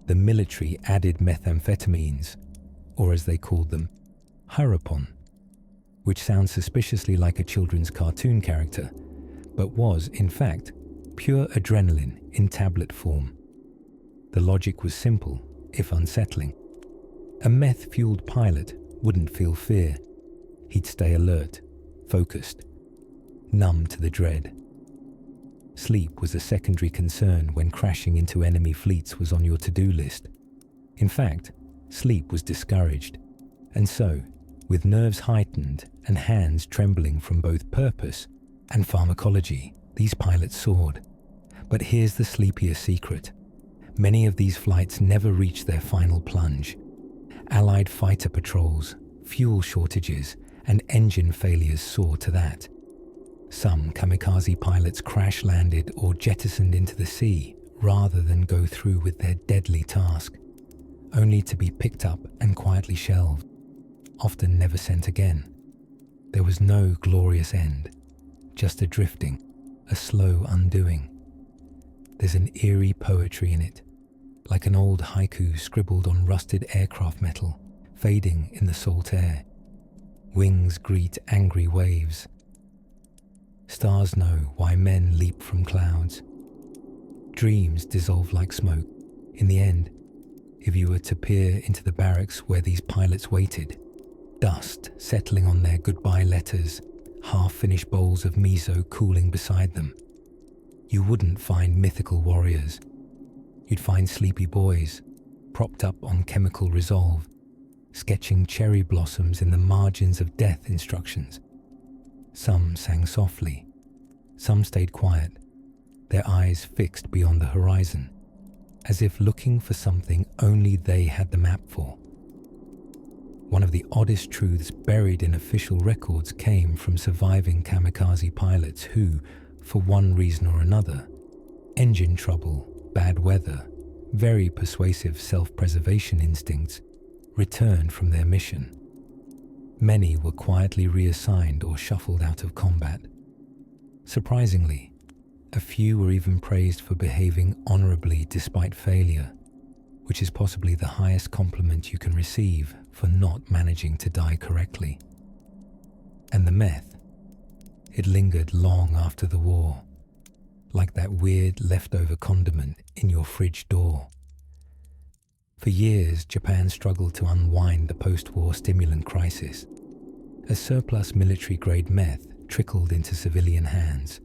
the military added methamphetamines, or as they called them, harapon, which sounds suspiciously like a children's cartoon character, but was, in fact, pure adrenaline in tablet form. The logic was simple, if unsettling. A meth-fueled pilot wouldn't feel fear. He'd stay alert, focused, numb to the dread. Sleep was a secondary concern when crashing into enemy fleets was on your to-do list. In fact, sleep was discouraged, and so, with nerves heightened and hands trembling from both purpose and pharmacology, these pilots soared. But here's the sleepier secret. Many of these flights never reached their final plunge. Allied fighter patrols, fuel shortages, and engine failures saw to that. Some kamikaze pilots crash-landed or jettisoned into the sea rather than go through with their deadly task, only to be picked up and quietly shelved, often never sent again. There was no glorious end, just a drifting, a slow undoing. There's an eerie poetry in it, like an old haiku scribbled on rusted aircraft metal, fading in the salt air. Wings greet angry waves. Stars know why men leap from clouds. Dreams dissolve like smoke. In the end, if you were to peer into the barracks where these pilots waited, dust settling on their goodbye letters, half-finished bowls of miso cooling beside them, you wouldn't find mythical warriors. You'd find sleepy boys, propped up on chemical resolve, sketching cherry blossoms in the margins of death instructions. Some sang softly, some stayed quiet, their eyes fixed beyond the horizon, as if looking for something only they had the map for. One of the oddest truths buried in official records came from surviving kamikaze pilots who, for one reason or another, engine trouble, bad weather, very persuasive self-preservation instincts, returned from their mission. Many were quietly reassigned or shuffled out of combat. Surprisingly, a few were even praised for behaving honorably despite failure, which is possibly the highest compliment you can receive for not managing to die correctly. And the meth, it lingered long after the war, like that weird leftover condiment in your fridge door. For years, Japan struggled to unwind the post-war stimulant crisis, as surplus military-grade meth trickled into civilian hands.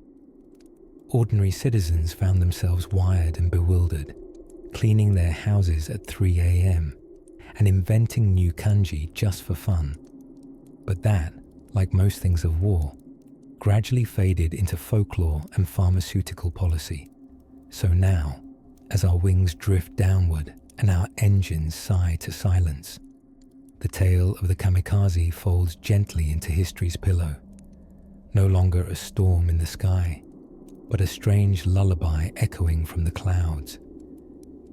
Ordinary citizens found themselves wired and bewildered, cleaning their houses at 3 a.m. and inventing new kanji just for fun. But that, like most things of war, gradually faded into folklore and pharmaceutical policy. So now, as our wings drift downward and our engines sigh to silence, the tale of the kamikaze folds gently into history's pillow. No longer a storm in the sky, but a strange lullaby echoing from the clouds.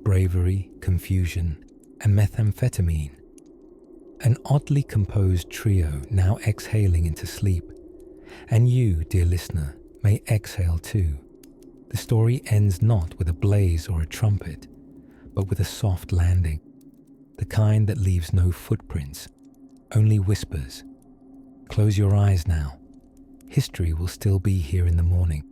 Bravery, confusion, and methamphetamine. An oddly composed trio now exhaling into sleep. And you, dear listener, may exhale too. The story ends not with a blaze or a trumpet, but with a soft landing. The kind that leaves no footprints, only whispers. Close your eyes now. History will still be here in the morning.